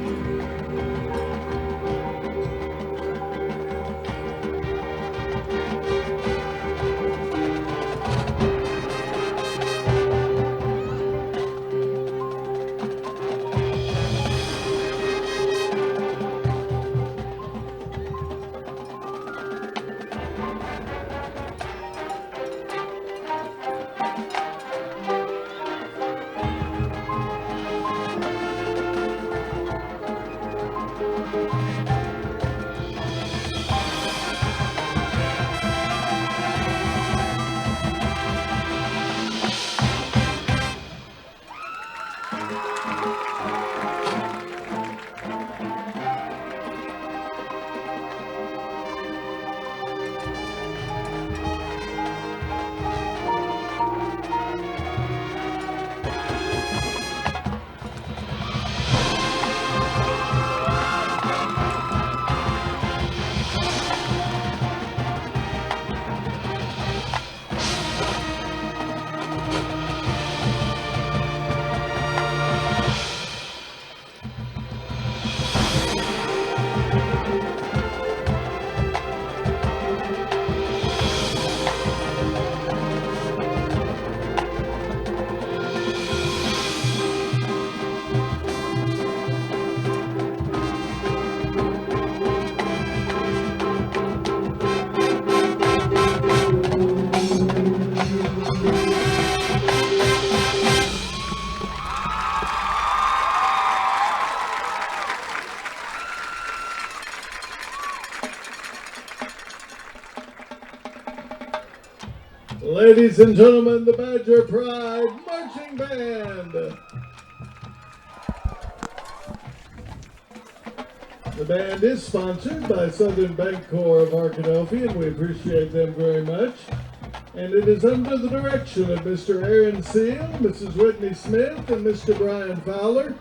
Ladies and gentlemen, the Badger Pride Marching Band. The band is sponsored by Southern Bancorp of Arkadelphia, and we appreciate them very much. And it is under the direction of Mr. Aaron Seal, Mrs. Whitney Smith, and Mr. Brian Fowler.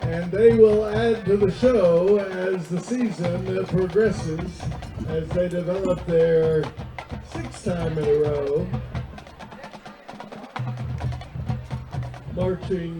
And they will add to the show as the season progresses, as they develop their 6th time in a row marching.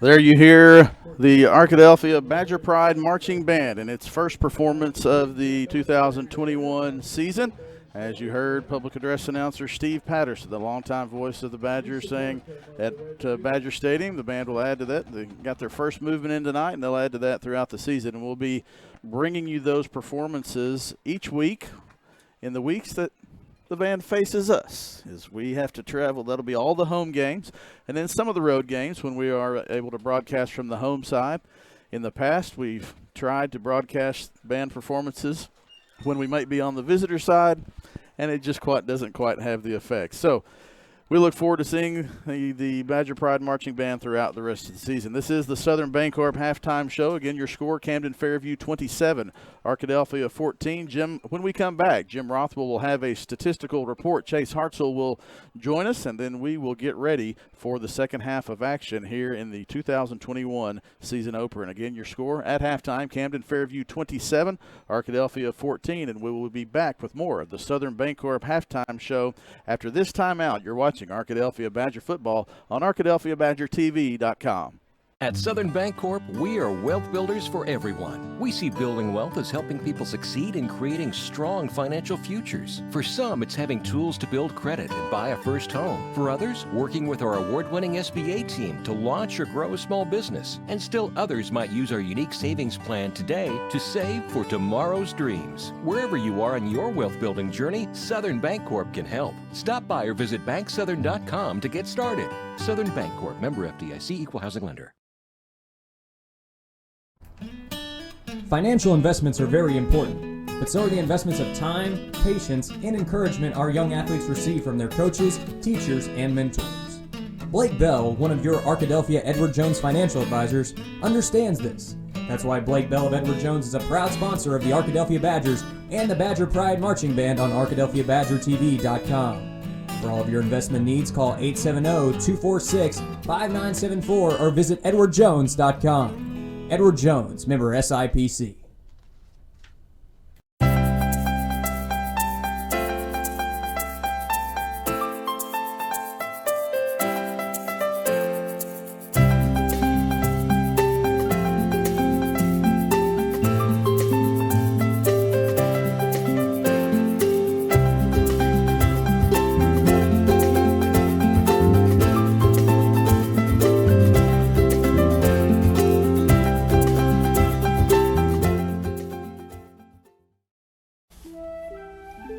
There you hear the Arkadelphia Badger Pride Marching Band in its first performance of the 2021 season. As you heard, public address announcer Steve Patterson, the longtime voice of the Badgers, saying at Badger Stadium, the band will add to that. They got their first movement in tonight, and they'll add to that throughout the season. And we'll be bringing you those performances each week in the weeks that the band faces us, as we have to travel. That'll be all the home games, and then some of the road games when we are able to broadcast from the home side. In the past, we've tried to broadcast band performances when we might be on the visitor side, and it just doesn't quite have the effect. So we look forward to seeing the Badger Pride Marching Band throughout the rest of the season. This is the Southern Bancorp halftime show. Again, your score, Camden-Fairview 27, Arkadelphia 14. Jim, when we come back, Jim Rothwell will have a statistical report. Chase Hartzell will join us, and then we will get ready for the second half of action here in the 2021 season opener. And again, your score at halftime, Camden-Fairview 27, Arkadelphia 14. And we will be back with more of the Southern Bancorp halftime show after this timeout. You're watching Arkadelphia Badger football on ArkadelphiaBadgerTV.com. At Southern Bancorp, we are wealth builders for everyone. We see building wealth as helping people succeed in creating strong financial futures. For some, it's having tools to build credit and buy a first home. For others, working with our award-winning SBA team to launch or grow a small business. And still others might use our unique savings plan today to save for tomorrow's dreams. Wherever you are in your wealth building journey, Southern Bancorp can help. Stop by or visit banksouthern.com to get started. Southern Bancorp, member FDIC, equal housing lender. Financial investments are very important, but so are the investments of time, patience, and encouragement our young athletes receive from their coaches, teachers, and mentors. Blake Bell, one of your Arkadelphia Edward Jones financial advisors, understands this. That's why Blake Bell of Edward Jones is a proud sponsor of the Arkadelphia Badgers and the Badger Pride Marching Band on ArkadelphiaBadgerTV.com. For all of your investment needs, call 870-246-5974 or visit edwardjones.com. Edward Jones, member SIPC.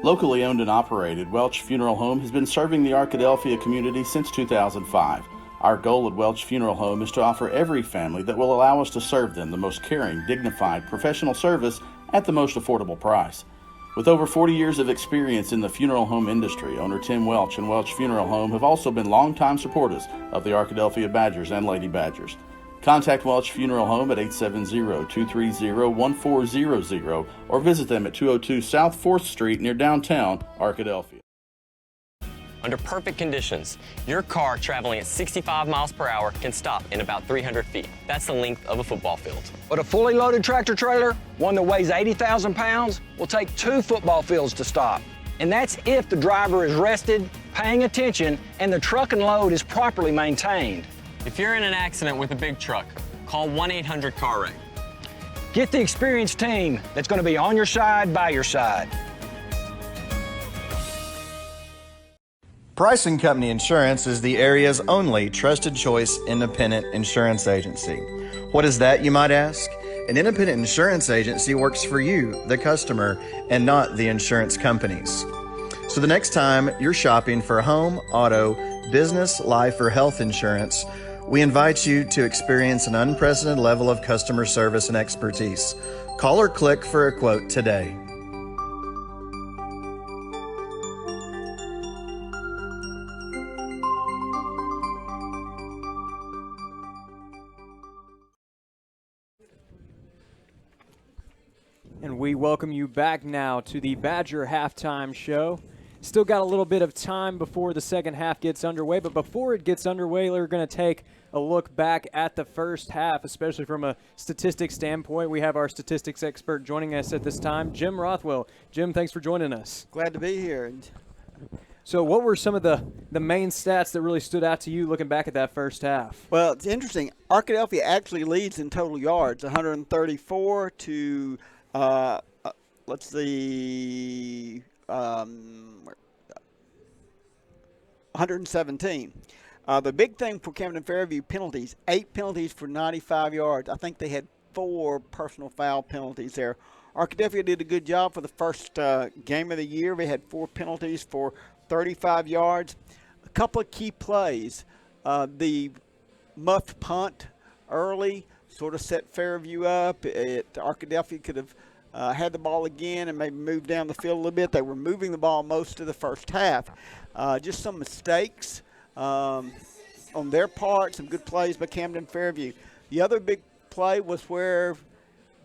Locally owned and operated, Welch Funeral Home has been serving the Arkadelphia community since 2005. Our goal at Welch Funeral Home is to offer every family that will allow us to serve them the most caring, dignified, professional service at the most affordable price. With over 40 years of experience in the funeral home industry, owner Tim Welch and Welch Funeral Home have also been longtime supporters of the Arkadelphia Badgers and Lady Badgers. Contact Welch Funeral Home at 870-230-1400 or visit them at 202 South 4th Street near downtown Arkadelphia. Under perfect conditions, your car traveling at 65 miles per hour can stop in about 300 feet. That's the length of a football field. But a fully loaded tractor trailer, one that weighs 80,000 pounds, will take 2 football fields to stop. And that's if the driver is rested, paying attention, and the truck and load is properly maintained. If you're in an accident with a big truck, call 1-800-CAR-WRECK. Get the experienced team that's going to be on your side, by your side. Price & Company Insurance is the area's only trusted choice independent insurance agency. What is that, you might ask? An independent insurance agency works for you, the customer, and not the insurance companies. So the next time you're shopping for home, auto, business, life, or health insurance, we invite you to experience an unprecedented level of customer service and expertise. Call or click for a quote today. we welcome you back now to the Badger Halftime Show. Still got a little bit of time before the second half gets underway, but before it gets underway, we're going to take a look back at the first half, especially from a statistics standpoint. We have our statistics expert joining us at this time, Jim Rothwell. Jim, thanks for joining us. Glad to be here. So what were some of the main stats that really stood out to you looking back at that first half? Well, it's interesting. Arkadelphia actually leads in total yards, 134 to, let's see, 117. The big thing for Camden-Fairview, penalties, 8 penalties for 95 yards. I think they had 4 personal foul penalties there. Arkadelphia did a good job for the first game of the year. They had 4 penalties for 35 yards. A couple of key plays. The muffed punt early sort of set Fairview up. Arkadelphia could have had the ball again and maybe moved down the field a little bit. They were moving the ball most of the first half. Just some mistakes on their part, some good plays by Camden-Fairview. The other big play was where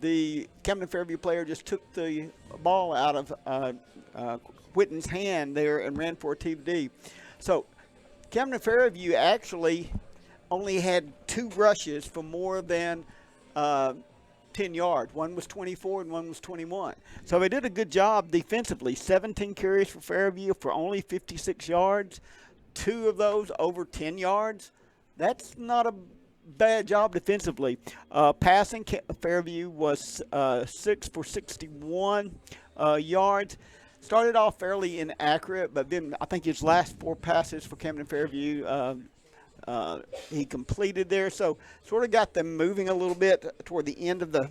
the Camden-Fairview player just took the ball out of Whitten's hand there and ran for a TD. So Camden-Fairview actually only had 2 rushes for more than 10 yards. One was 24 and one was 21. So they did a good job defensively. 17 carries for Fairview for only 56 yards. 2 of those over 10 yards. That's not a bad job defensively. Passing, Fairview was 6 for 61 yards. Started off fairly inaccurate, but then I think his last 4 passes for Camden-Fairview he completed there, so sort of got them moving a little bit toward the end of the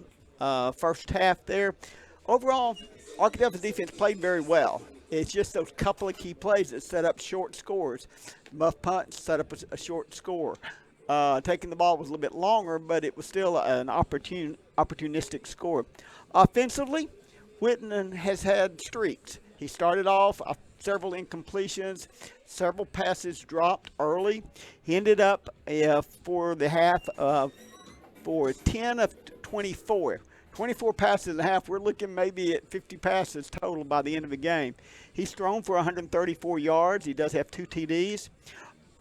first half there. Overall, Arkadelphia's defense played very well. It's just those couple of key plays that set up short scores. Muff punt set up a short score. Taking the ball was a little bit longer, but it was still an opportunistic score. Offensively, Whitten has had streaks. He started off several incompletions, several passes dropped early. He ended up for the half for 10 of 24. 24 passes in the half. We're looking maybe at 50 passes total by the end of the game. He's thrown for 134 yards. He does have 2 TDs.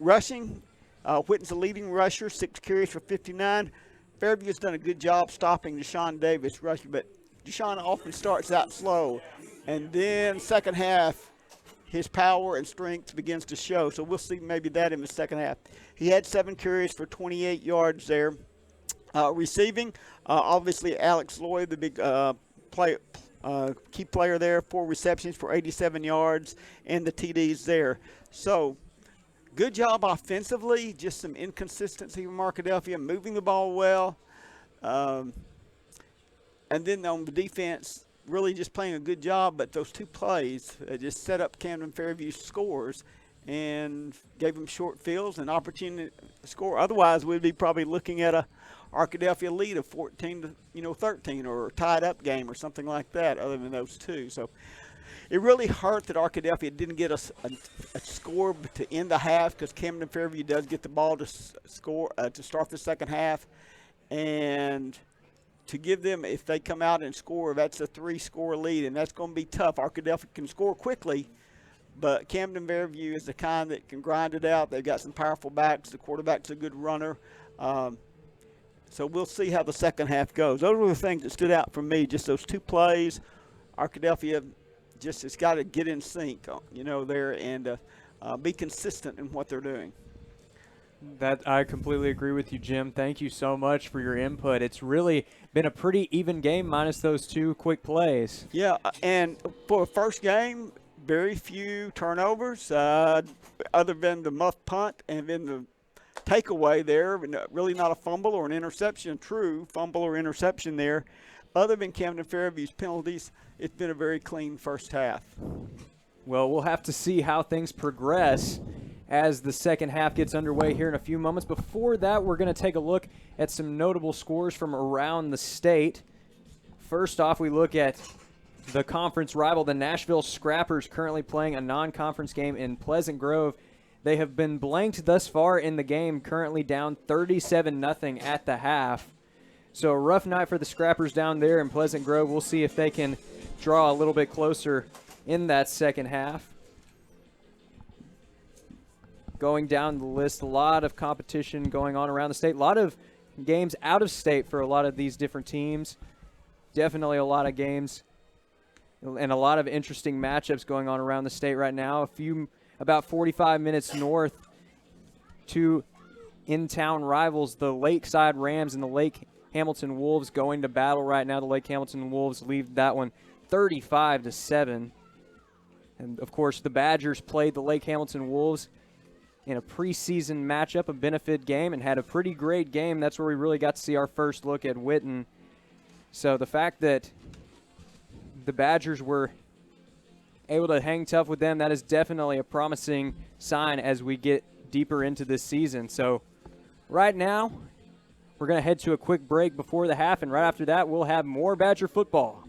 Rushing, Whitten's the leading rusher, 6 carries for 59. Fairview's done a good job stopping Deshaun Davis rushing, but Deshaun often starts out slow. And then second half, his power and strength begins to show. So we'll see maybe that in the second half. He had 7 carries for 28 yards there. Receiving, obviously Alex Lloyd, the big key player there, 4 receptions for 87 yards and the TDs there. So good job offensively, just some inconsistency from Arkadelphia, moving the ball well. And then on the defense, really just playing a good job, but those 2 plays just set up Camden-Fairview scores and gave them short fields and opportunity to score. Otherwise, we'd be probably looking at a Arkadelphia lead of 14 to 13 or a tied up game or something like that other than those 2. So it really hurt that Arkadelphia didn't get a score to end the half because Camden-Fairview does get the ball to score to start the second half. And to give them, if they come out and score, that's a 3-score lead, and that's going to be tough. Arkadelphia can score quickly, but Camden-Fairview is the kind that can grind it out. They've got some powerful backs. The quarterback's a good runner. So we'll see how the second half goes. Those were the things that stood out for me, just those 2 plays. Arkadelphia just has got to get in sync, there and be consistent in what they're doing. That I completely agree with you, Jim. Thank you so much for your input. It's really been a pretty even game minus those 2 quick plays. Yeah, and for a first game, very few turnovers other than the muff punt and then the takeaway there. Really not a fumble or an interception, true fumble or interception there. Other than Camden-Fairview's penalties, it's been a very clean first half. Well, we'll have to see how things progress as the second half gets underway here in a few moments. Before that, we're going to take a look at some notable scores from around the state. First off, we look at the conference rival, the Nashville Scrappers, currently playing a non-conference game in Pleasant Grove. They have been blanked thus far in the game, currently down 37-0 at the half. So a rough night for the Scrappers down there in Pleasant Grove. We'll see if they can draw a little bit closer in that second half. Going down the list, a lot of competition going on around the state. A lot of games out of state for a lot of these different teams. Definitely a lot of games and a lot of interesting matchups going on around the state right now. About 45 minutes north, two in-town rivals, the Lakeside Rams and the Lake Hamilton Wolves, going to battle right now. The Lake Hamilton Wolves lead that one 35-7. And, of course, the Badgers played the Lake Hamilton Wolves in a preseason matchup, a benefit game, and had a pretty great game. That's where we really got to see our first look at Whitten. So the fact that the Badgers were able to hang tough with them, that is definitely a promising sign as we get deeper into this season. So right now, we're going to head to a quick break before the half, and right after that, we'll have more Badger football.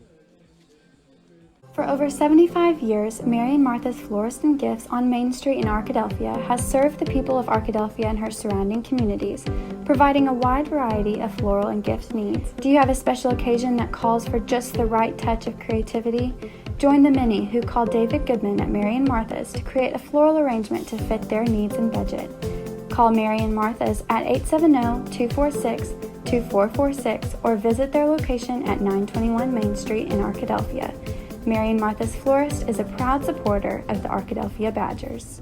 For over 75 years, Mary and Martha's Florist and Gifts on Main Street in Arkadelphia has served the people of Arkadelphia and her surrounding communities, providing a wide variety of floral and gift needs. Do you have a special occasion that calls for just the right touch of creativity? Join the many who call David Goodman at Mary and Martha's to create a floral arrangement to fit their needs and budget. Call Mary and Martha's at 870-246-2446 or visit their location at 921 Main Street in Arkadelphia. Mary and Martha's Florist is a proud supporter of the Arkadelphia Badgers.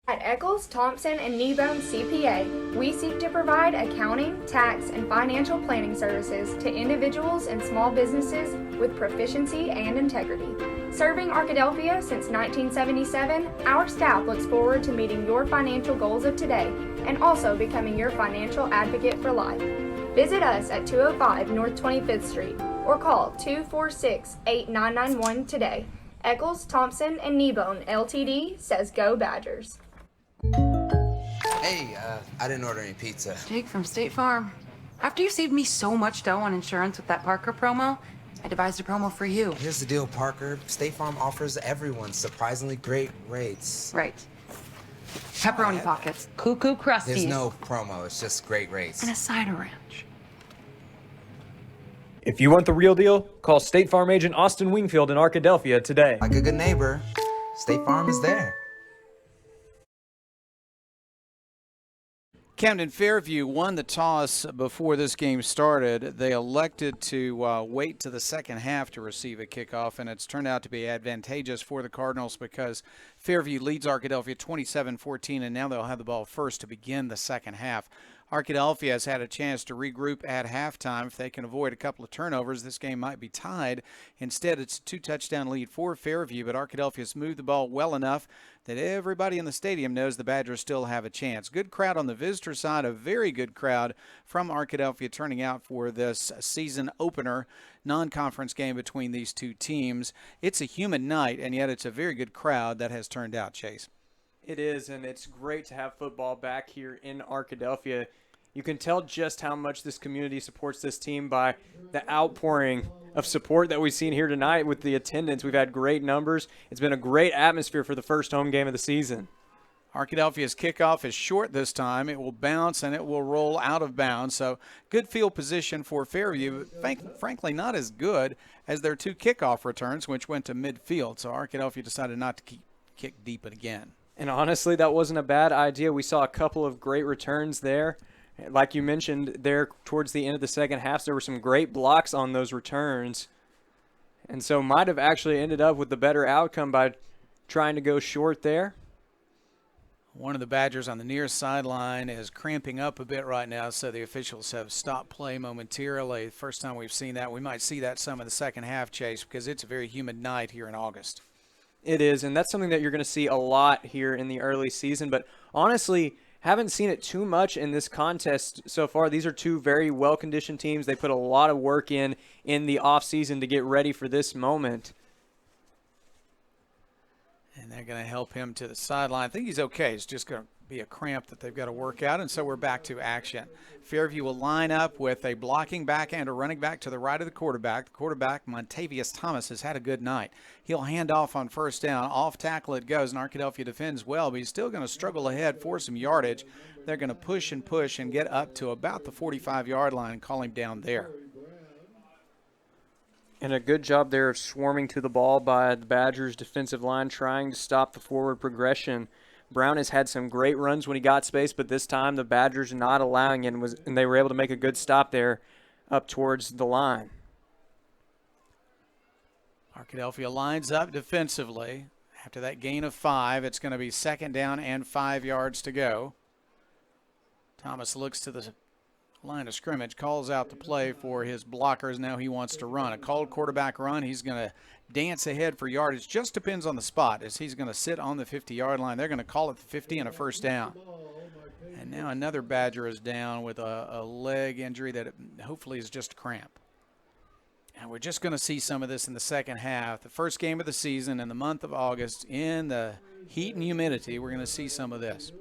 At Eccles, Thompson, and Kneebone CPA, we seek to provide accounting, tax, and financial planning services to individuals and small businesses with proficiency and integrity. Serving Arkadelphia since 1977, our staff looks forward to meeting your financial goals of today and also becoming your financial advocate for life. Visit us at 205 North 25th Street or call 246-8991 today. Eccles, Thompson, and Kneebone LTD says go Badgers. Hey, I didn't order any pizza. Jake from State Farm. After you saved me so much dough on insurance with that Parker promo, I devised a promo for you. Here's the deal, Parker. State Farm offers everyone surprisingly great rates. Right. Pepperoni pockets, cuckoo crusties. There's no promo, it's just great rates. And a side of ranch. If you want the real deal, call State Farm agent Austin Wingfield in Arkadelphia today. Like a good neighbor, State Farm is there. Camden-Fairview won the toss before this game started. They elected to wait to the second half to receive a kickoff, and it's turned out to be advantageous for the Cardinals because Fairview leads Arkadelphia 27-14, and now they'll have the ball first to begin the second half. Arkadelphia has had a chance to regroup at halftime. If they can avoid a couple of turnovers, this game might be tied. Instead, it's a two-touchdown lead for Fairview, but Arkadelphia has moved the ball well enough that everybody in the stadium knows the Badgers still have a chance. Good crowd on the visitor side, a very good crowd from Arkadelphia turning out for this season opener non-conference game between these two teams. It's a humid night, and yet it's a very good crowd that has turned out, Chase. It is, and it's great to have football back here in Arkadelphia. You can tell just how much this community supports this team by the outpouring of support that we've seen here tonight with the attendance. We've had great numbers. It's been a great atmosphere for the first home game of the season. Arkadelphia's kickoff is short this time. It will bounce and it will roll out of bounds. So good field position for Fairview, but frankly not as good as their two kickoff returns, which went to midfield. So Arkadelphia decided not to kick deep again. And honestly, that wasn't a bad idea. We saw a couple of great returns there. Like you mentioned there towards the end of the second half, there were some great blocks on those returns. And so might have actually ended up with the better outcome by trying to go short there. One of the Badgers on the near sideline is cramping up a bit right now, so the officials have stopped play momentarily. First time we've seen that. We might see that some in the second half, Chase, because it's a very humid night here in August. It is, and that's something that you're going to see a lot here in the early season. But honestly, haven't seen it too much in this contest so far. These are two very well-conditioned teams. They put a lot of work in the offseason to get ready for this moment. And they're going to help him to the sideline. I think he's okay. He's just going to be a cramp that they've got to work out, and so we're back to action. Fairview will line up with a blocking back and a running back to the right of the quarterback. The quarterback, Montavious Thomas, has had a good night. He'll hand off on first down. Off tackle it goes, and Arkadelphia defends well, but he's still going to struggle ahead for some yardage. They're going to push and get up to about the 45-yard line and call him down there. And a good job there of swarming to the ball by the Badgers' defensive line, trying to stop the forward progression. Brown has had some great runs when he got space, but this time the Badgers not allowing it, and they were able to make a good stop there up towards the line. Arkadelphia lines up defensively. After that gain of 5, it's going to be second down and 5 yards to go. Thomas looks to the line of scrimmage, calls out the play for his blockers. Now he wants to run. A called quarterback run. He's going to dance ahead for yardage. Just depends on the spot, as he's going to sit on the 50-yard line. They're going to call it the 50 and a first down. And now another Badger is down with a leg injury that hopefully is just a cramp. And we're just going to see some of this in the second half. The first game of the season in the month of August, in the heat and humidity, we're going to see some of this.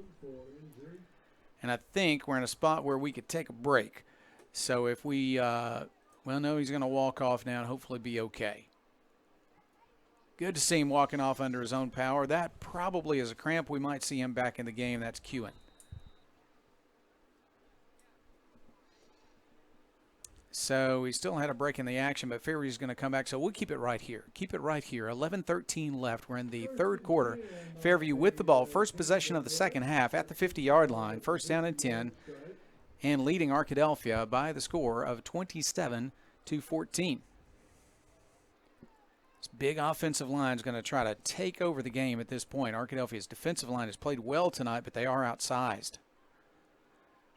And I think we're in a spot where we could take a break. So if we, well, no, he's going to walk off now and hopefully be okay. Good to see him walking off under his own power. That probably is a cramp. We might see him back in the game. That's Kewen. So he still had a break in the action, but Fairview's going to come back. So we'll keep it right here. Keep it right here. 11:13 left. We're in the third quarter. Fairview with the ball. First possession of the second half at the 50-yard line. First down and 10. And leading Arkadelphia by the score of 27-14. This big offensive line is going to try to take over the game at this point. Arkadelphia's defensive line has played well tonight, but they are outsized.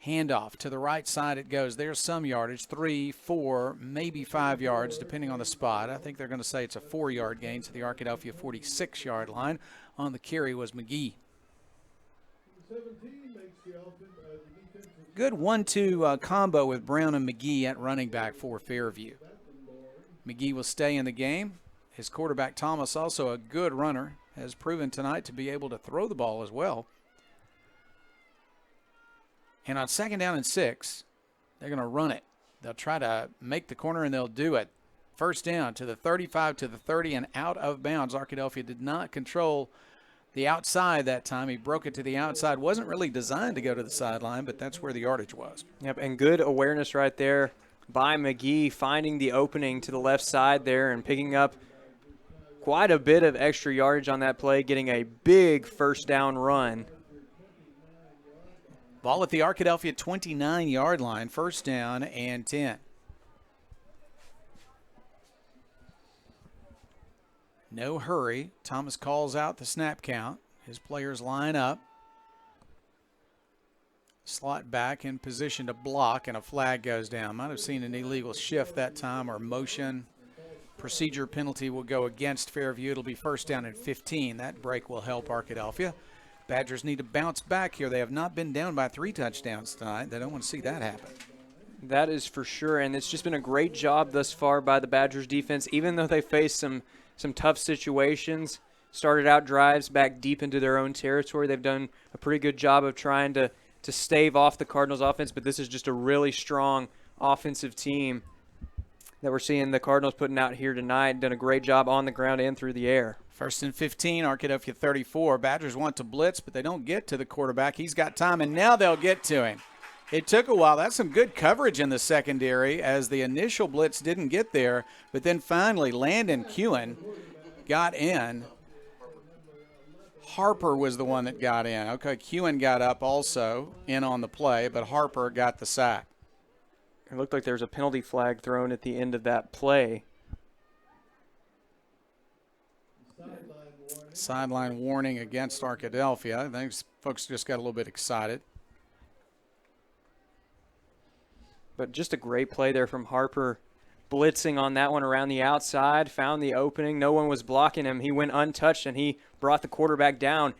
Handoff to the right side it goes. There's some yardage, 3, 4, maybe 5 yards, depending on the spot. I think they're going to say it's a 4-yard gain to the Arkadelphia 46-yard line. On the carry was McGee. Good 1-2 combo with Brown and McGee at running back for Fairview. McGee will stay in the game. His quarterback, Thomas, also a good runner, has proven tonight to be able to throw the ball as well. And on second down and 6, they're going to run it. They'll try to make the corner, and they'll do it. First down to the 35, to the 30, and out of bounds. Arkadelphia did not control the outside that time. He broke it to the outside. Wasn't really designed to go to the sideline, but that's where the yardage was. Yep, and good awareness right there by McGee, finding the opening to the left side there and picking up quite a bit of extra yardage on that play, getting a big first down run. Ball at the Arkadelphia 29-yard line, first down and 10. No hurry. Thomas calls out the snap count. His players line up. Slot back in position to block, and a flag goes down. Might have seen an illegal shift that time or motion. Procedure penalty will go against Fairview. It'll be first down and 15. That break will help Arkadelphia. Badgers need to bounce back here. They have not been down by 3 touchdowns tonight. They don't want to see that happen. That is for sure, and it's just been a great job thus far by the Badgers defense, even though they faced some tough situations. Started out drives back deep into their own territory. They've done a pretty good job of trying to stave off the Cardinals' offense, but this is just a really strong offensive team that we're seeing the Cardinals putting out here tonight. Done a great job on the ground and through the air. First and 15, Arkadelphia 34. Badgers want to blitz, but they don't get to the quarterback. He's got time, and now they'll get to him. It took a while. That's some good coverage in the secondary as the initial blitz didn't get there, but then finally Landon Kewen got in. Harper was the one that got in. Okay, Kewen got up also in on the play, but Harper got the sack. It looked like there was a penalty flag thrown at the end of that play. Sideline warning against Arkadelphia. I think folks just got a little bit excited. But just a great play there from Harper, blitzing on that one around the outside, found the opening. No one was blocking him. He went untouched, and he brought the quarterback down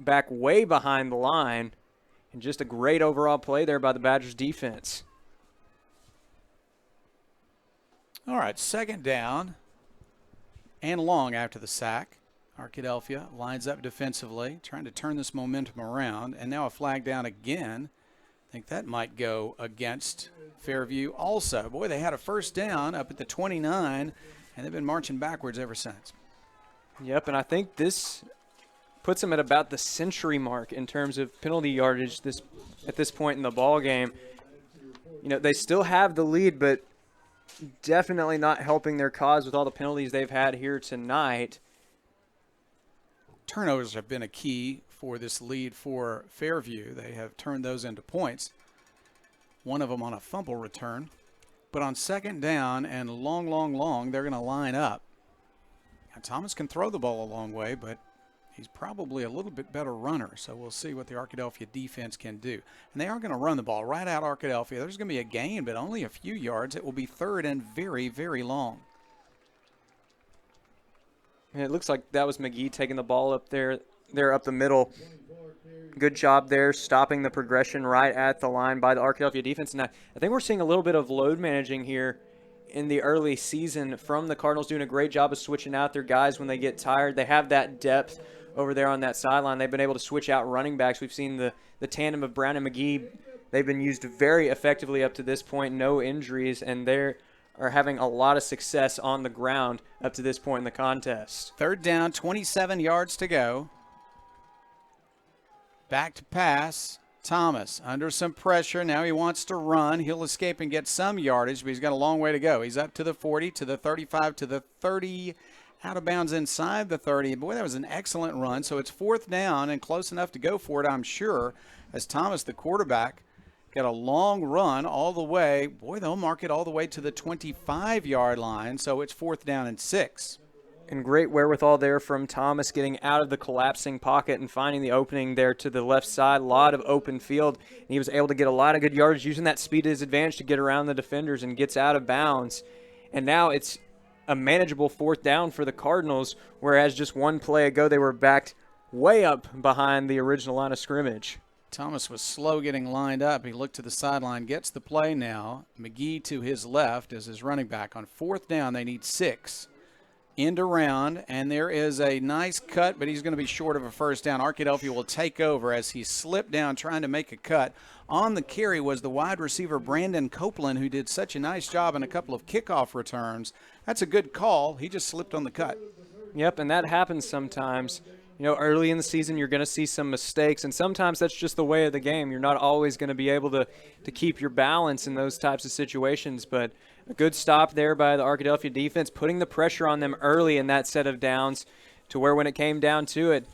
back way behind the line. And just a great overall play there by the Badgers defense. All right, second down and long after the sack. Arkadelphia lines up defensively, trying to turn this momentum around, and now a flag down again. I think that might go against Fairview also. Boy, they had a first down up at the 29, and they've been marching backwards ever since. Yep, and I think this puts them at about the century mark in terms of penalty yardage at this point in the ball game. You know, they still have the lead, but definitely not helping their cause with all the penalties they've had here tonight. Turnovers have been a key for this lead for Fairview. They have turned those into points. One of them on a fumble return. But on second down and long, they're going to line up. Now, Thomas can throw the ball a long way, but he's probably a little bit better runner. So we'll see what the Arkadelphia defense can do. And they are going to run the ball right out Arkadelphia. There's going to be a gain, but only a few yards. It will be third and very, very long. And it looks like that was McGee taking the ball up there up the middle. Good job there, stopping the progression right at the line by the Arkadelphia defense. And I think we're seeing a little bit of load managing here in the early season from the Cardinals, doing a great job of switching out their guys when they get tired. They have that depth over there on that sideline. They've been able to switch out running backs. We've seen the tandem of Brown and McGee. They've been used very effectively up to this point, no injuries, and they're having a lot of success on the ground up to this point in the contest. Third down, 27 yards to go. Back to pass. Thomas under some pressure. Now he wants to run. He'll escape and get some yardage, but he's got a long way to go. He's up to the 40, to the 35, to the 30, out of bounds inside the 30. Boy, that was an excellent run. So it's fourth down and close enough to go for it, I'm sure, as Thomas, the quarterback, got a long run all the way. Boy, they'll mark it all the way to the 25-yard line, so it's fourth down and 6. And great wherewithal there from Thomas, getting out of the collapsing pocket and finding the opening there to the left side. A lot of open field. And he was able to get a lot of good yards using that speed to his advantage to get around the defenders and gets out of bounds. And now it's a manageable fourth down for the Cardinals, whereas just one play ago they were backed way up behind the original line of scrimmage. Thomas was slow getting lined up. He looked to the sideline, gets the play now. McGee to his left as his running back. On fourth down, they need 6. End around, and there is a nice cut, but he's going to be short of a first down. Arkadelphia will take over as he slipped down trying to make a cut. On the carry was the wide receiver Brandon Copeland, who did such a nice job in a couple of kickoff returns. That's a good call. He just slipped on the cut. Yep, and that happens sometimes. You know, early in the season, you're going to see some mistakes, and sometimes that's just the way of the game. You're not always going to be able to keep your balance in those types of situations, but a good stop there by the Arkadelphia defense, putting the pressure on them early in that set of downs to where when it came down to it,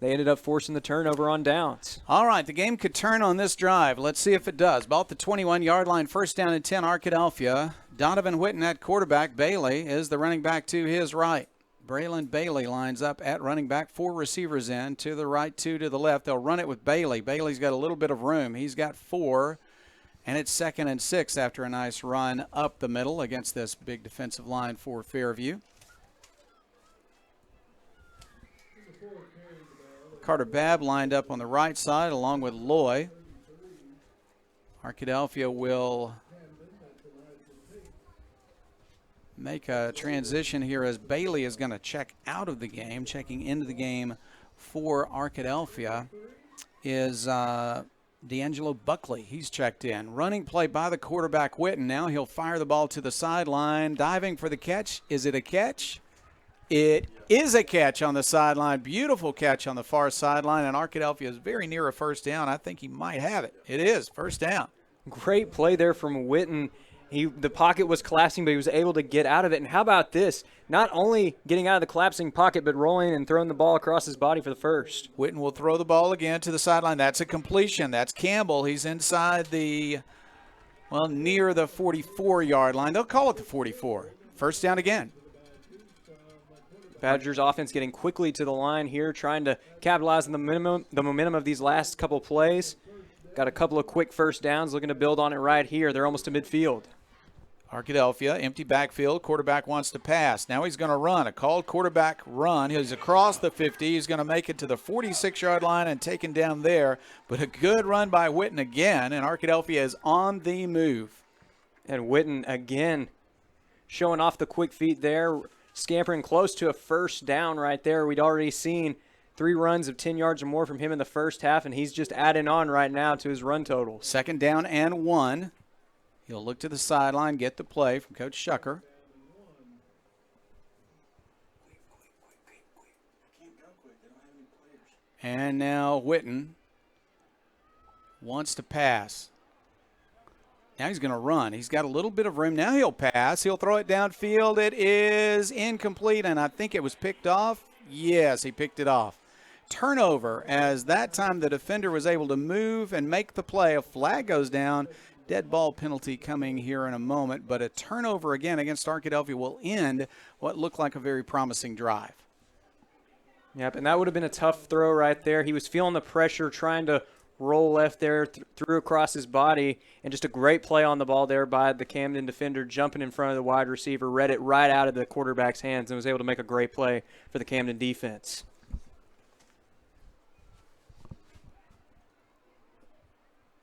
they ended up forcing the turnover on downs. All right, the game could turn on this drive. Let's see if it does. Ball at the 21-yard line, first down and 10, Arkadelphia. Donovan Whitten at quarterback. Bailey is the running back to his right. Braylon Bailey lines up at running back, 4 receivers in, to the right, 2 to the left. They'll run it with Bailey. Bailey's got a little bit of room. He's got 4, and it's second and 6 after a nice run up the middle against this big defensive line for Fairview. Carter Babb lined up on the right side along with Loy. Arkadelphia will make a transition here as Bailey is going to check out of the game. Checking into the game for Arkadelphia is D'Angelo Buckley. He's checked in. Running play by the quarterback, Whitten. Now he'll fire the ball to the sideline. Diving for the catch. Is it a catch? It is a catch on the sideline. Beautiful catch on the far sideline, and Arkadelphia is very near a first down. I think he might have it. It is first down. Great play there from Whitten. The pocket was collapsing, but he was able to get out of it. And how about this? Not only getting out of the collapsing pocket, but rolling and throwing the ball across his body for the first. Whitten will throw the ball again to the sideline. That's a completion. That's Campbell. He's inside the, near the 44-yard line. They'll call it the 44. First down again. Badgers offense getting quickly to the line here, trying to capitalize on the momentum of these last couple plays. Got a couple of quick first downs, looking to build on it right here. They're almost to midfield. Arkadelphia, empty backfield. Quarterback wants to pass. Now he's going to run. A called quarterback run. He's across the 50. He's going to make it to the 46-yard line and taken down there. But a good run by Whitten again, and Arkadelphia is on the move. And Whitten again showing off the quick feet there, scampering close to a first down right there. We'd already seen 3 runs of 10 yards or more from him in the first half, and he's just adding on right now to his run total. 2nd down and 1. He'll look to the sideline, get the play from Coach Shucker. And now Witten wants to pass. Now he's going to run. He's got a little bit of room. Now he'll pass. He'll throw it downfield. It is incomplete, and I think it was picked off. Yes, he picked it off. Turnover, as that time the defender was able to move and make the play. A flag goes down. Dead ball penalty coming here in a moment, but a turnover again against Arkadelphia will end what looked like a very promising drive. Yep, and that would have been a tough throw right there. He was feeling the pressure, trying to roll left there, threw across his body, and just a great play on the ball there by the Camden defender, jumping in front of the wide receiver, read it right out of the quarterback's hands, and was able to make a great play for the Camden defense.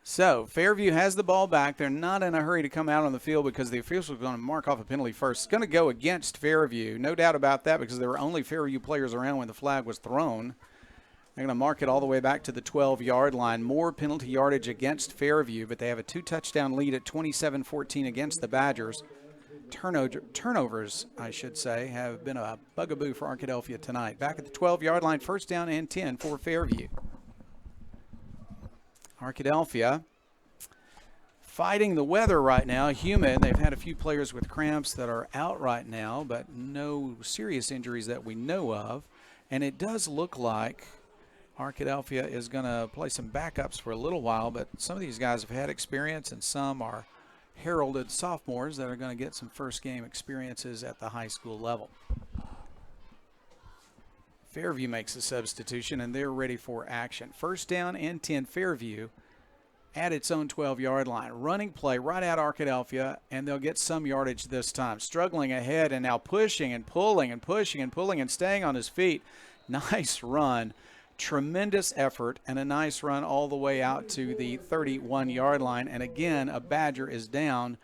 So Fairview has the ball back. They're not in a hurry to come out on the field because the official is going to mark off a penalty first. It's going to go against Fairview. No doubt about that because there were only Fairview players around when the flag was thrown. They're going to mark it all the way back to the 12-yard line. More penalty yardage against Fairview, but they have a 2-touchdown lead at 27-14 against the Badgers. Turnovers, I should say, have been a bugaboo for Arkadelphia tonight. Back at the 12-yard line, 1st down and 10 for Fairview. Arkadelphia fighting the weather right now, humid. They've had a few players with cramps that are out right now, but no serious injuries that we know of. And it does look like Arkadelphia is going to play some backups for a little while, but some of these guys have had experience and some are heralded sophomores that are going to get some first game experiences at the high school level. Fairview makes a substitution, and they're ready for action. 1st down and 10, Fairview at its own 12-yard line. Running play right at Arkadelphia, and they'll get some yardage this time. Struggling ahead and now pushing and pulling and pushing and pulling and staying on his feet. Nice run. Tremendous effort and a nice run all the way out to the 31-yard line. And again, a Badger is down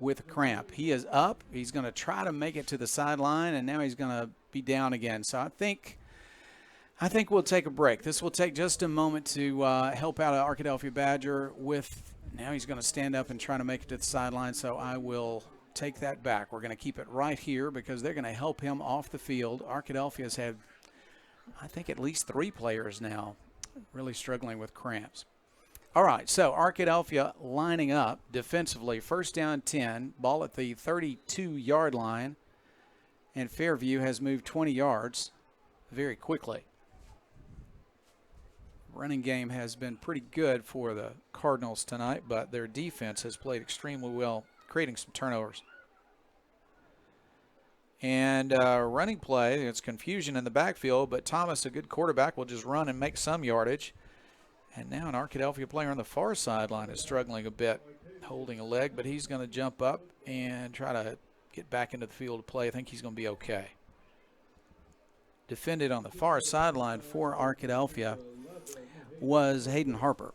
with cramp. He is up. He's going to try to make it to the sideline, and now he's going to be down again. So I think we'll take a break. This will take just a moment to help out an Arkadelphia Badger with, now he's going to stand up and try to make it to the sideline, so I will take that back. We're going to keep it right here because they're going to help him off the field. Arkadelphia's had, I think, at least 3 players now really struggling with cramps. All right, so Arkadelphia lining up defensively. 1st down 10, ball at the 32-yard line, and Fairview has moved 20 yards very quickly. Running game has been pretty good for the Cardinals tonight, but their defense has played extremely well, creating some turnovers. And running play, it's confusion in the backfield, but Thomas, a good quarterback, will just run and make some yardage. And now an Arkadelphia player on the far sideline is struggling a bit, holding a leg, but he's going to jump up and try to get back into the field to play. I think he's going to be okay. Defended on the far sideline for Arkadelphia was Hayden Harper.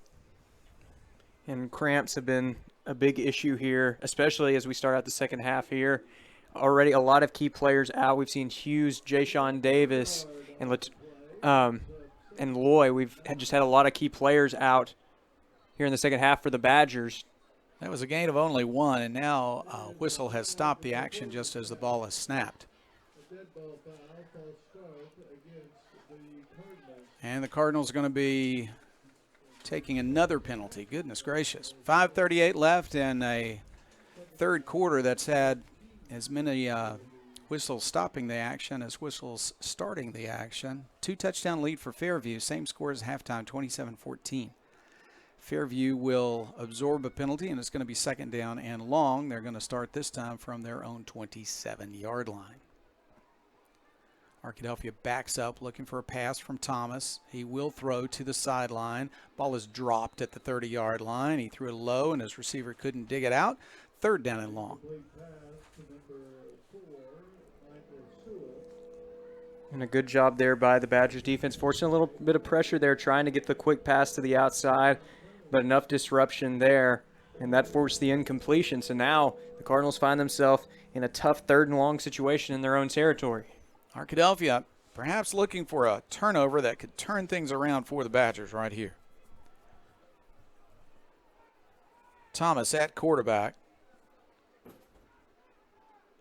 And cramps have been a big issue here, especially as we start out the second half here. Already a lot of key players out. We've seen Hughes, Jay-Sean Davis, and Loy. We've just had a lot of key players out here in the second half for the Badgers. That was a gain of only 1, and now whistle has stopped the action just as the ball is snapped. And the Cardinals are going to be taking another penalty. Goodness gracious. 5:38 left in a third quarter that's had as many whistles stopping the action as whistles starting the action. 2-touchdown lead for Fairview. Same score as halftime, 27-14. Fairview will absorb a penalty, and it's going to be 2nd down and long. They're going to start this time from their own 27-yard line. Arkadelphia backs up looking for a pass from Thomas. He will throw to the sideline. Ball is dropped at the 30-yard line. He threw it low, and his receiver couldn't dig it out. 3rd down and long. And a good job there by the Badgers defense, forcing a little bit of pressure there, trying to get the quick pass to the outside, but enough disruption there and that forced the incompletion. So now the Cardinals find themselves in a tough 3rd and long situation in their own territory. Arkadelphia perhaps looking for a turnover that could turn things around for the Badgers right here. Thomas at quarterback.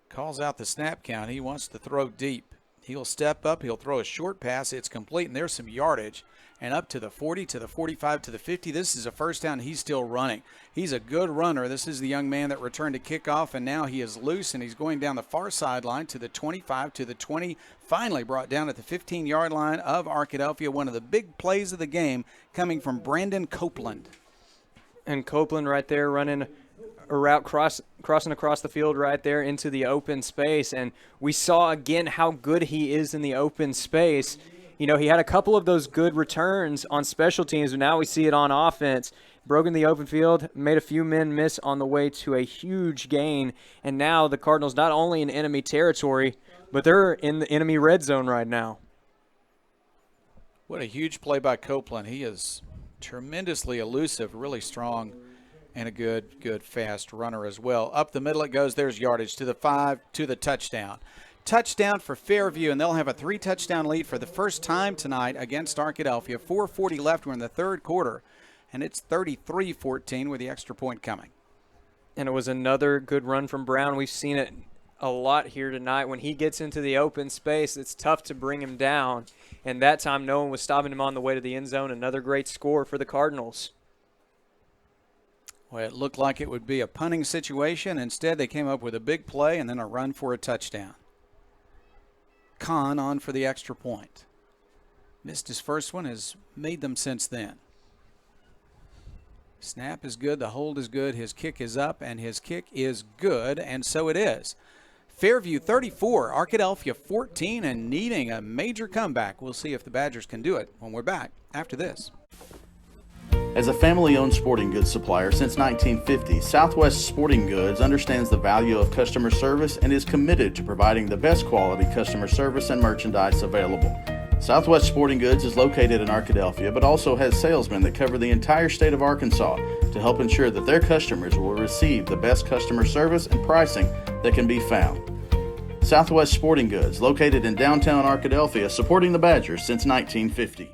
Calls out the snap count. He wants to throw deep. He'll step up. He'll throw a short pass. It's complete, and there's some yardage. And up to the 40, to the 45, to the 50. This is a first down. He's still running. He's a good runner. This is the young man that returned a kickoff, and now he is loose, and he's going down the far sideline to the 25, to the 20. Finally brought down at the 15-yard line of Arkadelphia. One of the big plays of the game coming from Brandon Copeland. And Copeland right there running a route crossing across the field right there into the open space. And we saw again how good he is in the open space. You know, he had a couple of those good returns on special teams, but now we see it on offense. Broke in the open field, made a few men miss on the way to a huge gain. And now the Cardinals not only in enemy territory, but they're in the enemy red zone right now. What a huge play by Copeland. He is tremendously elusive, really strong, and a good fast runner as well. Up the middle it goes. There's yardage to the 5, to the touchdown. Touchdown for Fairview, and they'll have a 3-touchdown lead for the first time tonight against Arkadelphia. 4:40 left. We're in the 3rd quarter, and it's 33-14 with the extra point coming. And it was another good run from Brown. We've seen it a lot here tonight. When he gets into the open space, it's tough to bring him down. And that time, no one was stopping him on the way to the end zone. Another great score for the Cardinals. Well, it looked like it would be a punting situation. Instead, they came up with a big play and then a run for a touchdown. Kahn on for the extra point. Missed his first one, has made them since then. Snap is good, the hold is good, his kick is up, and his kick is good, and so it is. Fairview 34, Arkadelphia 14, and needing a major comeback. We'll see if the Badgers can do it when we're back after this. As a family-owned sporting goods supplier since 1950, Southwest Sporting Goods understands the value of customer service and is committed to providing the best quality customer service and merchandise available. Southwest Sporting Goods is located in Arkadelphia, but also has salesmen that cover the entire state of Arkansas to help ensure that their customers will receive the best customer service and pricing that can be found. Southwest Sporting Goods, located in downtown Arkadelphia, supporting the Badgers since 1950.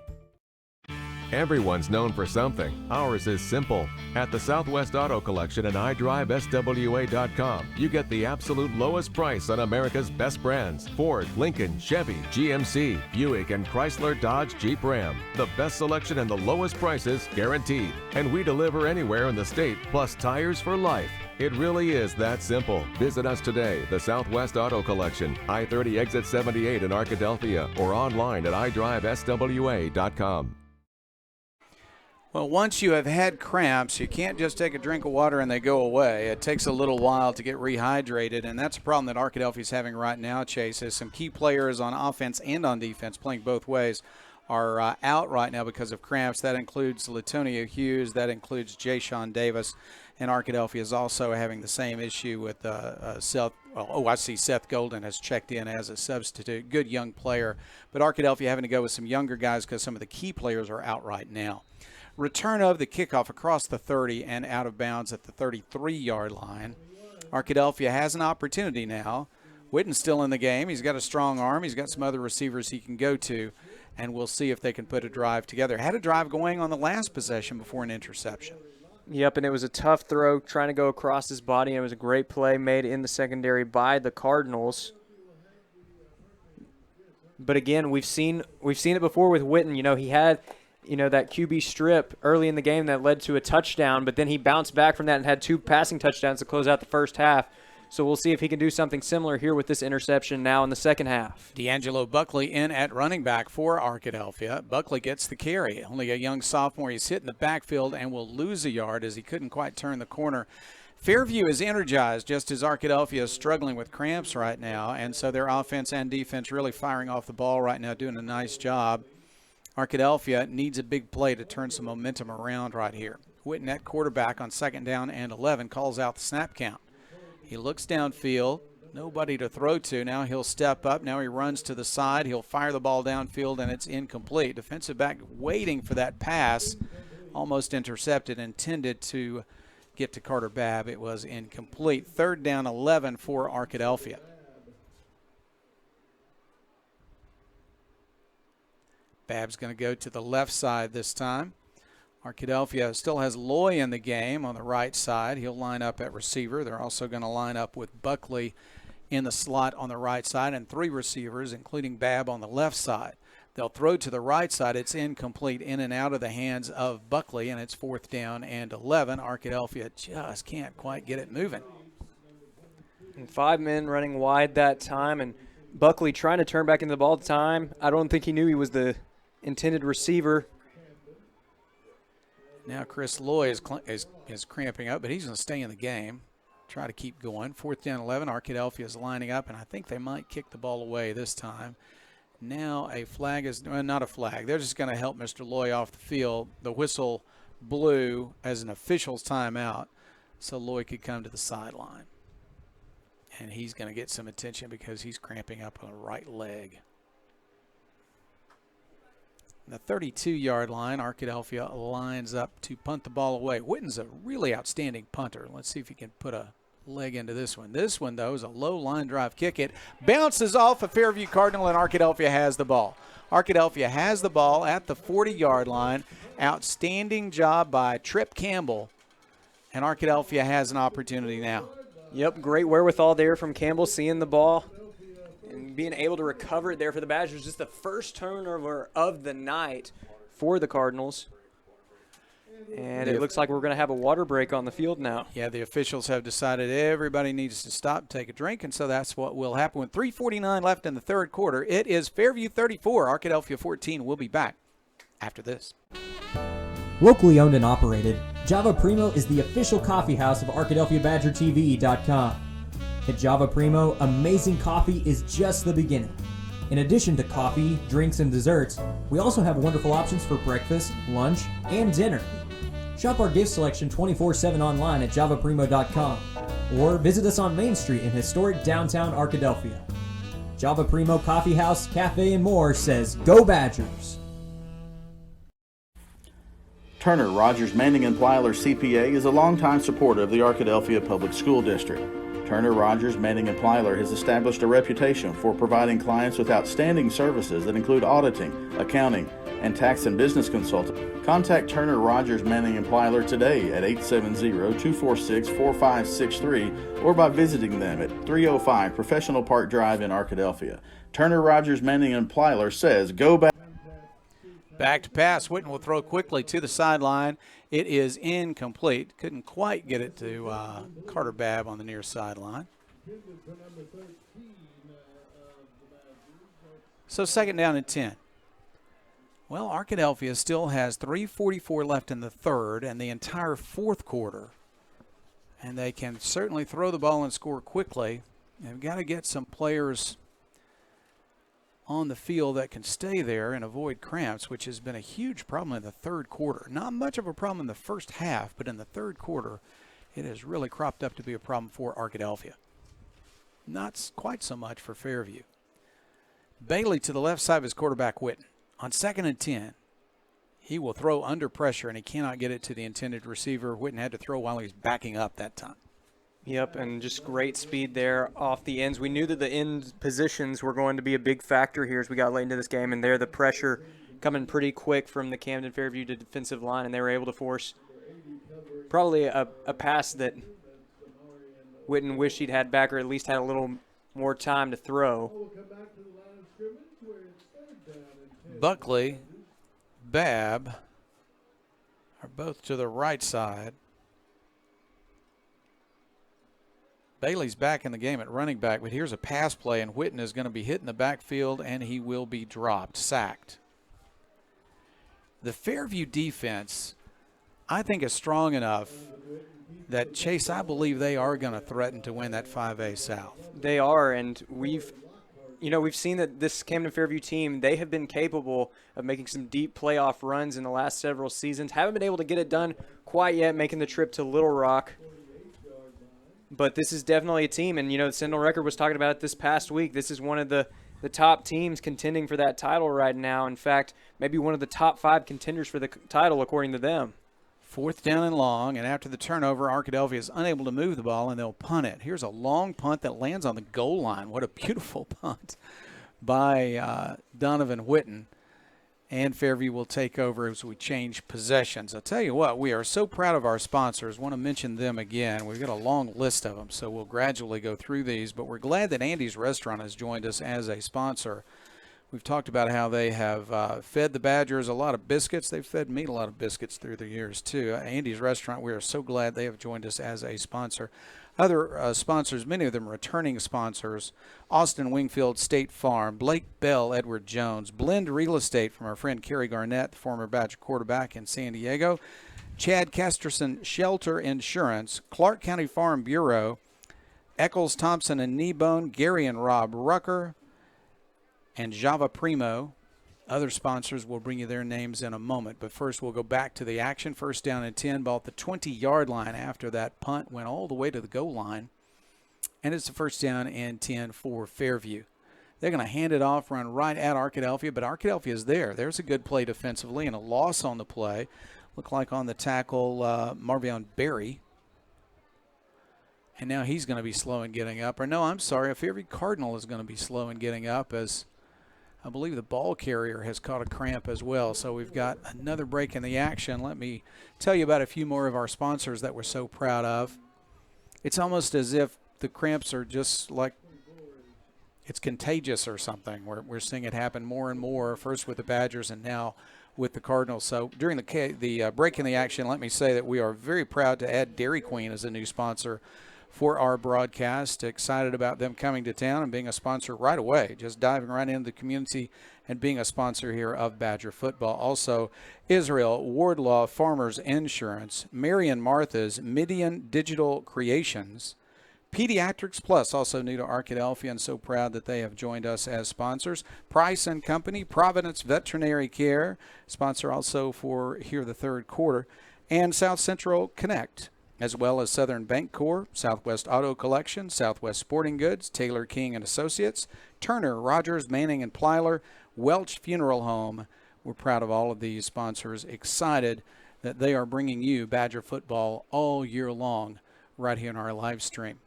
Everyone's known for something. Ours is simple. At the Southwest Auto Collection and iDriveSWA.com, you get the absolute lowest price on America's best brands. Ford, Lincoln, Chevy, GMC, Buick, and Chrysler, Dodge, Jeep, Ram. The best selection and the lowest prices guaranteed. And we deliver anywhere in the state, plus tires for life. It really is that simple. Visit us today, the Southwest Auto Collection, I-30 Exit 78 in Arkadelphia, or online at iDriveSWA.com. Well, once you have had cramps, you can't just take a drink of water and they go away. It takes a little while to get rehydrated, and that's a problem that Arkadelphia is having right now, Chase, is some key players on offense and on defense, playing both ways, are out right now because of cramps. That includes Latonia Hughes. That includes Jayshon Davis. And Arkadelphia is also having the same issue with Seth. I see Seth Golden has checked in as a substitute. Good young player. But Arkadelphia having to go with some younger guys because some of the key players are out right now. Return of the kickoff across the 30 and out of bounds at the 33-yard line. Arkadelphia has an opportunity now. Witten's still in the game. He's got a strong arm. He's got some other receivers he can go to, and we'll see if they can put a drive together. Had a drive going on the last possession before an interception. Yep, and it was a tough throw trying to go across his body. It was a great play made in the secondary by the Cardinals. But again, we've seen it before with Witten. You know, he had that QB strip early in the game that led to a touchdown, but then he bounced back from that and had 2 passing touchdowns to close out the first half. So we'll see if he can do something similar here with this interception now in the second half. D'Angelo Buckley in at running back for Arkadelphia. Buckley gets the carry. Only a young sophomore. He's hit in the backfield and will lose a yard as he couldn't quite turn the corner. Fairview is energized just as Arkadelphia is struggling with cramps right now, and so their offense and defense really firing off the ball right now, doing a nice job. Arkadelphia needs a big play to turn some momentum around right here. Witten at quarterback on 2nd down and 11 calls out the snap count. He looks downfield, nobody to throw to. Now he'll step up. Now he runs to the side. He'll fire the ball downfield, and it's incomplete. Defensive back waiting for that pass, almost intercepted, intended to get to Carter Babb. It was incomplete. 3rd down 11 for Arkadelphia. Babb's going to go to the left side this time. Arkadelphia still has Loy in the game on the right side. He'll line up at receiver. They're also going to line up with Buckley in the slot on the right side and 3 receivers, including Babb on the left side. They'll throw to the right side. It's incomplete, in and out of the hands of Buckley, and it's 4th down and 11. Arkadelphia just can't quite get it moving. And 5 men running wide that time, and Buckley trying to turn back into the ball at the time. I don't think he knew he was the intended receiver. Now Chris Loy is cramping up, but he's going to stay in the game. Try to keep going. 4th down 11. Arkadelphia is lining up, and I think they might kick the ball away this time. Now a flag is not a flag. They're just going to help Mr. Loy off the field. The whistle blew as an official's timeout, so Loy could come to the sideline. And he's going to get some attention because he's cramping up on the right leg. The 32-yard line, Arkadelphia lines up to punt the ball away. Witten's a really outstanding punter. Let's see if he can put a leg into this one. This one, though, is a low line drive kick. It bounces off a Fairview Cardinal, and Arkadelphia has the ball. Arkadelphia has the ball at the 40-yard line. Outstanding job by Trip Campbell, and Arkadelphia has an opportunity now. Yep, great wherewithal there from Campbell, seeing the ball and being able to recover it there for the Badgers. Just the first turnover of the night for the Cardinals. And it looks like we're going to have a water break on the field now. Yeah, the officials have decided everybody needs to stop, take a drink, and so that's what will happen. With 3:49 left in the 3rd quarter, it is Fairview 34, Arkadelphia 14. We'll be back after this. Locally owned and operated, Java Primo is the official coffee house of ArkadelphiaBadgerTV.com. At Java Primo, amazing coffee is just the beginning. In addition to coffee, drinks, and desserts, we also have wonderful options for breakfast, lunch, and dinner. Shop our gift selection 24/7 online at javaprimo.com or visit us on Main Street in historic downtown Arkadelphia. Java Primo Coffee House, Cafe, and more says, Go Badgers! Turner Rogers Manning & Plyler CPA is a longtime supporter of the Arkadelphia Public School District. Turner Rogers Manning & Plyler has established a reputation for providing clients with outstanding services that include auditing, accounting, and tax and business consulting. Contact Turner Rogers Manning & Plyler today at 870-246-4563 or by visiting them at 305 Professional Park Drive in Arkadelphia. Turner Rogers Manning & Plyler says, Go back. Back to pass. Witten will throw quickly to the sideline. It is incomplete. Couldn't quite get it to Carter Babb on the near sideline. So 2nd down and 10. Well, Arkadelphia still has 3:44 left in the 3rd and the entire 4th quarter. And they can certainly throw the ball and score quickly. They've got to get some players on the field that can stay there and avoid cramps, which has been a huge problem in the 3rd quarter. Not much of a problem in the first half, but in the 3rd quarter, it has really cropped up to be a problem for Arkadelphia. Not quite so much for Fairview. Bailey to the left side of his quarterback, Witten. On 2nd and 10, he will throw under pressure, and he cannot get it to the intended receiver. Witten had to throw while he was backing up that time. Yep, and just great speed there off the ends. We knew that the end positions were going to be a big factor here as we got late into this game, and there the pressure coming pretty quick from the Camden-Fairview defensive line, and they were able to force probably a pass that Witten wished he'd had back, or at least had a little more time to throw. Buckley, Babb are both to the right side. Bailey's back in the game at running back, but here's a pass play, and Witten is going to be hit in the backfield, and he will be dropped, sacked. The Fairview defense, I think, is strong enough that, Chase, I believe they are going to threaten to win that 5A South. They are, and we've seen that this Camden-Fairview team, they have been capable of making some deep playoff runs in the last several seasons. Haven't been able to get it done quite yet, making the trip to Little Rock. But this is definitely a team, and, the Sentinel Record was talking about it this past week. This is one of the top teams contending for that title right now. In fact, maybe one of the top 5 contenders for the title, according to them. 4th down and long, and after the turnover, Arkadelphia is unable to move the ball, and they'll punt it. Here's a long punt that lands on the goal line. What a beautiful punt by Donovan Whitten. And Fairview will take over as we change possessions. I'll tell you what, we are so proud of our sponsors. Want to mention them again. We've got a long list of them, so we'll gradually go through these. But we're glad that Andy's Restaurant has joined us as a sponsor. We've talked about how they have fed the Badgers a lot of biscuits. They've fed me a lot of biscuits through the years, too. Andy's Restaurant, we are so glad they have joined us as a sponsor. Other sponsors, many of them returning sponsors: Austin Wingfield State Farm, Blake Bell, Edward Jones, Blend Real Estate from our friend Kerry Garnett, the former Badger quarterback in San Diego, Chad Kesterson Shelter Insurance, Clark County Farm Bureau, Eccles Thompson and Kneebone, Gary and Rob Rucker, and Java Primo. Other sponsors will bring you their names in a moment, but first we'll go back to the action. 1st down and 10, ball at the 20-yard line after that punt went all the way to the goal line. And it's a 1st down and 10 for Fairview. They're going to hand it off, run right at Arkadelphia, but Arkadelphia is there. There's a good play defensively and a loss on the play. Looked like on the tackle, Marvion Berry. And now he's going to be slow in getting up. Or no, I'm sorry, a Fairview Cardinal is going to be slow in getting up, as I believe the ball carrier has caught a cramp as well. So we've got another break in the action. Let me tell you about a few more of our sponsors that we're so proud of. It's almost as if the cramps are just like it's contagious or something. We're seeing it happen more and more, first with the Badgers and now with the Cardinals. So during the break in the action, let me say that we are very proud to add Dairy Queen as a new sponsor for our broadcast. Excited about them coming to town and being a sponsor right away, just diving right into the community and being a sponsor here of Badger football. Also, Israel Wardlaw Farmers Insurance, Mary and Martha's Midian Digital Creations, Pediatrics Plus, also new to Arkadelphia, and so proud that they have joined us as sponsors. Price and Company, Providence Veterinary Care, sponsor also for here the 3rd quarter, and South Central Connect, as well as Southern Bank Corps, Southwest Auto Collection, Southwest Sporting Goods, Taylor King and Associates, Turner, Rogers, Manning and Plyler, Welch Funeral Home. We're proud of all of these sponsors, excited that they are bringing you Badger football all year long right here in our live stream.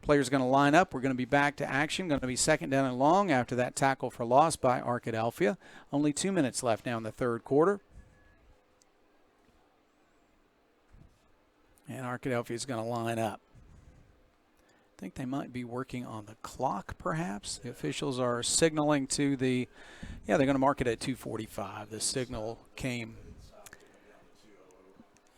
Players going to line up. We're going to be back to action. Going to be 2nd down and long after that tackle for loss by Arkadelphia. Only 2 minutes left now in the 3rd quarter. And Arkadelphia is going to line up. I think they might be working on the clock, perhaps. The officials are signaling to the, they're going to mark it at 2:45. The signal came.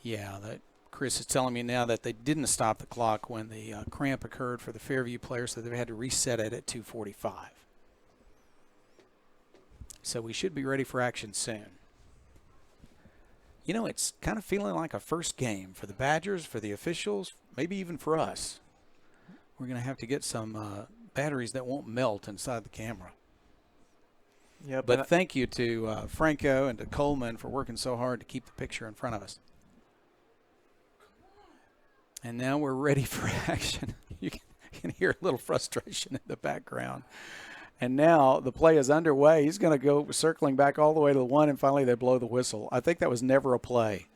That Chris is telling me now that they didn't stop the clock when the cramp occurred for the Fairview players, so they had to reset it at 2:45. So we should be ready for action soon. You know, it's kind of feeling like a first game for the Badgers, for the officials, maybe even for us. We're going to have to get some batteries that won't melt inside the camera. Yeah, but thank you to Franco and to Coleman for working so hard to keep the picture in front of us. And now we're ready for action. You can hear a little frustration in the background. And now the play is underway. He's going to go circling back all the way to the 1, and finally they blow the whistle. I think that was never a play.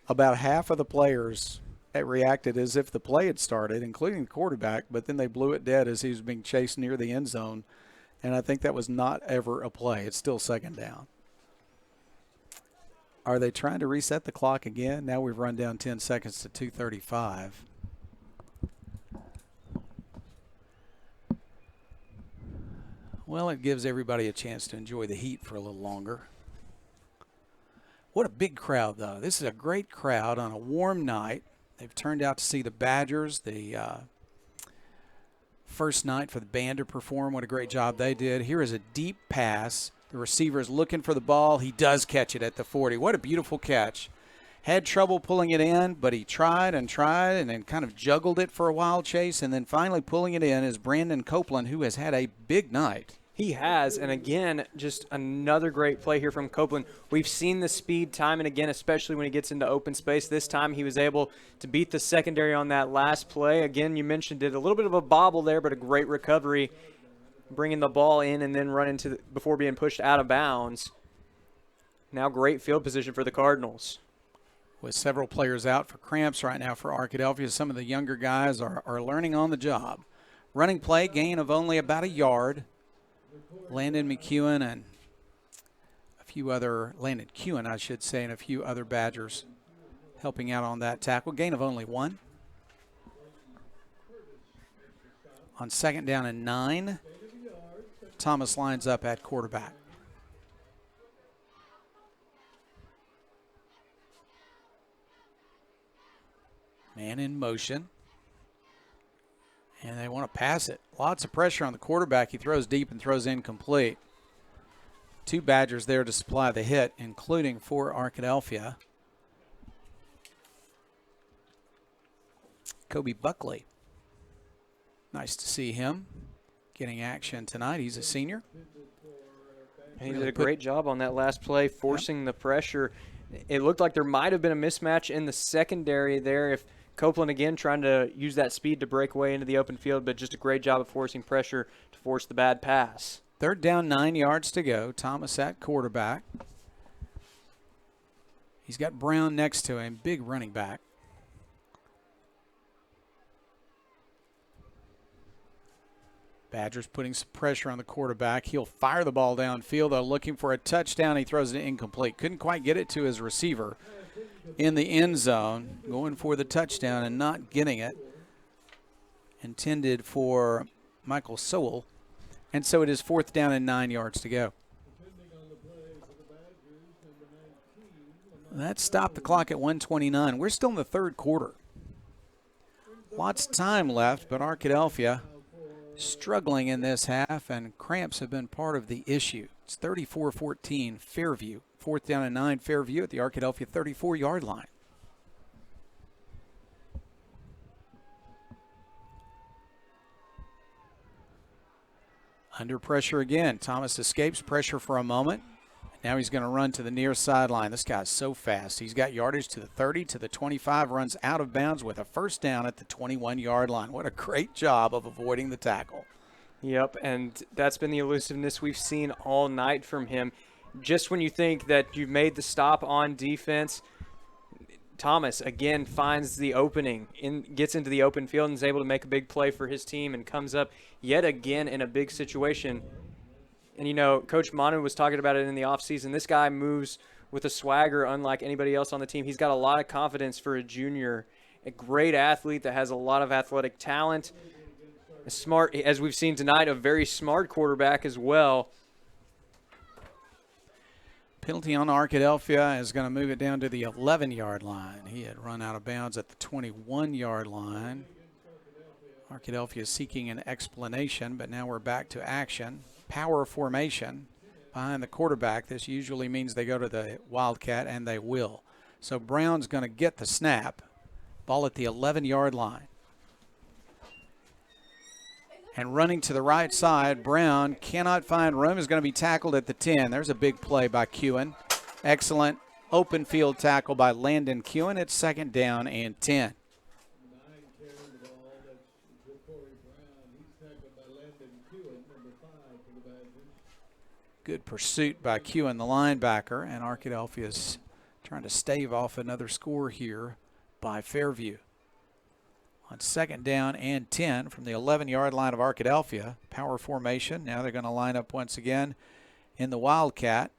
About half of the players reacted as if the play had started, including the quarterback, but then they blew it dead as he was being chased near the end zone. And I think that was not ever a play. It's still 2nd down. Are they trying to reset the clock again? Now we've run down 10 seconds to 2:35. Well, it gives everybody a chance to enjoy the heat for a little longer. What a big crowd, though. This is a great crowd on a warm night. They've turned out to see the Badgers. The first night for the band to perform. What a great job they did. Here is a deep pass. The receiver is looking for the ball. He does catch it at the 40. What a beautiful catch. Had trouble pulling it in, but he tried and then kind of juggled it for a while, Chase, and then finally pulling it in is Brandon Copeland, who has had a big night. He has, and again, just another great play here from Copeland. We've seen the speed time and again, especially when he gets into open space. This time he was able to beat the secondary on that last play. Again, you mentioned it, a little bit of a bobble there, but a great recovery, bringing the ball in and then running before being pushed out of bounds. Now great field position for the Cardinals. with several players out for cramps right now for Arkadelphia. Some of the younger guys are learning on the job. Running play, gain of only about a yard. Landon McEwen and Landon Kewen, I should say, and a few other Badgers helping out on that tackle. Gain of only 1. On 2nd down and 9, Thomas lines up at quarterback. Man in motion. And they want to pass it. Lots of pressure on the quarterback. He throws deep and throws incomplete. 2 Badgers there to supply the hit, including for Arkadelphia. Kobe Buckley. Nice to see him getting action tonight. He's a senior. And he did a great job on that last play, forcing the pressure. It looked like there might have been a mismatch in the secondary there if Copeland again trying to use that speed to break away into the open field, but just a great job of forcing pressure to force the bad pass. 3rd down, 9 yards to go. Thomas at quarterback. He's got Brown next to him, big running back. Badgers putting some pressure on the quarterback. He'll fire the ball downfield, though, looking for a touchdown. He throws it incomplete. Couldn't quite get it to his receiver in the end zone, going for the touchdown and not getting it. Intended for Michael Sowell. And so it is 4th down and 9 yards to go. That stopped the clock at 1:29. We're still in the 3rd quarter. Lots of time left, but Arkadelphia struggling in this half, and cramps have been part of the issue. It's 34-14 Fairview. 4th down and 9 Fairview at the Arkadelphia 34-yard line. Under pressure again. Thomas escapes pressure for a moment. Now he's going to run to the near sideline. This guy's so fast. He's got yardage to the 30, to the 25, runs out of bounds with a first down at the 21-yard line. What a great job of avoiding the tackle. Yep, and that's been the elusiveness we've seen all night from him. Just when you think that you've made the stop on defense, Thomas again finds the opening, gets into the open field and is able to make a big play for his team and comes up yet again in a big situation. And, you know, Coach Manu was talking about it in the offseason. This guy moves with a swagger unlike anybody else on the team. He's got a lot of confidence for a junior, a great athlete that has a lot of athletic talent, a smart, as we've seen tonight, a very smart quarterback as well. Penalty on Arkadelphia is going to move it down to the 11-yard line. He had run out of bounds at the 21-yard line. Arkadelphia is seeking an explanation, but now we're back to action. Power formation behind the quarterback. This usually means they go to the Wildcat, and they will. So Brown's going to get the snap. Ball at the 11-yard line. And running to the right side, Brown cannot find room. Is going to be tackled at the 10. There's a big play by Kewen. Excellent open field tackle by Landon Kewen. It's 2nd down and 10. Good pursuit by Kewen, the linebacker, and Arkadelphia's trying to stave off another score here by Fairview. On 2nd down and 10 from the 11-yard line of Arkadelphia. Power formation. Now they're going to line up once again in the Wildcat.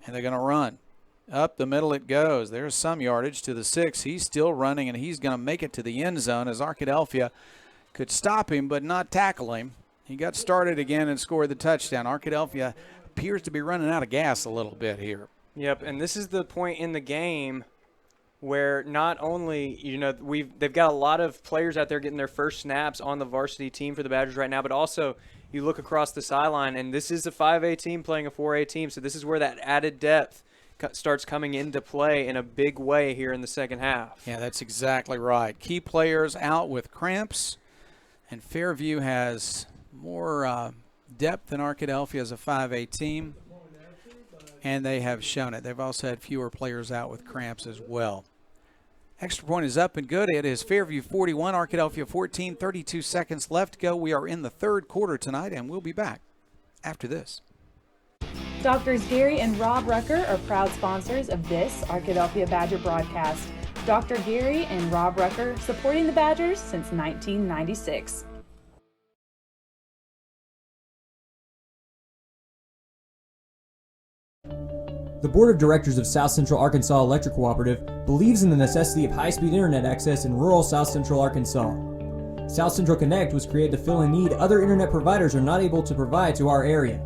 And they're going to run. Up the middle it goes. There's some yardage to the 6. He's still running, and he's going to make it to the end zone as Arkadelphia could stop him but not tackle him. He got started again and scored the touchdown. Arkadelphia appears to be running out of gas a little bit here. Yep, and this is the point in the game where not only, you know, they've got a lot of players out there getting their first snaps on the varsity team for the Badgers right now, but also you look across the sideline, and this is a 5A team playing a 4A team, so this is where that added depth starts coming into play in a big way here in the second half. Yeah, that's exactly right. Key players out with cramps, and Fairview has more depth than Arkadelphia as a 5A team, and they have shown it. They've also had fewer players out with cramps as well. Extra point is up and good. It is Fairview 41, Arkadelphia 14, 32 seconds left to go. We are in the 3rd quarter tonight, and we'll be back after this. Doctors Gary and Rob Rucker are proud sponsors of this Arkadelphia Badger broadcast. Dr. Gary and Rob Rucker, supporting the Badgers since 1996. The Board of Directors of South Central Arkansas Electric Cooperative believes in the necessity of high-speed internet access in rural South Central Arkansas. South Central Connect was created to fill a need other internet providers are not able to provide to our area.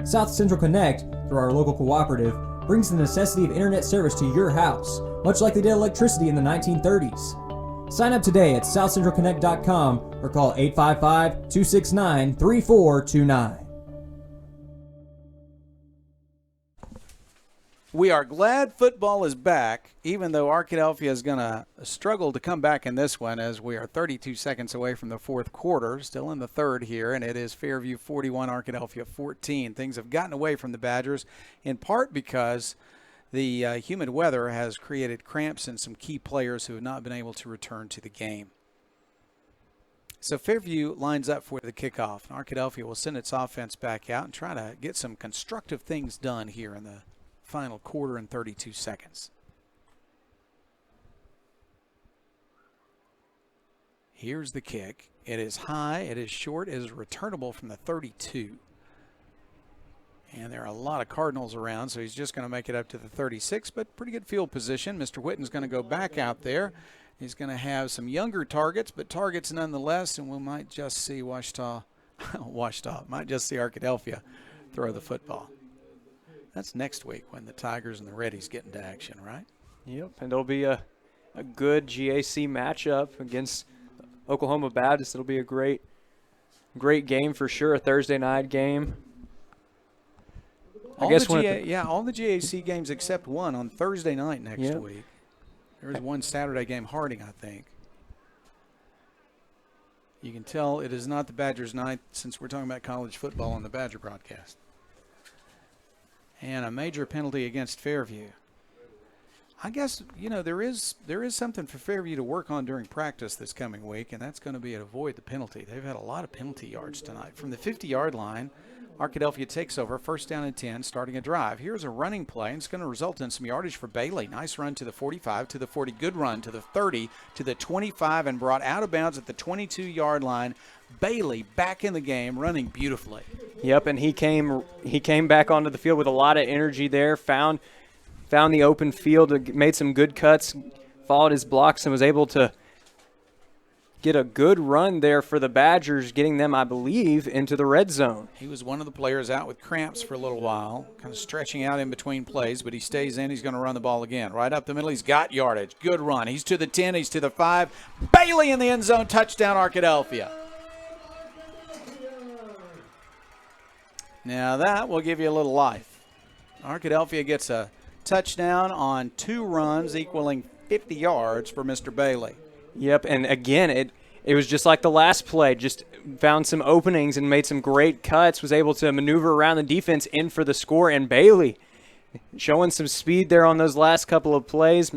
South Central Connect, through our local cooperative, brings the necessity of internet service to your house, much like they did electricity in the 1930s. Sign up today at southcentralconnect.com or call 855-269-3429. We are glad football is back, even though Arkadelphia is going to struggle to come back in this one, as we are 32 seconds away from the fourth quarter, still in the third here, and it is Fairview 41, Arkadelphia 14. Things have gotten away from the Badgers, in part because the humid weather has created cramps in some key players who have not been able to return to the game. So Fairview lines up for the kickoff, and Arkadelphia will send its offense back out and try to get some constructive things done here in the final quarter and 32 seconds. Here's the kick. It is high, it is short, it is returnable from the 32. And there are a lot of Cardinals around, so he's just going to make it up to the 36, but pretty good field position. Mr. Whitten's going to go back out there. He's going to have some younger targets, but targets nonetheless, and we might just see might just see Arkadelphia throw the football. That's next week when the Tigers and the Reddies get into action, right? Yep, and it'll be a good GAC matchup against Oklahoma Baptist. It'll be a great game for sure, a Thursday night game. All the GAC games except one on Thursday night next week. There is one Saturday game, Harding, I think. You can tell it is not the Badgers' night since we're talking about college football on the Badger broadcast. And a major penalty against Fairview. I guess, there is something for Fairview to work on during practice this coming week, and that's going to be to avoid the penalty. They've had a lot of penalty yards tonight. From the 50-yard line, Arkadelphia takes over, first down and 10, starting a drive. Here's a running play, and it's going to result in some yardage for Bailey. Nice run to the 45, to the 40, good run to the 30, to the 25, and brought out of bounds at the 22-yard line. Bailey back in the game, running beautifully. Yep, and he came back onto the field with a lot of energy there, found the open field, made some good cuts, followed his blocks, and was able to get a good run there for the Badgers, getting them, I believe, into the red zone. He was one of the players out with cramps for a little while, kind of stretching out in between plays, but he stays in. He's going to run the ball again. Right up the middle, he's got yardage. Good run. He's to the 10, he's to the 5. Bailey in the end zone, touchdown Arkadelphia. Now that will give you a little life. Arkadelphia gets a touchdown on 2 runs equaling 50 yards for Mr. Bailey. Yep, and again, it was just like the last play, just found some openings and made some great cuts, was able to maneuver around the defense in for the score, and Bailey showing some speed there on those last couple of plays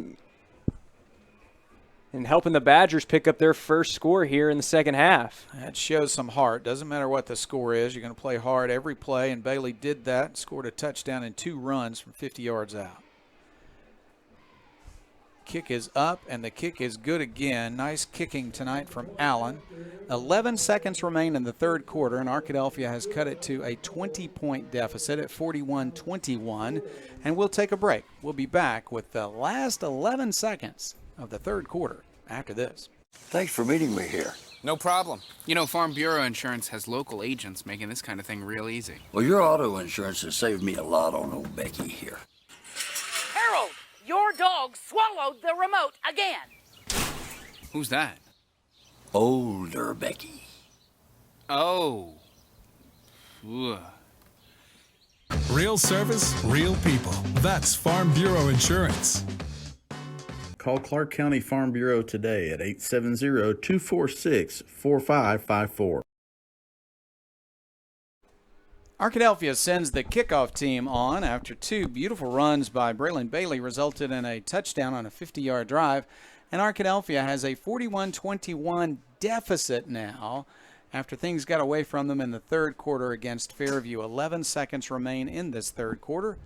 and helping the Badgers pick up their first score here in the second half. That shows some heart. Doesn't matter what the score is. You're going to play hard every play, and Bailey did that, scored a touchdown in 2 runs from 50 yards out. Kick is up, and the kick is good again. Nice kicking tonight from Allen. 11 seconds remain in the third quarter, and Arkadelphia has cut it to a 20-point deficit at 41-21, and we'll take a break. We'll be back with the last 11 seconds of the third quarter after this. Thanks for meeting me here. No problem. Farm Bureau Insurance has local agents making this kind of thing real easy. Well, your auto insurance has saved me a lot on old Becky here. Harold, your dog swallowed the remote again. Who's that? Older Becky. Oh. Ugh. Real service, real people. That's Farm Bureau Insurance. Call Clark County Farm Bureau today at 870-246-4554. Arkadelphia sends the kickoff team on after 2 beautiful runs by Braylon Bailey resulted in a touchdown on a 50-yard drive. And Arkadelphia has a 41-21 deficit now after things got away from them in the third quarter against Fairview. 11 seconds remain in this third quarter,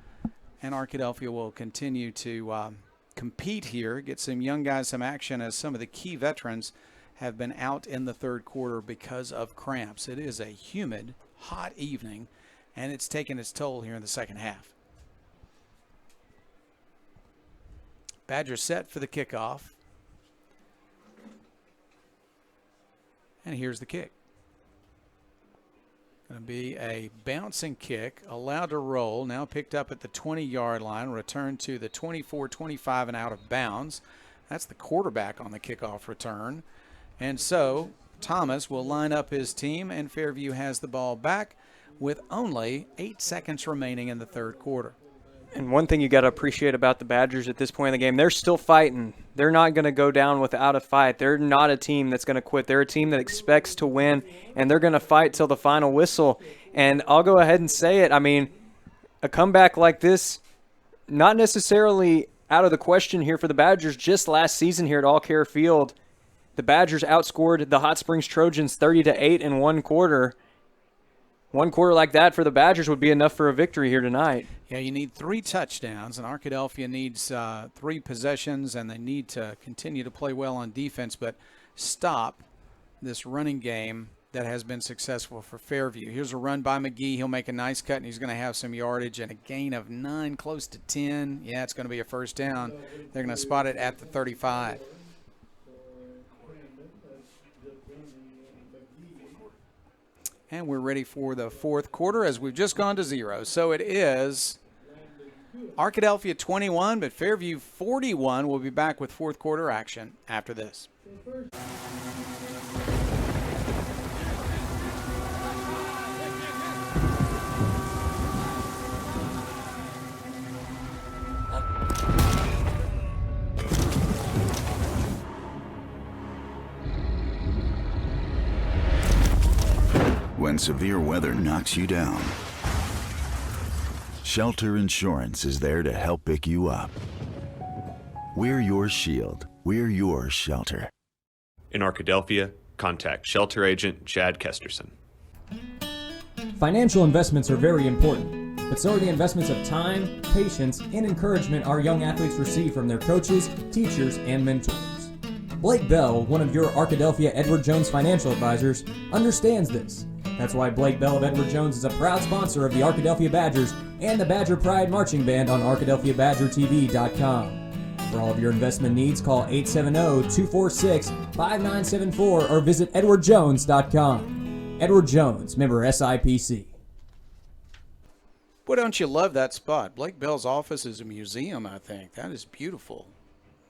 and Arkadelphia will continue to compete here, get some young guys some action as some of the key veterans have been out in the third quarter because of cramps. It is a humid, hot evening, and it's taken its toll here in the second half. Badgers set for the kickoff. And here's the kick. Going to be a bouncing kick, allowed to roll, now picked up at the 20-yard line, returned to the 24-25 and out of bounds. That's the quarterback on the kickoff return. And so Thomas will line up his team, and Fairview has the ball back with only 8 seconds remaining in the third quarter. And one thing you got to appreciate about the Badgers at this point in the game, they're still fighting. They're not going to go down without a fight. They're not a team that's going to quit. They're a team that expects to win, and they're going to fight till the final whistle. And I'll go ahead and say it. I mean, a comeback like this, not necessarily out of the question here for the Badgers. Just last season here at All Care Field, the Badgers outscored the Hot Springs Trojans 30-8 in one quarter. One quarter like that for the Badgers would be enough for a victory here tonight. Yeah, you need 3 touchdowns, and Arkadelphia needs 3 possessions, and they need to continue to play well on defense, but stop this running game that has been successful for Fairview. Here's a run by McGee. He'll make a nice cut, and he's going to have some yardage and a gain of 9, close to 10. Yeah, it's going to be a first down. They're going to spot it at the 35. And we're ready for the fourth quarter as we've just gone to 0. So it is Arkadelphia 21, but Fairview 41. We'll be back with fourth quarter action after this. When severe weather knocks you down, Shelter Insurance is there to help pick you up. We're your shield. We're your shelter. In Arkadelphia, contact Shelter Agent Chad Kesterson. Financial investments are very important, but so are the investments of time, patience, and encouragement our young athletes receive from their coaches, teachers, and mentors. Blake Bell, one of your Arkadelphia Edward Jones financial advisors, understands this. That's why Blake Bell of Edward Jones is a proud sponsor of the Arkadelphia Badgers and the Badger Pride Marching Band on ArkadelphiaBadgerTV.com. For all of your investment needs, call 870-246-5974 or visit EdwardJones.com. Edward Jones, member SIPC. Boy, don't you love that spot? Blake Bell's office is a museum, I think. That is beautiful.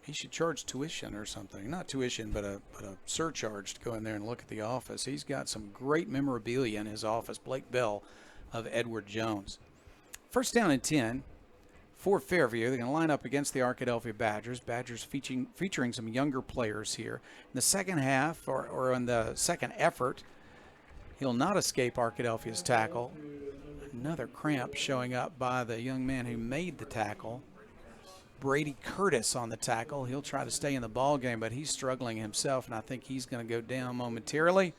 He should charge tuition or something. Not tuition, but a surcharge to go in there and look at the office. He's got some great memorabilia in his office. Blake Bell of Edward Jones. First down and 10 for Fairview. They're going to line up against the Arkadelphia Badgers. Badgers featuring some younger players here. In the second half, or in the second effort, he'll not escape Arkadelphia's tackle. Another cramp showing up by the young man who made the tackle. Brady Curtis on the tackle. He'll try to stay in the ball game, but he's struggling himself, and I think he's going to go down momentarily.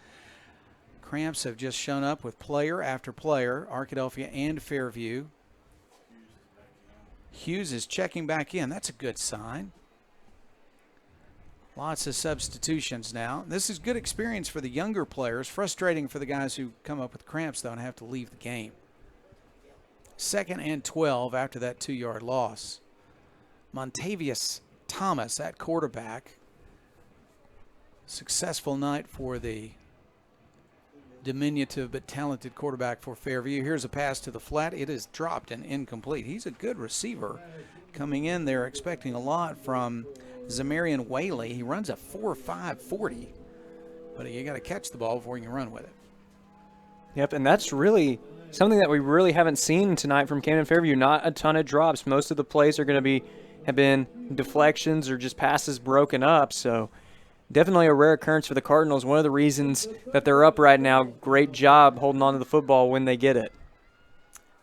Cramps have just shown up with player after player, Arkadelphia and Fairview. Hughes is checking back in. That's a good sign. Lots of substitutions now. This is good experience for the younger players. Frustrating for the guys who come up with cramps, though, and have to leave the game. 2nd and 12 after that 2-yard loss. Montavious Thomas at quarterback. Successful night for the diminutive but talented quarterback for Fairview. Here's a pass to the flat. It is dropped and incomplete. He's a good receiver. Coming in there expecting a lot from Zamarian Whaley. He runs a 4.5 40, but you got to catch the ball before you can run with it. Yep, and that's really something that we really haven't seen tonight from Camden-Fairview. Not a ton of drops. Most of the plays are going to have been deflections or just passes broken up. So definitely a rare occurrence for the Cardinals. One of the reasons that they're up right now. Great job holding on to the football when they get it.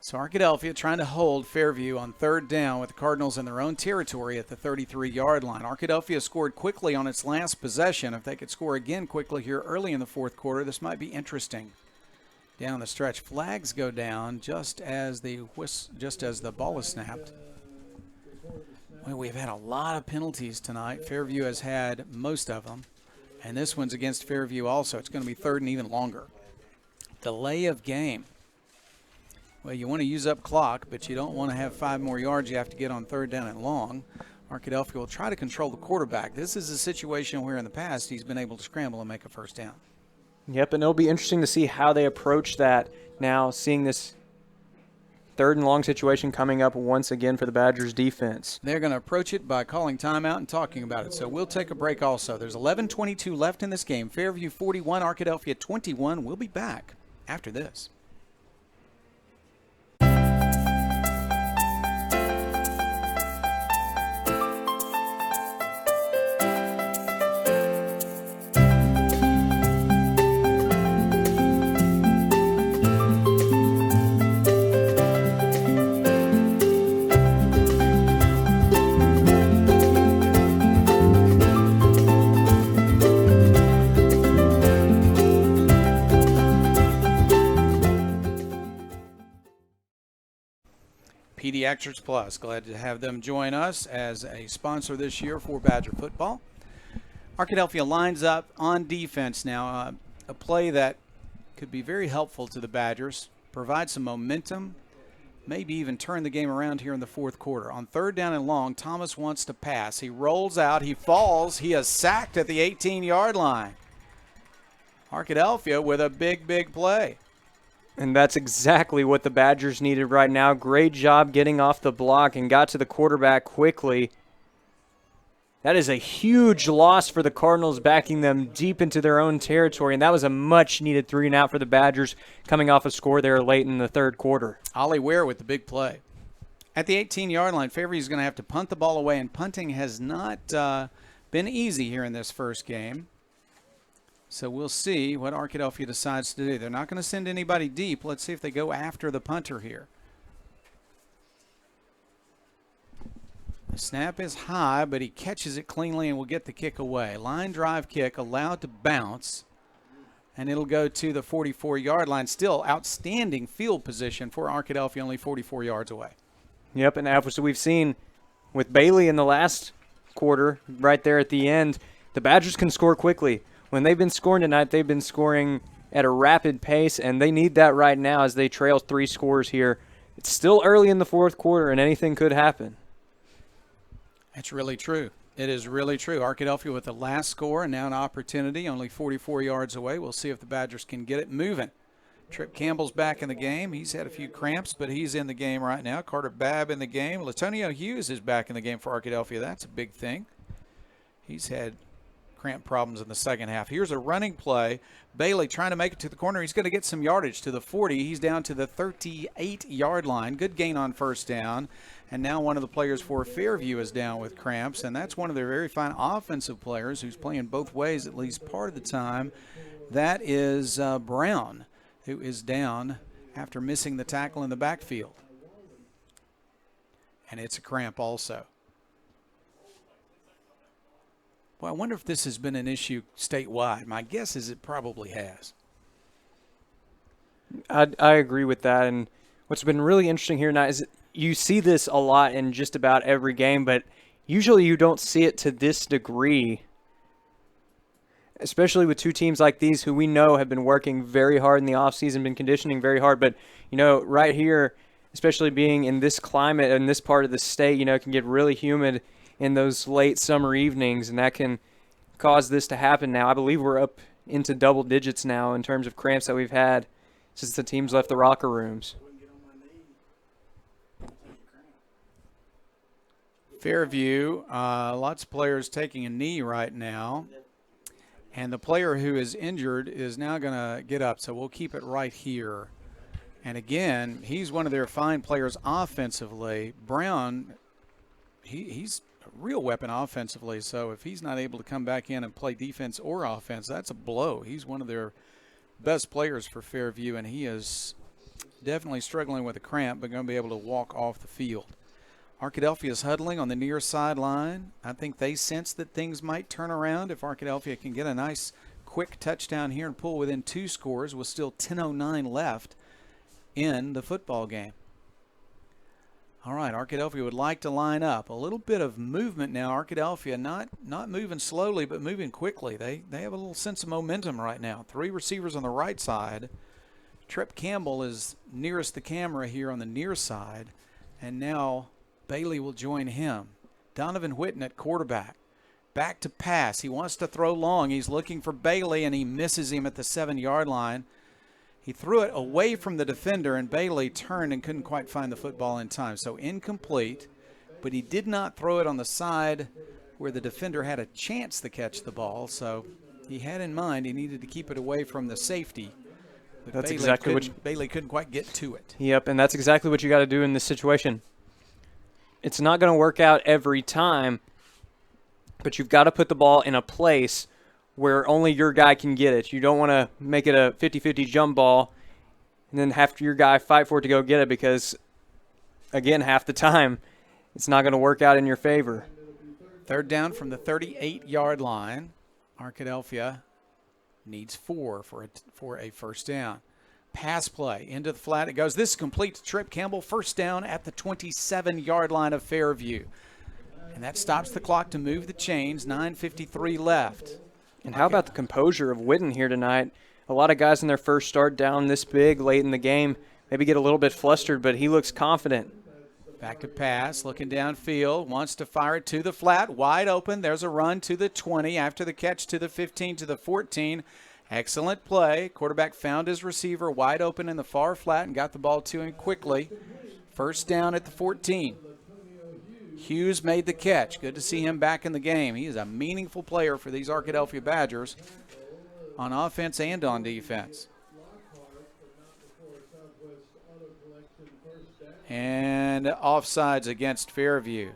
So Arkadelphia trying to hold Fairview on third down with the Cardinals in their own territory at the 33-yard line. Arkadelphia scored quickly on its last possession. If they could score again quickly here early in the fourth quarter, this might be interesting. Down the stretch, flags go down just as the ball is snapped. Well, we've had a lot of penalties tonight. Fairview has had most of them, and this one's against Fairview also. It's going to be third and even longer. Delay of game. Well, you want to use up clock, but you don't want to have 5 more yards you have to get on third down and long. Arkadelphia will try to control the quarterback. This is a situation where in the past he's been able to scramble and make a first down. Yep, and it'll be interesting to see how they approach that now, seeing this third and long situation coming up once again for the Badgers defense. They're going to approach it by calling timeout and talking about it. So we'll take a break also. There's 11:22 left in this game. Fairview 41, Arkadelphia 21. We'll be back after this. Pediatrics Plus, glad to have them join us as a sponsor this year for Badger football. Arkadelphia lines up on defense now, a play that could be very helpful to the Badgers, provide some momentum, maybe even turn the game around here in the fourth quarter. On third down and long, Thomas wants to pass. He rolls out, he falls, he is sacked at the 18-yard line. Arkadelphia with a big play. And that's exactly what the Badgers needed right now. Great job getting off the block and got to the quarterback quickly. That is a huge loss for the Cardinals, backing them deep into their own territory, and that was a much-needed 3-and-out for the Badgers coming off a score there late in the third quarter. Ollie Ware with the big play. At the 18-yard line, Fairview is going to have to punt the ball away, and punting has not been easy here in this first game. So we'll see what Arkadelphia decides to do. They're not going to send anybody deep. Let's see if they go after the punter here. The snap is high, but he catches it cleanly and will get the kick away. Line drive kick allowed to bounce, and it'll go to the 44-yard line. Still outstanding field position for Arkadelphia, only 44 yards away. Yep, and as we've seen with Bailey in the last quarter, right there at the end, the Badgers can score quickly. When they've been scoring tonight, they've been scoring at a rapid pace, and they need that right now as they trail 3 scores here. It's still early in the fourth quarter, and anything could happen. That's really true. It is really true. Arkadelphia with the last score and now an opportunity, only 44 yards away. We'll see if the Badgers can get it moving. Trip Campbell's back in the game. He's had a few cramps, but he's in the game right now. Carter Babb in the game. Latonio Hughes is back in the game for Arkadelphia. That's a big thing. He's had cramp problems in the second half. Here's a running play. Bailey trying to make it to the corner. He's going to get some yardage to the 40. He's down to the 38-yard line. Good gain on first down. And now one of the players for Fairview is down with cramps, and that's one of their very fine offensive players who's playing both ways at least part of the time. That is Brown, who is down after missing the tackle in the backfield. And it's a cramp also. Well, I wonder if this has been an issue statewide. My guess is it probably has. I agree with that. And what's been really interesting here now is you see this a lot in just about every game, but usually you don't see it to this degree, especially with two teams like these who we know have been working very hard in the offseason, been conditioning very hard. But, you know, right here, especially being in this climate in this part of the state, you know, it can get really humid in those late summer evenings, and that can cause this to happen now. I believe we're up into double digits now in terms of cramps that we've had since the teams left the locker rooms. Fairview, lots of players taking a knee right now, and the player who is injured is now going to get up, so we'll keep it right here. And again, he's one of their fine players offensively. Brown, he's a real weapon offensively, so if he's not able to come back in and play defense or offense, that's a blow. He's one of their best players for Fairview, and he is definitely struggling with a cramp, but going to be able to walk off the field. Arkadelphia is huddling on the near sideline. I think they sense that things might turn around if Arkadelphia can get a nice quick touchdown here and pull within 2 scores with still 10:09 left in the football game. All right, Arkadelphia would like to line up. A little bit of movement now. Arkadelphia not moving slowly, but moving quickly. They have a little sense of momentum right now. 3 receivers on the right side. Trip Campbell is nearest the camera here on the near side, and now Bailey will join him. Donovan Whitten at quarterback. Back to pass. He wants to throw long. He's looking for Bailey, and he misses him at the 7-yard line. He threw it away from the defender, and Bailey turned and couldn't quite find the football in time. So incomplete, but he did not throw it on the side where the defender had a chance to catch the ball. So he had in mind he needed to keep it away from the safety. But that's Bailey exactly what Bailey couldn't quite get to it. Yep, and that's exactly what you got to do in this situation. It's not going to work out every time, but you've got to put the ball in a place where only your guy can get it. You don't want to make it a 50-50 jump ball and then have your guy fight for it to go get it because, again, half the time it's not going to work out in your favor. 3rd down from the 38-yard line. Arkadelphia needs 4 for a first down. Pass play into the flat. It goes. This is complete to Trip Campbell. First down at the 27-yard line of Fairview. And that stops the clock to move the chains. 9:53 left. And how about the composure of Whitten here tonight? A lot of guys in their first start down this big late in the game maybe get a little bit flustered, but he looks confident. Back to pass, looking downfield, wants to fire it to the flat, wide open. There's a run to the 20 after the catch to the 15 to the 14. Excellent play. Quarterback found his receiver wide open in the far flat and got the ball to him quickly. First down at the 14. Hughes made the catch. Good to see him back in the game. He is a meaningful player for these Arkadelphia Badgers on offense and on defense. And offsides against Fairview.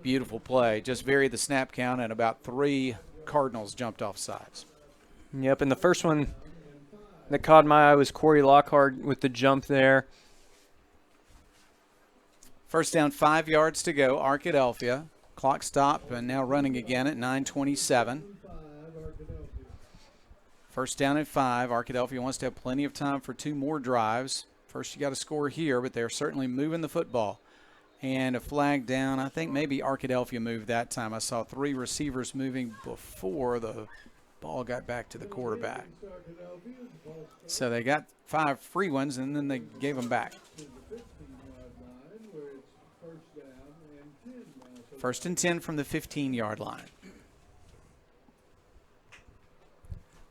Beautiful play. Just varied the snap count, and about 3 Cardinals jumped off sides. Yep, and the first one that caught my eye was Corey Lockhart with the jump there. First down, 5 yards to go, Arkadelphia. Clock stop and now running again at 9:27. First down at 5. Arkadelphia wants to have plenty of time for 2 more drives. First you got to score here, but they're certainly moving the football. And a flag down. I think maybe Arkadelphia moved that time. I saw 3 receivers moving before the ball got back to the quarterback. So they got 5 free ones, and then they gave them back. First and 10 from the 15-yard line.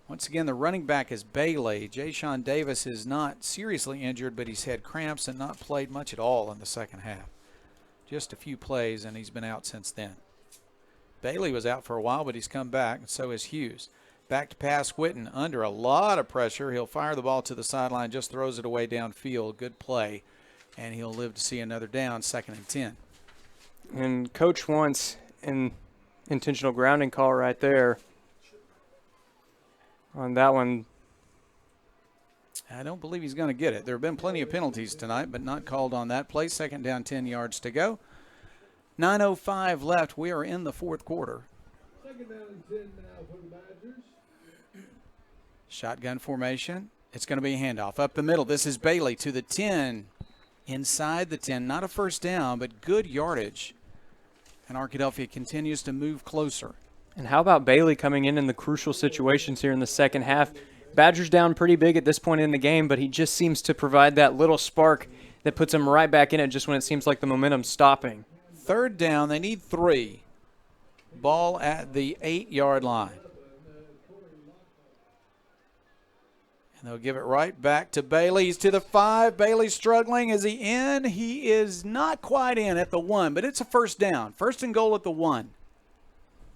Once again, the running back is Bailey. Jay-Sean Davis is not seriously injured, but he's had cramps and not played much at all in the second half. Just a few plays, and he's been out since then. Bailey was out for a while, but he's come back, and so is Hughes. Back to pass, Whitten under a lot of pressure. He'll fire the ball to the sideline, just throws it away downfield. Good play, and he'll live to see another down, 2nd and 10. And Coach wants an intentional grounding call right there. On that one, I don't believe he's going to get it. There have been plenty of penalties tonight, but not called on that play. Second down, 10 yards to go. 9:05 left. We are in the 4th quarter. Second down and 10 now for the Badgers. Shotgun formation. It's going to be a handoff up the middle. This is Bailey to the 10. Inside the 10. Not a first down, but good yardage. And Arkadelphia continues to move closer. And how about Bailey coming in the crucial situations here in the second half? Badgers down pretty big at this point in the game, but he just seems to provide that little spark that puts him right back in it just when it seems like the momentum's stopping. 3rd down, they need 3. Ball at the 8-yard line. And they'll give it right back to Bailey. He's to the 5. Bailey's struggling. Is he in? He is not quite in at the 1, but it's a first down. First and goal at the 1.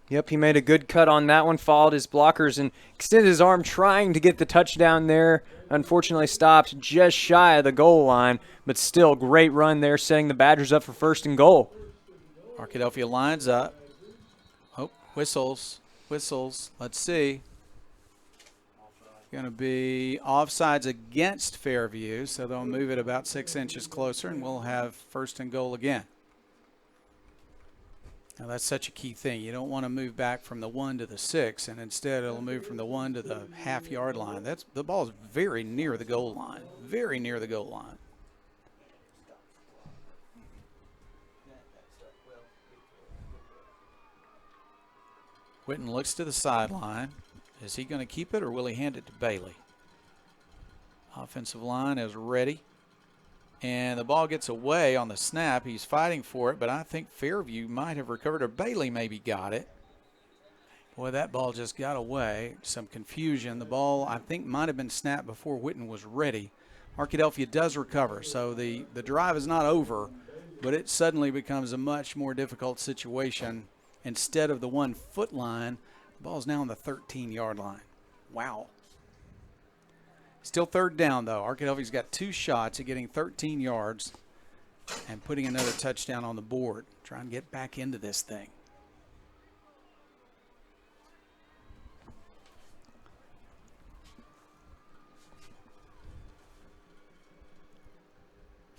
Yep, he made a good cut on that one, followed his blockers, and extended his arm trying to get the touchdown there. Unfortunately stopped just shy of the goal line, but still great run there, setting the Badgers up for first and goal. Arkadelphia lines up. Oh, whistles. Let's see. Going to be offsides against Fairview, so they'll move it about 6 inches closer, and we'll have first and goal again. Now that's such a key thing. You don't want to move back from the 1 to the 6, and instead it'll move from the 1 to the half-yard line. The ball's very near the goal line, very near the goal line. Whitten looks to the sideline. Is he going to keep it, or will he hand it to Bailey? Offensive line is ready. And the ball gets away on the snap. He's fighting for it, but I think Fairview might have recovered, or Bailey maybe got it. Boy, that ball just got away. Some confusion. The ball, I think, might have been snapped before Whitten was ready. Arkadelphia does recover, so the drive is not over, but it suddenly becomes a much more difficult situation. Instead of the 1 foot line, the ball's now on the 13-yard line. Wow. Still third down, though. Arkadelphia's got 2 shots at getting 13 yards and putting another touchdown on the board. Trying to get back into this thing.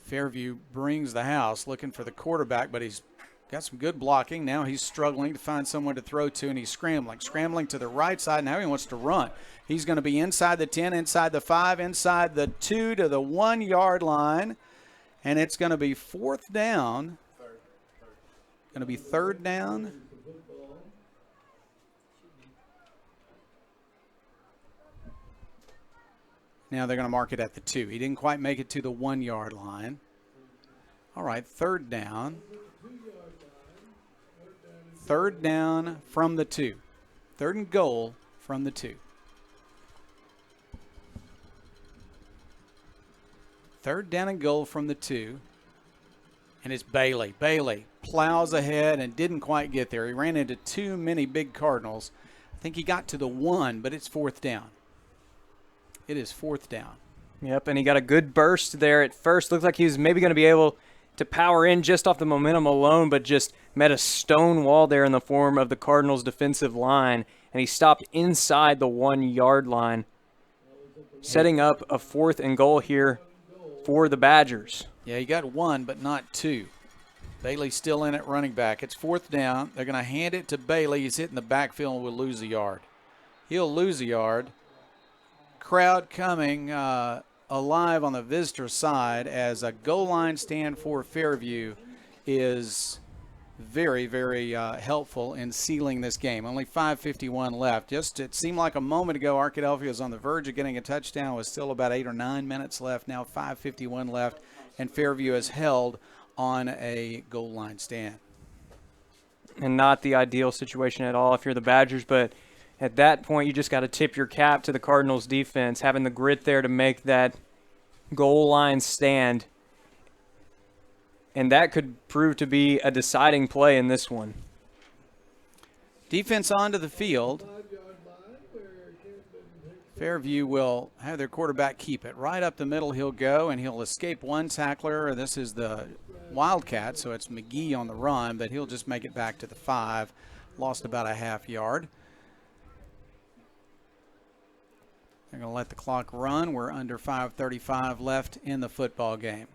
Fairview brings the house, looking for the quarterback, but he's got some good blocking. Now he's struggling to find someone to throw to, and he's scrambling to the right side. Now he wants to run. He's going to be inside the 10, inside the 5, inside the 2 to the 1 yard line, and it's going to be 4th down. Going to be 3rd down. Now they're going to mark it at the 2. He didn't quite make it to the 1 yard line. All right, 3rd down. 3rd down from the 2. 3rd and goal from the 2. 3rd down and goal from the 2. And it's Bailey. Bailey plows ahead and didn't quite get there. He ran into too many big Cardinals. I think he got to the 1, but it's 4th down. It is 4th down. Yep, and he got a good burst there at first. Looked like he was maybe going to be able to power in just off the momentum alone, but just met a stone wall there in the form of the Cardinals' defensive line, and he stopped inside the 1 yard line, setting up a 4th and goal here for the Badgers. Yeah, he got 1, but not 2. Bailey's still in at running back. It's 4th down. They're going to hand it to Bailey. He's hitting the backfield and will lose a yard. He'll lose a yard. Crowd coming alive on the visitor side as a goal line stand for Fairview is very, very helpful in sealing this game. Only 5:51 left. Just it seemed like a moment ago Arkadelphia was on the verge of getting a touchdown. It was still about 8 or 9 minutes left. Now 5:51 left, and Fairview is held on a goal line stand. And not the ideal situation at all if you're the Badgers, but at that point you just got to tip your cap to the Cardinals defense, having the grit there to make that goal line stand. And that could prove to be a deciding play in this one. Defense onto the field. Fairview will have their quarterback keep it. Right up the middle he'll go, and he'll escape one tackler. This is the Wildcat, so it's McGee on the run, but he'll just make it back to the 5. Lost about a half yard. They're going to let the clock run. We're under 5:35 left in the football game.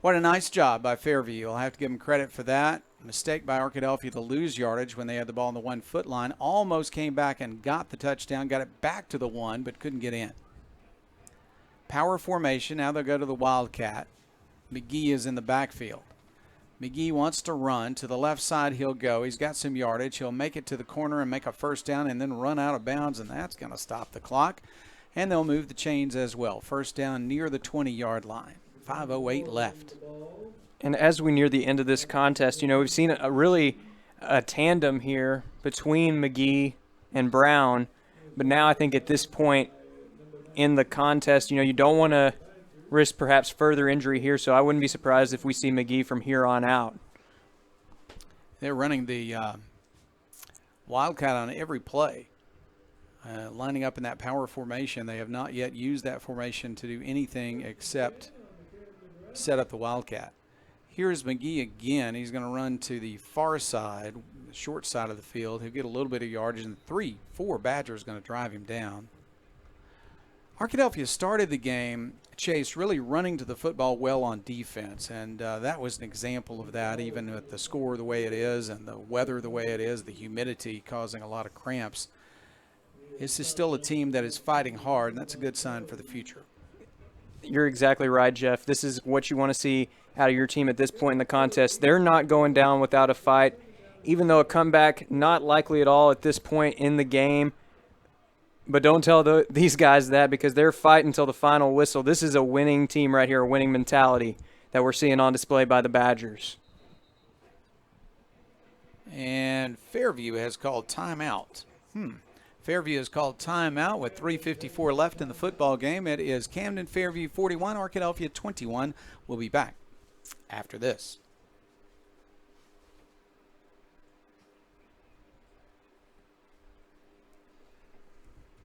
What a nice job by Fairview. I'll have to give them credit for that. Mistake by Arkadelphia to lose yardage when they had the ball on the 1 foot line. Almost came back and got the touchdown, got it back to the 1, but couldn't get in. Power formation. Now they'll go to the Wildcat. McGee is in the backfield. McGee wants to run. To the left side he'll go. He's got some yardage. He'll make it to the corner and make a first down and then run out of bounds, and that's going to stop the clock. And they'll move the chains as well. First down near the 20-yard line. 5:08 left. And as we near the end of this contest, we've seen a tandem here between McGee and Brown. But now I think at this point in the contest, you don't want to risk perhaps further injury here. So I wouldn't be surprised if we see McGee from here on out. They're running the Wildcat on every play. Lining up in that power formation. They have not yet used that formation to do anything except set up the Wildcat. Here's McGee again. He's going to run to the far side, the short side of the field. He'll get a little bit of yardage, and 3-4 Badgers going to drive him down. Arkadelphia started the game, Chase, really running to the football well on defense, and that was an example of that, even with the score the way it is and the weather the way it is, the humidity causing a lot of cramps. This is still a team that is fighting hard, and that's a good sign for the future. You're exactly right, Jeff. This is what you want to see out of your team at this point in the contest. They're not going down without a fight, even though a comeback not likely at all at this point in the game. But don't tell these guys that, because they're fighting until the final whistle. This is a winning team right here, a winning mentality that we're seeing on display by the Badgers. And Fairview has called timeout. Fairview has called timeout with 3:54 left in the football game. It is Camden-Fairview 41, Arkadelphia 21. We'll be back after this.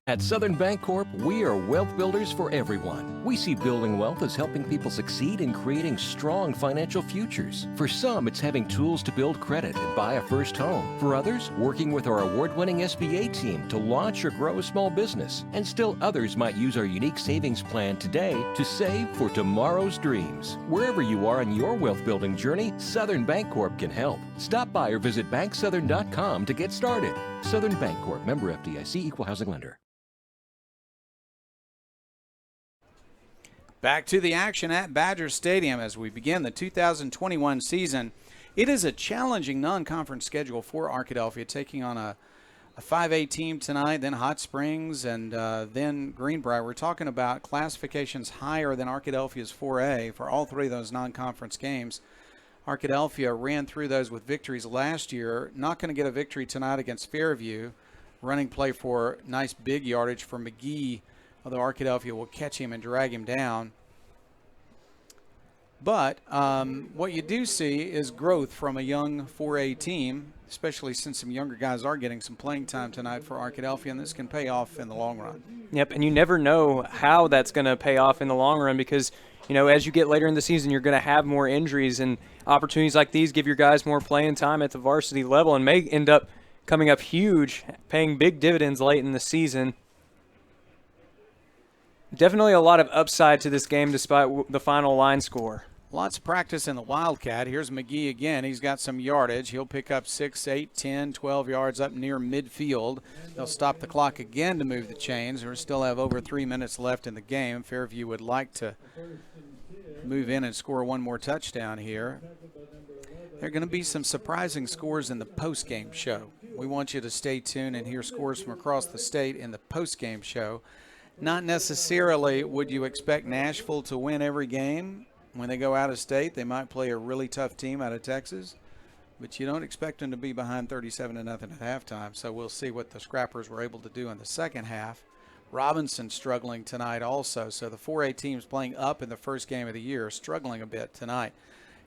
At Southern Bancorp, we are wealth builders for everyone. We see building wealth as helping people succeed in creating strong financial futures. For some, it's having tools to build credit and buy a first home. For others, working with our award-winning SBA team to launch or grow a small business. And still others might use our unique savings plan today to save for tomorrow's dreams. Wherever you are in your wealth building journey, Southern Bancorp can help. Stop by or visit banksouthern.com to get started. Southern Bancorp, member FDIC, equal housing lender. Back to the action at Badger Stadium as we begin the 2021 season. It is a challenging non-conference schedule for Arkadelphia, taking on a 5A team tonight, then Hot Springs, and then Greenbrier. We're talking about classifications higher than Arkadelphia's 4A for all three of those non-conference games. Arkadelphia ran through those with victories last year. Not going to get a victory tonight against Fairview. Running play for nice big yardage for McGee, although Arkadelphia will catch him and drag him down. But what you do see is growth from a young 4A team, especially since some younger guys are getting some playing time tonight for Arkadelphia, and this can pay off in the long run. Yep, and you never know how that's going to pay off in the long run because, you know, as you get later in the season, you're going to have more injuries, and opportunities like these give your guys more playing time at the varsity level and may end up coming up huge, paying big dividends late in the season. Definitely a lot of upside to this game despite the final line score. Lots of practice in the Wildcat. Here's McGee again. He's got some yardage. He'll pick up 6, 8, 10, 12 yards up near midfield. They'll stop the clock again to move the chains. We still have over 3 minutes left in the game. Fairview would like to move in and score one more touchdown here. There are going to be some surprising scores in the post-game show. We want you to stay tuned and hear scores from across the state in the post-game show. Not necessarily would you expect Nashville to win every game. When they go out of state, they might play a really tough team out of Texas, but you don't expect them to be behind 37-0 at halftime. So we'll see what the Scrappers were able to do in the second half. Robinson struggling tonight also. So the 4A teams playing up in the first game of the year, struggling a bit tonight.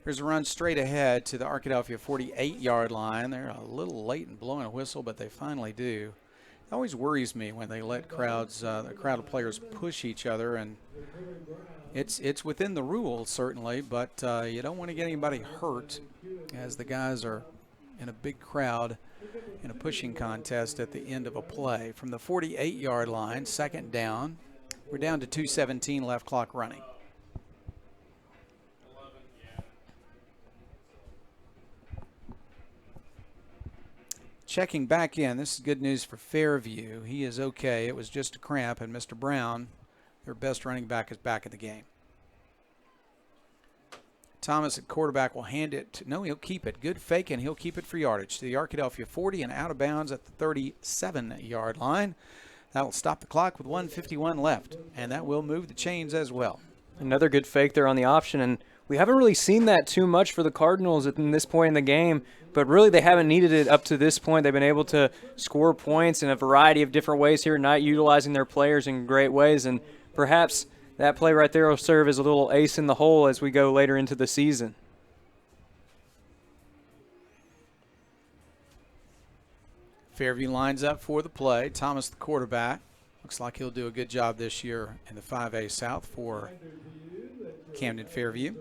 Here's a run straight ahead to the Arkadelphia 48-yard line. They're a little late in blowing a whistle, but they finally do. It always worries me when they let crowds, the crowd of players push each other, and it's within the rules certainly, but you don't want to get anybody hurt as the guys are in a big crowd in a pushing contest at the end of a play. From the 48-yard line, second down, we're down to 2:17 left, clock running. Checking back in. This is good news for Fairview. He is okay. It was just a cramp, and Mr. Brown, their best running back, is back in the game. Thomas at quarterback will hand it. No, he'll keep it. Good fake, and he'll keep it for yardage to the Arkadelphia 40 and out of bounds at the 37-yard line. That'll stop the clock with 1:51 left, and that will move the chains as well. Another good fake there on the option, and we haven't really seen that too much for the Cardinals at this point in the game, but really they haven't needed it up to this point. They've been able to score points in a variety of different ways here, not utilizing their players in great ways, and perhaps that play right there will serve as a little ace in the hole as we go later into the season. Fairview lines up for the play. Thomas, the quarterback. Looks like he'll do a good job this year in the 5A South for Camden-Fairview.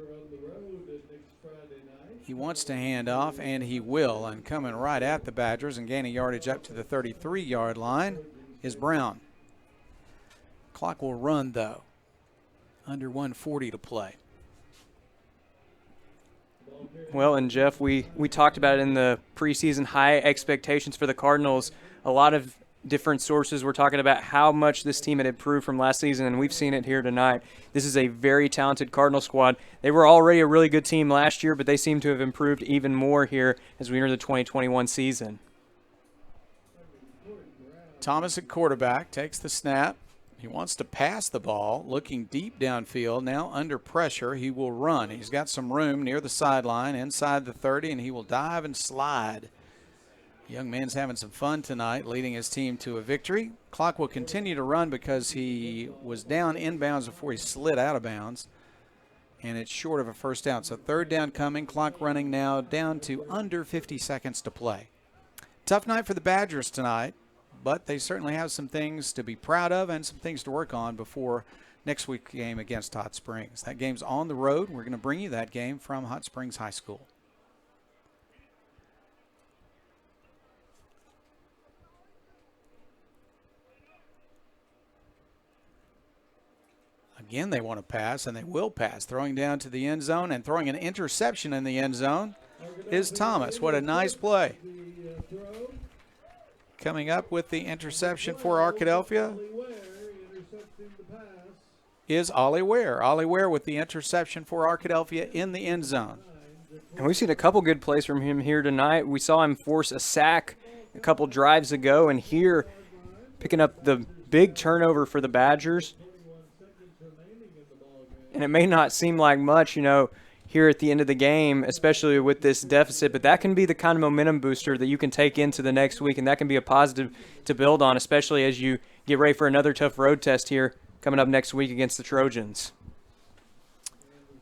He wants to hand off, and he will. And coming right at the Badgers and gaining yardage up to the 33-yard line is Brown. Clock will run, though. Under 1:40 to play. Well, and Jeff, we talked about it in the preseason, high expectations for the Cardinals. A lot of different sources were talking about how much this team had improved from last season, and we've seen it here tonight. This is a very talented Cardinal squad. They were already a really good team last year, but they seem to have improved even more here as we enter the 2021 season. Thomas at quarterback takes the snap. He wants to pass the ball, looking deep downfield. Now under pressure, he will run. He's got some room near the sideline, inside the 30, and he will dive and slide. The young man's having some fun tonight, leading his team to a victory. Clock will continue to run because he was down inbounds before he slid out of bounds, and it's short of a first down. So third down coming, clock running now down to under 50 seconds to play. Tough night for the Badgers tonight, but they certainly have some things to be proud of and some things to work on before next week's game against Hot Springs. That game's on the road. We're going to bring you that game from Hot Springs High School. Again, they want to pass, and they will pass. Throwing down to the end zone and throwing an interception in the end zone is Thomas. What a nice play. Coming up with the interception for Arkadelphia is Ollie Ware. Ollie Ware with the interception for Arkadelphia in the end zone. And we've seen a couple good plays from him here tonight. We saw him force a sack a couple drives ago, and here picking up the big turnover for the Badgers. And it may not seem like much, here at the end of the game, especially with this deficit, but that can be the kind of momentum booster that you can take into the next week, and that can be a positive to build on, especially as you get ready for another tough road test here coming up next week against the Trojans.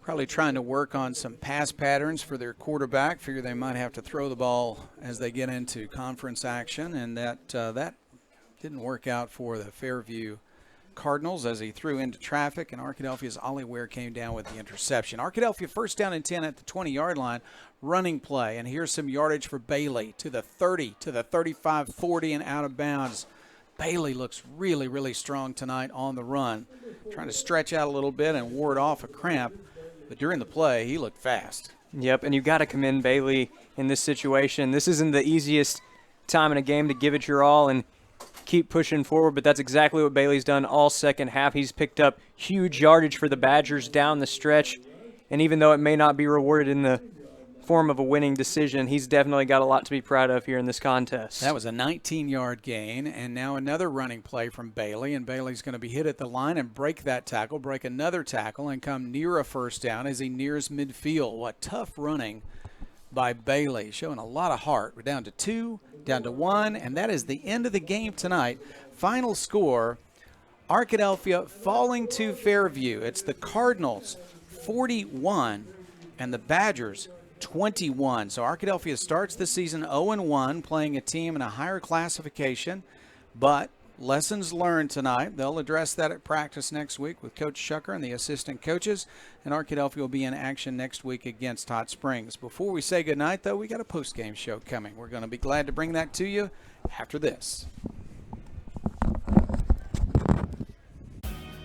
Probably trying to work on some pass patterns for their quarterback. Figure they might have to throw the ball as they get into conference action, and that didn't work out for the Fairview Cardinals as he threw into traffic, and Arkadelphia's Ollie Ware came down with the interception. Arkadelphia first down and 10 at the 20-yard line, running play, and here's some yardage for Bailey to the 30, to the 35, 40, and out of bounds. Bailey looks really, really strong tonight on the run, trying to stretch out a little bit and ward off a cramp, but during the play, he looked fast. Yep, and you've got to commend Bailey in this situation. This isn't the easiest time in a game to give it your all and keep pushing forward, but that's exactly what Bailey's done all second half. He's picked up huge yardage for the Badgers down the stretch, and even though it may not be rewarded in the form of a winning decision, he's definitely got a lot to be proud of here in this contest. That was a 19-yard gain, and now another running play from Bailey, and Bailey's going to be hit at the line and break that tackle, break another tackle, and come near a first down as he nears midfield. What tough running by Bailey, showing a lot of heart. We're down to 2, down to 1, and that is the end of the game tonight. Final score, Arkadelphia falling to Fairview. It's the Cardinals 41 and the Badgers 21. So Arkadelphia starts the season 0-1, playing a team in a higher classification, but lessons learned tonight. They'll address that at practice next week with Coach Shucker and the assistant coaches, and Arkadelphia will be in action next week against Hot Springs. Before we say goodnight, though, we got a post-game show coming. We're going to be glad to bring that to you after this.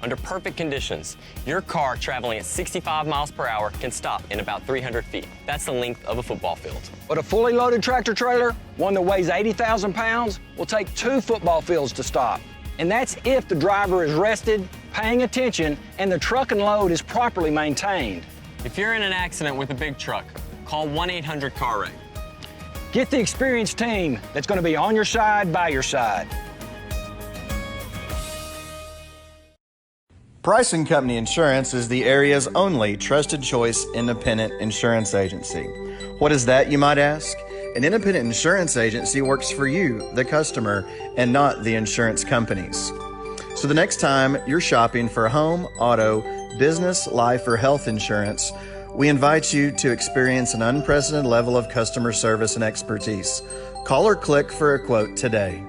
Under perfect conditions, your car traveling at 65 miles per hour can stop in about 300 feet. That's the length of a football field. But a fully loaded tractor trailer, one that weighs 80,000 pounds, will take 2 football fields to stop. And that's if the driver is rested, paying attention, and the truck and load is properly maintained. If you're in an accident with a big truck, call 1-800-CAR-WRECK. Get the experienced team that's going to be on your side, by your side. Price & Company Insurance is the area's only trusted choice independent insurance agency. What is that, you might ask? An independent insurance agency works for you, the customer, and not the insurance companies. So the next time you're shopping for home, auto, business, life, or health insurance, we invite you to experience an unprecedented level of customer service and expertise. Call or click for a quote today.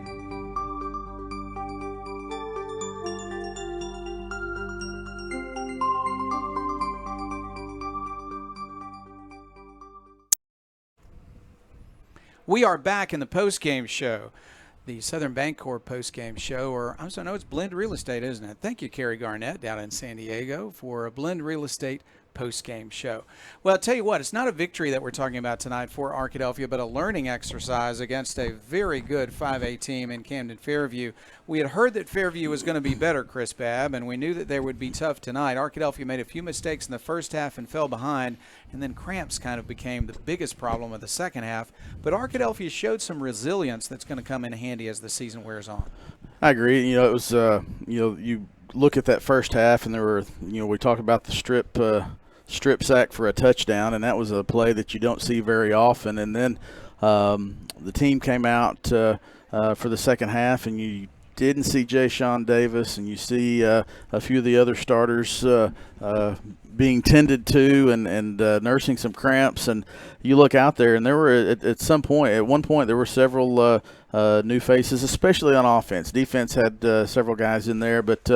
We are back in the post-game show. the Southern Bancorp postgame show, or I also know it's Blend Real Estate, isn't it? Thank you, Carrie Garnett, down in San Diego, for a Blend Real Estate postgame show. Well, I'll tell you what, it's not a victory that we're talking about tonight for Arkadelphia, but a learning exercise against a very good 5A team in Camden-Fairview. We had heard that Fairview was going to be better, Chris Babb, and we knew that they would be tough tonight. Arkadelphia made a few mistakes in the first half and fell behind, and then cramps kind of became the biggest problem of the second half. But Arkadelphia showed some resilience that's going to come in handy as the season wears on. I agree. It was, you look at that first half, and there were, we talked about the strip sack for a touchdown, and that was a play that you don't see very often. And then the team came out for the second half, and you didn't see Jay Sean Davis, and you see a few of the other starters being tended to and nursing some cramps. And you look out there, and there were at one point there were several new faces, especially on offense. Defense had several guys in there, but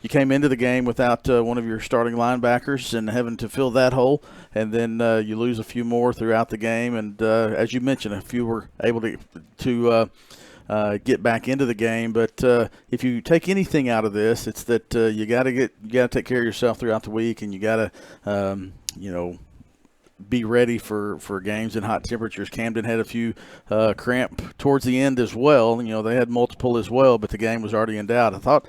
you came into the game without one of your starting linebackers and having to fill that hole, and then you lose a few more throughout the game. And as you mentioned, a few were able to get back into the game. But if you take anything out of this, it's that you got to take care of yourself throughout the week, and you got to be ready for games in hot temperatures. Camden had a few cramp towards the end as well. They had multiple as well, but the game was already in doubt. I thought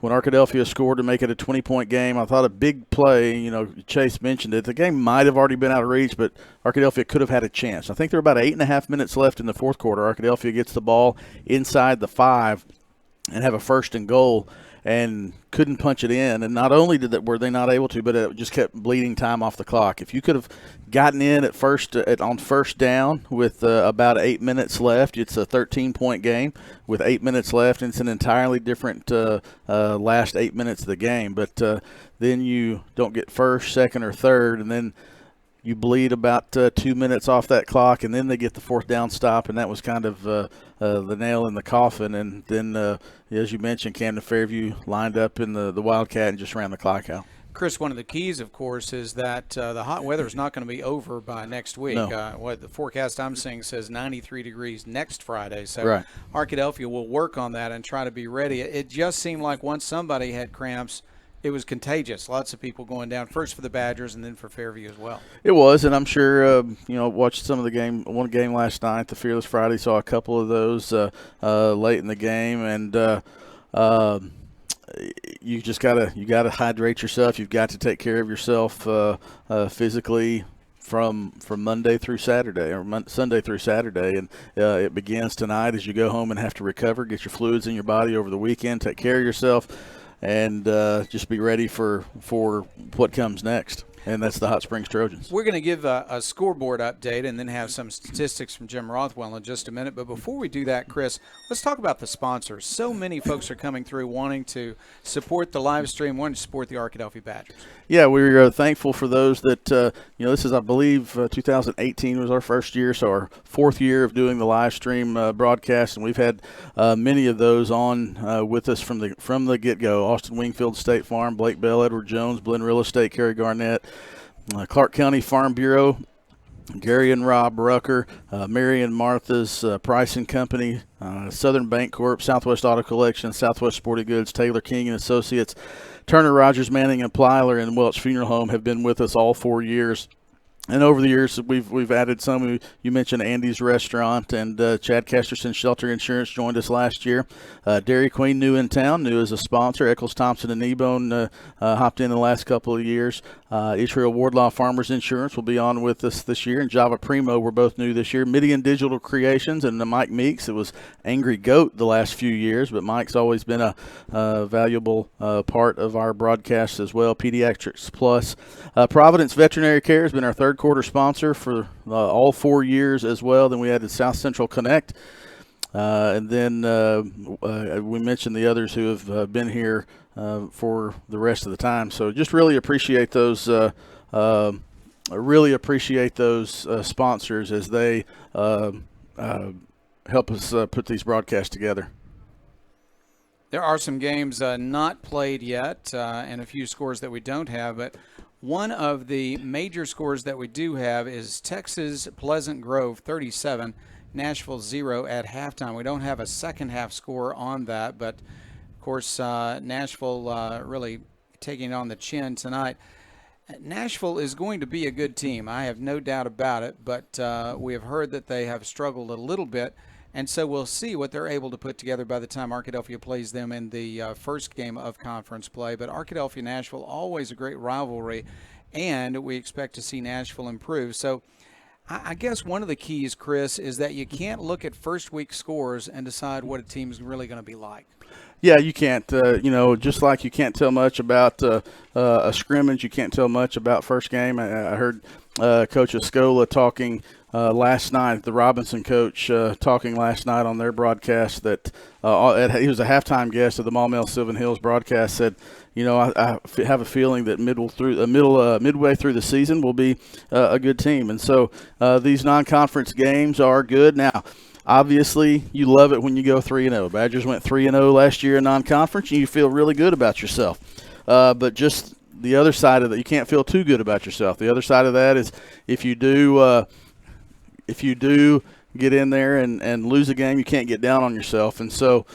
when Arkadelphia scored to make it a 20-point game, I thought a big play, Chase mentioned it, the game might have already been out of reach, but Arkadelphia could have had a chance. I think there were about 8.5 minutes left in the fourth quarter. Arkadelphia gets the ball inside the 5 and have a 1st and goal, and couldn't punch it in. And not only were they not able to, but it just kept bleeding time off the clock. If you could have gotten in at on first down with about 8 minutes left, it's a 13-point game with 8 minutes left, and it's an entirely different last 8 minutes of the game. But then you don't get first, second, or third, and then you bleed about 2 minutes off that clock, and then they get the 4th down stop, and that was kind of the nail in the coffin. And then, as you mentioned, Camden-Fairview lined up in the Wildcat and just ran the clock out. Chris, one of the keys, of course, is that the hot weather is not going to be over by next week. No. What the forecast I'm seeing says 93 degrees next Friday. So right. Arkadelphia will work on that and try to be ready. It just seemed like once somebody had cramps, it was contagious. Lots of people going down, first for the Badgers and then for Fairview as well. It was, and I'm sure, watched some of one game last night, the Fearless Friday, saw a couple of those late in the game, and you just gotta hydrate yourself. You've got to take care of yourself physically from Monday through Saturday, or Sunday through Saturday, and it begins tonight as you go home and have to recover, get your fluids in your body over the weekend, take care of yourself, and just be ready for what comes next. And that's the Hot Springs Trojans. We're going to give a scoreboard update and then have some statistics from Jim Rothwell in just a minute. But before we do that, Chris, let's talk about the sponsors. So many folks are coming through wanting to support the live stream, wanting to support the Arkadelphia Badgers. Yeah, we're thankful for those that, this is, I believe, 2018 was our first year, so our 4th year of doing the live stream broadcast, and we've had many of those on with us from the get-go. Austin Wingfield State Farm, Blake Bell, Edward Jones, Blend Real Estate, Carrie Garnett, Clark County Farm Bureau, Gary and Rob Rucker, Mary and Martha's Price and Company, Southern Bancorp, Southwest Auto Collection, Southwest Sporting Goods, Taylor King and Associates, Turner, Rogers, Manning and Plyler, and Welch Funeral Home have been with us all 4 years. And over the years, we've added some. You mentioned Andy's Restaurant, and Chad Kesterson Shelter Insurance joined us last year. Dairy Queen, new in town, new as a sponsor. Eccles Thompson and Kneebone hopped in the last couple of years. Israel Wardlaw Farmers Insurance will be on with us this year, and Java Primo were both new this year. Midian Digital Creations and Mike Meeks. It was Angry Goat the last few years, but Mike's always been a valuable part of our broadcast as well. Pediatrics Plus. Providence Veterinary Care has been our third quarter sponsor for all 4 years as well. Then we added South Central Connect. And then we mentioned the others who have been here for the rest of the time. So just really appreciate those sponsors as they help us put these broadcasts together. There are some games not played yet and a few scores that we don't have, but one of the major scores that we do have is Texas Pleasant Grove 37 Nashville 0 at halftime. We don't have a second half score on that, but of course Nashville really taking it on the chin tonight. Nashville is going to be a good team. I have no doubt about it, but we have heard that they have struggled a little bit, and so we'll see what they're able to put together by the time Arkadelphia plays them in the first game of conference play. But Arkadelphia-Nashville, always a great rivalry, and we expect to see Nashville improve. So I guess one of the keys, Chris, is that you can't look at first week scores and decide what a team is really going to be like. Yeah, you can't. Just like you can't tell much about a scrimmage, you can't tell much about first game. I heard Coach Escola talking last night, the Robinson coach talking last night on their broadcast that he was a halftime guest of the Maumelle Sylvan Hills broadcast. Said, I have a feeling that midway through the season will be a good team, and so these non-conference games are good now. Obviously, you love it when you go 3-0. Badgers went 3-0 last year in non-conference, and you feel really good about yourself. But just the other side of that, you can't feel too good about yourself. The other side of that is if you do get in there and lose a game, you can't get down on yourself. And so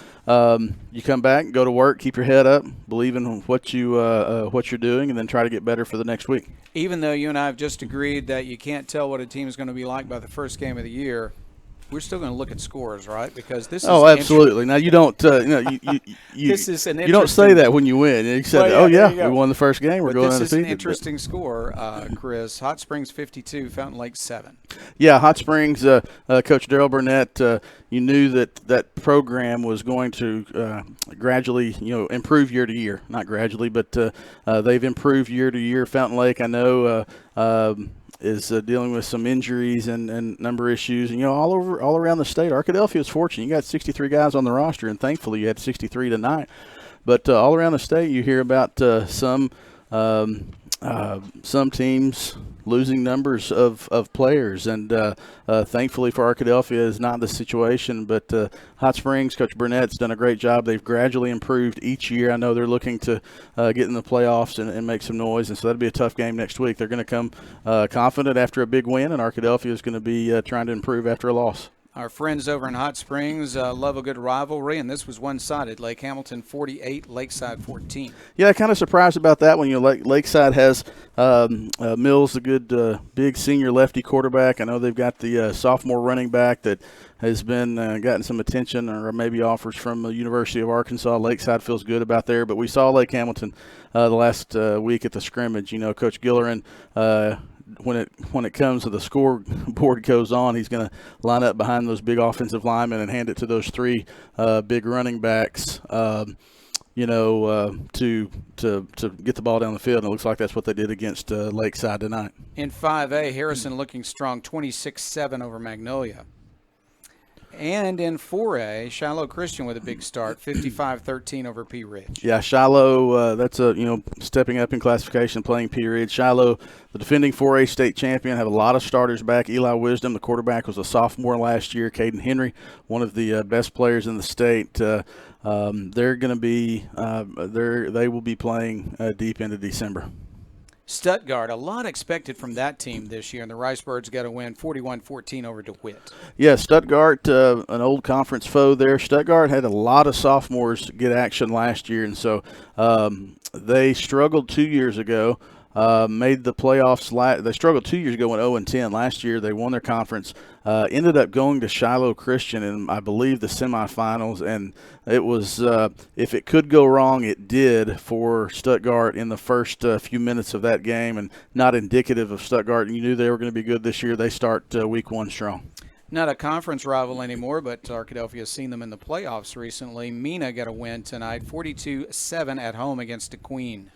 you come back, go to work, keep your head up, believe in what you're doing, and then try to get better for the next week. Even though you and I have just agreed that you can't tell what a team is going to be like by the first game of the year, we're still going to look at scores, right? Because this is absolutely. Now you don't, this is an you don't say that when you win. You said, we won the first game. We're going undefeated. This is an interesting score, Chris. Hot Springs 52, Fountain Lake 7. Yeah, Hot Springs. Coach Darrell Burnett. You knew that program was going to gradually, improve year to year. Not gradually, but they've improved year to year. Fountain Lake, I know. Is dealing with some injuries and number issues, and all around the state. Arkadelphia is fortunate. You got 63 guys on the roster, and thankfully you had 63 tonight. But all around the state, you hear about some teams losing numbers of players, and thankfully for Arkadelphia is not the situation. But Hot Springs, Coach Burnett's done a great job. They've gradually improved each year. I know they're looking to get in the playoffs and make some noise, and so that'll be a tough game next week. They're going to come confident after a big win, and Arkadelphia is going to be trying to improve after a loss. Our friends over in Hot Springs love a good rivalry, and this was one-sided. Lake Hamilton 48, Lakeside 14. Yeah, kind of surprised about that one. Lakeside has Mills, a good big senior lefty quarterback. I know they've got the sophomore running back that has been gotten some attention or maybe offers from the University of Arkansas. Lakeside feels good about there, but we saw Lake Hamilton the last week at the scrimmage. Coach Gillerin, when it comes to the scoreboard goes on, he's going to line up behind those big offensive linemen and hand it to those three big running backs, to get the ball down the field. And it looks like that's what they did against Lakeside tonight. In 5A, Harrison looking strong, 26-7 over Magnolia. And in 4A, Shiloh Christian with a big start, 55-13 over Pea Ridge. Yeah, Shiloh, that's stepping up in classification, playing Pea Ridge. Shiloh, the defending 4A state champion, have a lot of starters back. Eli Wisdom, the quarterback, was a sophomore last year. Caden Henry, one of the best players in the state. They're going to be they will be playing deep into December. Stuttgart, a lot expected from that team this year, and the Ricebirds got a win 41-14 over DeWitt. Yeah, Stuttgart, an old conference foe there. Stuttgart had a lot of sophomores get action last year, and so they struggled 2 years ago. Made the playoffs. They struggled 2 years ago, went 0-10. Last year they won their conference. Ended up going to Shiloh Christian in, I believe, the semifinals, and it was if it could go wrong, it did for Stuttgart in the first few minutes of that game, and not indicative of Stuttgart. And you knew they were going to be good this year. They start week one strong. Not a conference rival anymore, but Arkadelphia has seen them in the playoffs recently. Mena got a win tonight, 42-7 at home against DeQueen.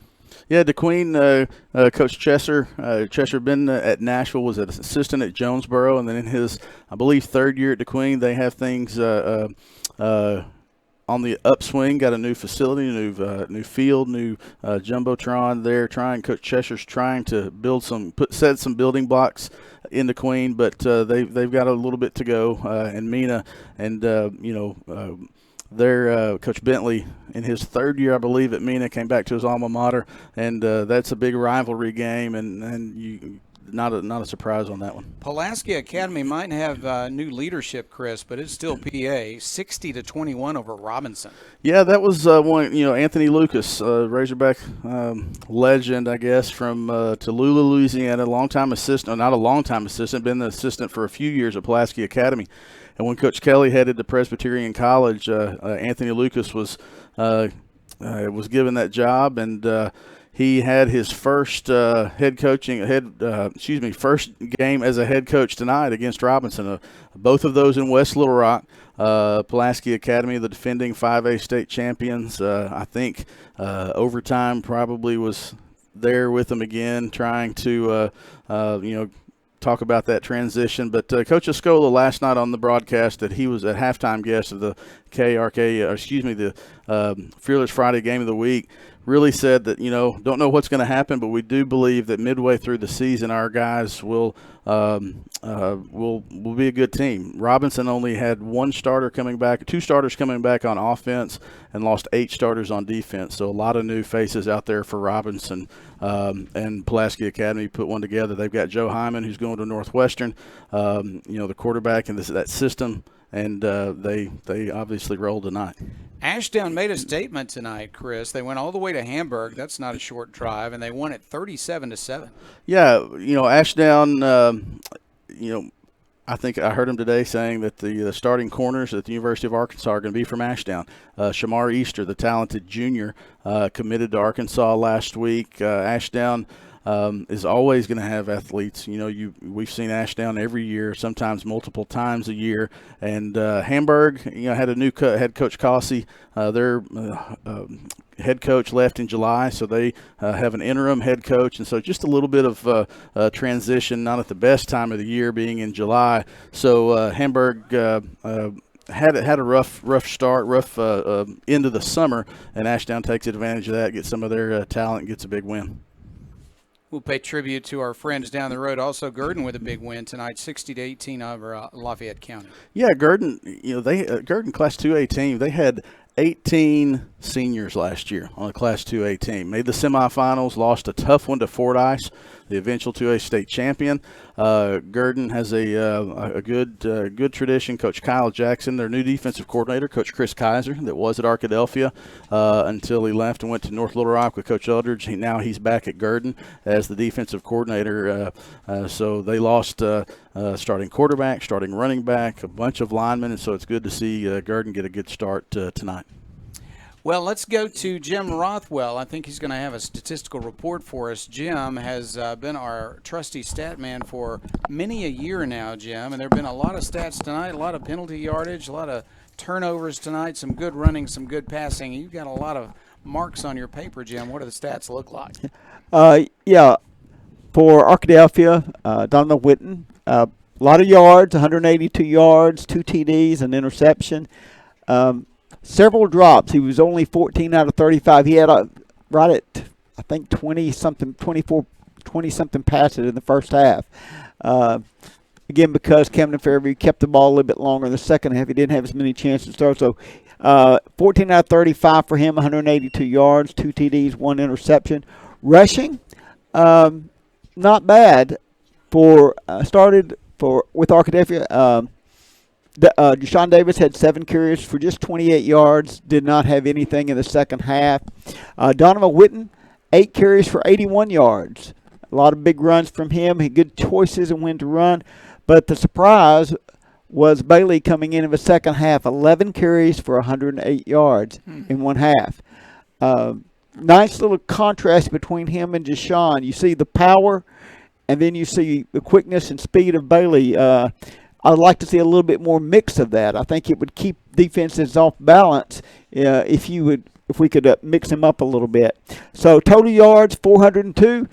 Yeah, DeQueen, Coach Cheshire been at Nashville, was an assistant at Jonesboro, and then in his, I believe, third year at DeQueen, they have things on the upswing. Got a new facility, new field, new jumbotron there. Coach Cheshire's trying to set some building blocks in DeQueen, but they've got a little bit to go. And Mena and their Coach Bentley, in his third year, I believe, at Mena, came back to his alma mater, and that's a big rivalry game. And not a surprise on that one. Pulaski Academy might have new leadership, Chris, but it's still PA 60-21 over Robinson. Yeah, that was one. Anthony Lucas, Razorback legend, I guess, from Tallulah, Louisiana, longtime assistant. Not a longtime assistant, been the assistant for a few years at Pulaski Academy. And when Coach Kelly headed to Presbyterian College, Anthony Lucas was given that job, and he had his first first game as a head coach tonight against Robinson. Both of those in West Little Rock. Pulaski Academy, the defending 5A state champions. I think overtime probably was there with them again, trying to talk about that transition. But Coach Escola last night on the broadcast that he was a halftime guest of the the Fearless Friday Game of the Week, really said that, don't know what's going to happen, but we do believe that midway through the season our guys will be a good team. Robinson only had two starters coming back on offense, and lost 8 starters on defense. So a lot of new faces out there for Robinson, and Pulaski Academy put one together. They've got Joe Hyman, who's going to Northwestern, the quarterback in that system, and they obviously rolled tonight. Ashdown made a statement tonight, Chris. They went all the way to Hamburg. That's not a short drive, and they won it 37-7. Yeah, Ashdown, I think I heard him today saying that the starting corners at the University of Arkansas are going to be from Ashdown. Shamar Easter, the talented junior, committed to Arkansas last week. Ashdown is always going to have athletes. We've seen Ashdown every year, sometimes multiple times a year. And Hamburg, had a new head coach, Cossey. Their head coach left in July, so they have an interim head coach. And so just a little bit of transition, not at the best time of the year, being in July. So Hamburg had a rough start, end of the summer, and Ashdown takes advantage of that, gets some of their talent, and gets a big win. We'll pay tribute to our friends down the road. Also, Gurdon with a big win tonight, 60-18 over Lafayette County. Yeah, Gurdon. Gurdon Class 2A team. They had 18 seniors last year on a Class 2A team. Made the semifinals, lost a tough one to Fordyce, the eventual 2A state champion. Gurdon has a good tradition. Coach Kyle Jackson, their new defensive coordinator, Coach Chris Kaiser, that was at Arkadelphia until he left and went to North Little Rock with Coach Eldridge. Now he's back at Gurdon as the defensive coordinator. So they lost starting quarterback, starting running back, a bunch of linemen, and so it's good to see Gurdon get a good start tonight. Well, let's go to Jim Rothwell. I think he's going to have a statistical report for us. Jim has been our trusty stat man for many a year now, Jim, and there have been a lot of stats tonight, a lot of penalty yardage, a lot of turnovers tonight, some good running, some good passing. You've got a lot of marks on your paper, Jim. What do the stats look like? Yeah, for Arkadelphia, Donovan Witten, a lot of yards, 182 yards, 2 TDs, an interception. Several drops. He was only 14 out of 35. He had right at, I think, 20-something passes in the first half. Again, because Camden-Fairview kept the ball a little bit longer in the second half, he didn't have as many chances to throw. So 14 out of 35 for him, 182 yards, 2 TDs, 1 interception. Rushing, not bad. With Arkadelphia. Deshaun Davis had 7 carries for just 28 yards, did not have anything in the second half. Donovan Witten, 8 carries for 81 yards. A lot of big runs from him. He had good choices and when to run. But the surprise was Bailey coming in the second half, 11 carries for 108 yards in one half. Nice little contrast between him and Deshaun. You see the power, and then you see the quickness and speed of Bailey. I'd like to see a little bit more mix of that. I think it would keep defenses off balance if we could mix them up a little bit. So total yards, 402.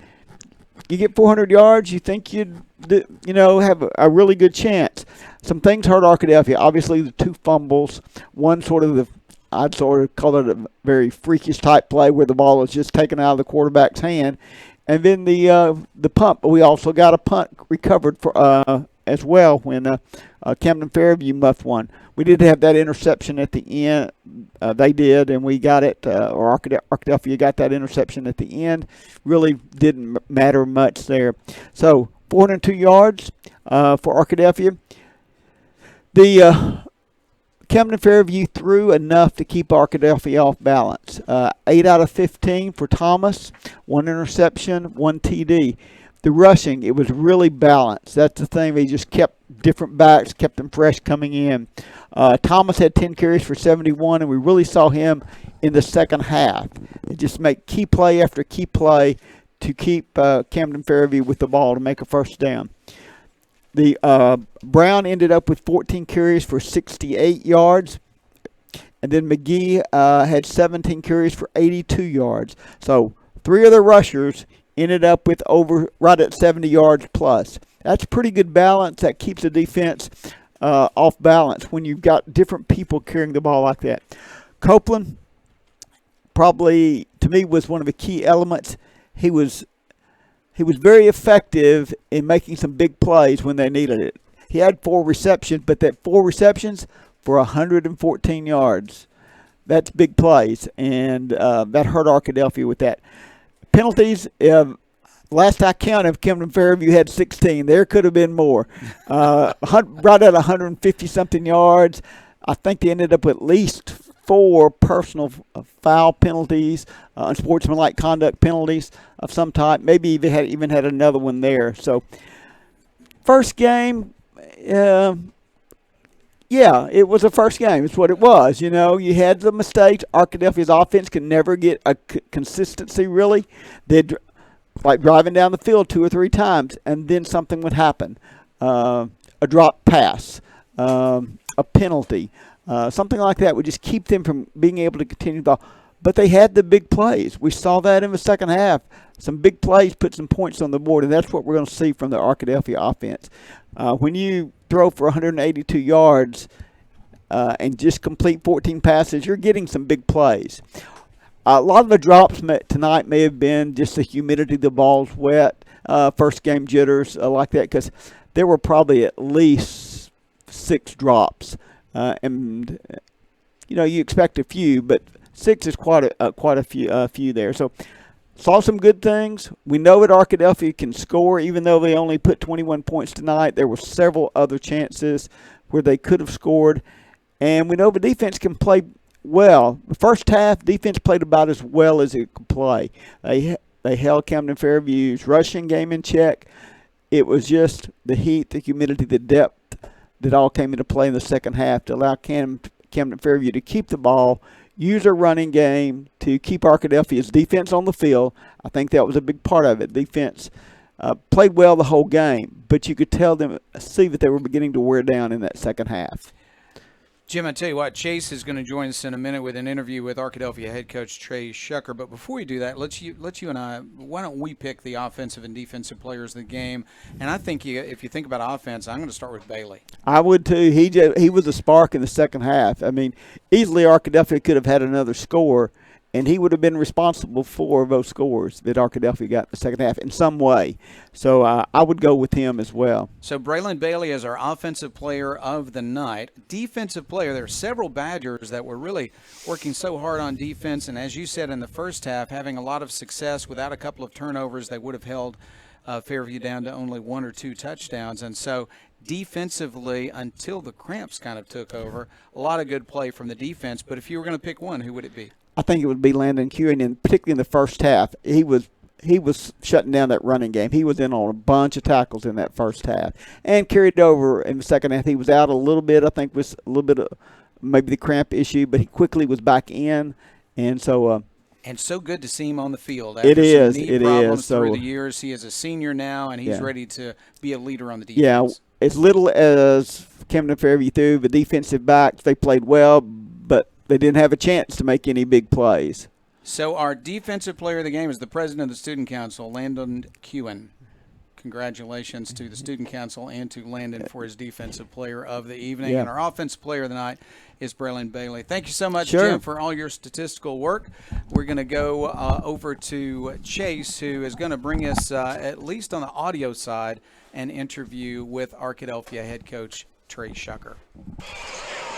You get 400 yards, you think you'd have a really good chance. Some things hurt Arkadelphia. Obviously, the 2 fumbles. One I'd sort of call it a very freakish type play where the ball was just taken out of the quarterback's hand. And then the punt. But we also got a punt recovered for as well when Camden-Fairview muffed one. We did have that interception at the end. They did, and we got it, or Arkadelphia got that interception at the end. Really didn't matter much there. So 402 yards for Arkadelphia. The Camden-Fairview threw enough to keep Arkadelphia off balance. 8 out of 15 for Thomas, 1 interception, 1 TD. The rushing, it was really balanced. That's the thing. They just kept different backs, kept them fresh coming in. Thomas had 10 carries for 71, and we really saw him in the second half. It just make key play after key play to keep Camden-Fairview with the ball to make a first down. The Brown ended up with 14 carries for 68 yards. And then McGee had 17 carries for 82 yards. So 3 of the rushers ended up with right at 70 yards plus. That's pretty good balance. That keeps the defense off balance when you've got different people carrying the ball like that. Copeland probably, to me, was one of the key elements. He was very effective in making some big plays when they needed it. He had 4 receptions, but that 4 receptions for 114 yards. That's big plays, and that hurt Arkadelphia with that. Penalties, last I counted, Camden-Fairview had 16. There could have been more. Right at 150-something yards. I think they ended up with at least 4 personal foul penalties, unsportsmanlike conduct penalties of some type. Maybe they even had another one there. So, first game, yeah, it was a first game. It's what it was. You know, you had the mistakes. Arkadelphia's offense can never get a consistency, really. They'd like driving down the field 2 or 3 times, and then something would happen. A drop pass, a penalty, something like that would just keep them from being able to continue the ball. But they had the big plays. We saw that in the second half. Some big plays put some points on the board, and that's what we're going to see from the Arkadelphia offense. When you throw for 182 yards and just complete 14 passes, you're getting some big plays. A lot of the drops tonight may have been just the humidity, the ball's wet, first game jitters like that, because there were probably at least 6 drops. And, you know, you expect a few, but 6 is quite a few there. So saw some good things. We know that Arkadelphia can score, even though they only put 21 points tonight. There were several other chances where they could have scored. And we know the defense can play well. The first half, defense played about as well as it could play. They held Camden-Fairview's rushing game in check. It was just the heat, the humidity, the depth that all came into play in the second half to allow Camden-Fairview to keep the ball, use a running game to keep Arkadelphia's defense on the field. I think that was a big part of it. Defense played well the whole game, but you could see that they were beginning to wear down in that second half. Jim, I tell you what, Chase is going to join us in a minute with an interview with Arkadelphia head coach Trey Shucker. But before we do that, let's you and I, why don't we pick the offensive and defensive players of the game? And I think if you think about offense, I'm going to start with Bailey. I would too. He was a spark in the second half. I mean, easily Arkadelphia could have had another score, and he would have been responsible for those scores that Arkadelphia got in the second half in some way. So I would go with him as well. So Braylon Bailey is our offensive player of the night. Defensive player, there are several Badgers that were really working so hard on defense, and as you said in the first half, having a lot of success without a couple of turnovers. They would have held Fairview down to only 1 or 2 touchdowns. And so defensively, until the cramps kind of took over, a lot of good play from the defense. But if you were going to pick one, who would it be? I think it would be Landon Kewen, and particularly in the first half. He was shutting down that running game. He was in on a bunch of tackles in that first half and carried over in the second half. He was out a little bit, I think, was a little bit of maybe the cramp issue, but he quickly was back in. And so and so good to see him on the field. After some knee problems through the years. He is a senior now, and he's ready to be a leader on the defense. Yeah, as little as Camden-Fairview threw, the defensive backs, they played well, but they didn't have a chance to make any big plays. So our defensive player of the game is the president of the Student Council, Landon Kewen. Congratulations to the Student Council and to Landon for his defensive player of the evening. Yeah. And our offensive player of the night is Braylon Bailey. Thank you so much, Jim, for all your statistical work. We're going to go over to Chase, who is going to bring us, at least on the audio side, an interview with Arkadelphia head coach Trey Shucker.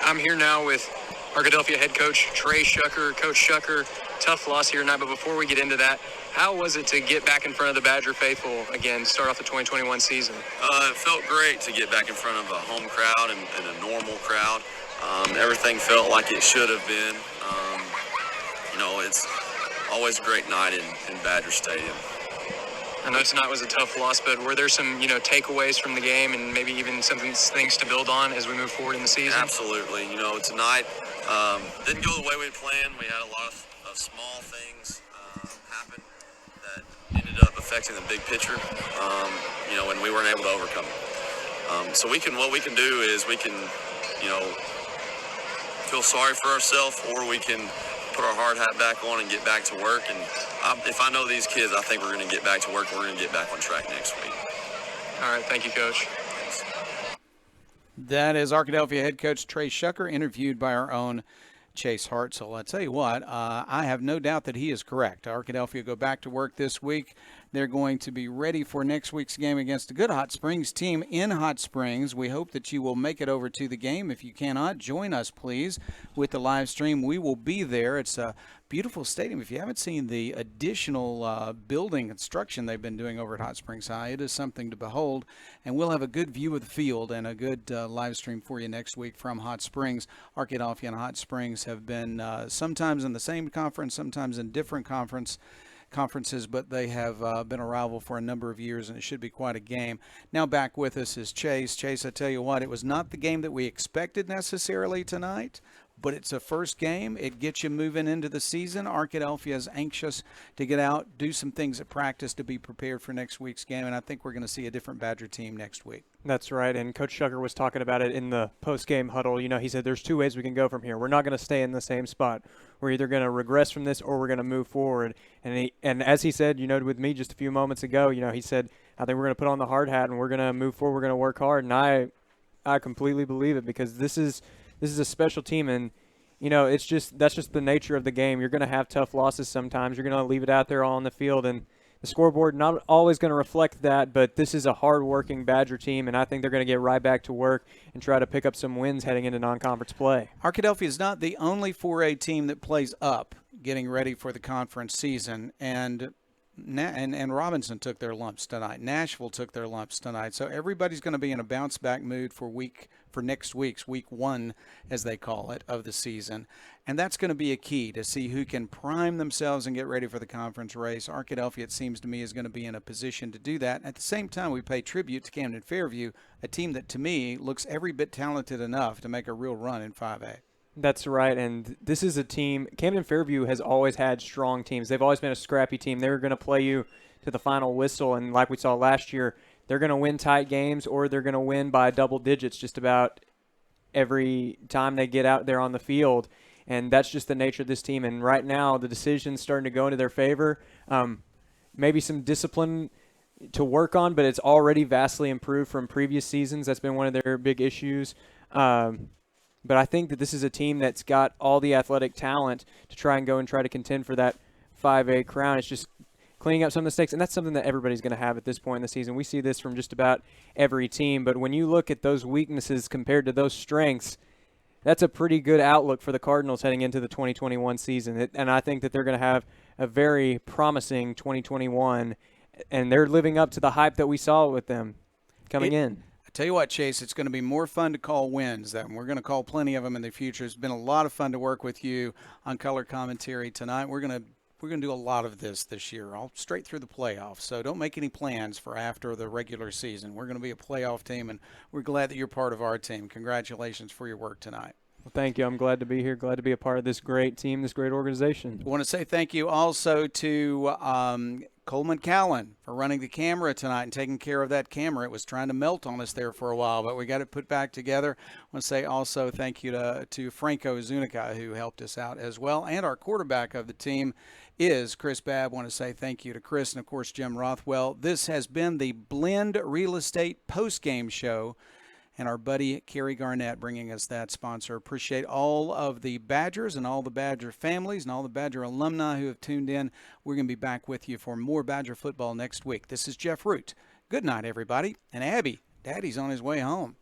I'm here now with Arkadelphia head coach Trey Shucker. Coach Shucker, tough loss here tonight, but before we get into that, how was it to get back in front of the Badger faithful again, start off the 2021 season? It felt great to get back in front of a home crowd and a normal crowd. Everything felt like it should have been. It's always a great night in Badger Stadium. I know tonight was a tough loss, but were there some, takeaways from the game and maybe even some things to build on as we move forward in the season? Absolutely. Tonight didn't go the way we planned. We had a lot of small things happen that ended up affecting the big picture, and we weren't able to overcome it. So what we can do is we can, feel sorry for ourselves, or we can put our hard hat back on and get back to work. And if I know these kids, I think we're going to get back to work and we're going to get back on track next week. All right. Thank you, Coach. Thanks. That is Arkadelphia head coach Trey Shucker, interviewed by our own Chase Hartzell. I tell you what, I have no doubt that he is correct. Arkadelphia go back to work this week. They're going to be ready for next week's game against a good Hot Springs team in Hot Springs. We hope that you will make it over to the game. If you cannot, join us, please, with the live stream. We will be there. It's a beautiful stadium. If you haven't seen the additional building construction they've been doing over at Hot Springs High, it is something to behold. And we'll have a good view of the field and a good live stream for you next week from Hot Springs. Arkadelphia and Hot Springs have been sometimes in the same conference, sometimes in different conferences, but they have been a rival for a number of years, and it should be quite a game. Now back with us is Chase. Chase, I tell you what, it was not the game that we expected necessarily tonight, but it's a first game. It gets you moving into the season. Arkadelphia is anxious to get out, do some things at practice to be prepared for next week's game, and I think we're going to see a different Badger team next week. That's right, and Coach Shucker was talking about it in the post-game huddle. He said there's two ways we can go from here. We're not going to stay in the same spot. We're either going to regress from this or we're going to move forward. And as he said, with me just a few moments ago, he said, I think we're going to put on the hard hat and we're going to move forward. We're going to work hard, and I completely believe it, because this is a special team, and that's just the nature of the game. You're going to have tough losses sometimes. You're going to leave it out there all on the field, and the scoreboard not always going to reflect that, but this is a hard-working Badger team, and I think they're going to get right back to work and try to pick up some wins heading into non-conference play. Arkadelphia is not the only 4A team that plays up getting ready for the conference season, and Robinson took their lumps tonight. Nashville took their lumps tonight. So everybody's going to be in a bounce-back mood for next week's week one, as they call it, of the season. And that's going to be a key to see who can prime themselves and get ready for the conference race. Arkadelphia, it seems to me, is going to be in a position to do that. At the same time, we pay tribute to Camden-Fairview, a team that, to me, looks every bit talented enough to make a real run in 5A. That's right, and this is a team. Camden-Fairview has always had strong teams. They've always been a scrappy team. They're going to play you to the final whistle, and like we saw last year, they're going to win tight games or they're going to win by double digits just about every time they get out there on the field, and that's just the nature of this team. And right now, the decision's starting to go into their favor. Maybe some discipline to work on, but it's already vastly improved from previous seasons. That's been one of their big issues. But I think that this is a team that's got all the athletic talent to try to contend for that 5A crown. It's just cleaning up some mistakes, and that's something that everybody's going to have at this point in the season. We see this from just about every team, but when you look at those weaknesses compared to those strengths, that's a pretty good outlook for the Cardinals heading into the 2021 season. And I think that they're going to have a very promising 2021, and they're living up to the hype that we saw with them coming in. Tell you what, Chase, it's going to be more fun to call wins. We're going to call plenty of them in the future. It's been a lot of fun to work with you on color commentary tonight. We're going to do a lot of this year, all straight through the playoffs. So don't make any plans for after the regular season. We're going to be a playoff team, and we're glad that you're part of our team. Congratulations for your work tonight. Well, thank you. I'm glad to be here. Glad to be a part of this great team, this great organization. I want to say thank you also to Coleman Callan for running the camera tonight and taking care of that camera. It was trying to melt on us there for a while, but we got it put back together. I want to say also thank you to Franco Zunica, who helped us out as well. And our quarterback of the team is Chris Babb. I want to say thank you to Chris and, of course, Jim Rothwell. This has been the Blend Real Estate postgame show, and our buddy Kerry Garnett bringing us that sponsor. Appreciate all of the Badgers and all the Badger families and all the Badger alumni who have tuned in. We're going to be back with you for more Badger football next week. This is Jeff Root. Good night, everybody. And Abby, Daddy's on his way home.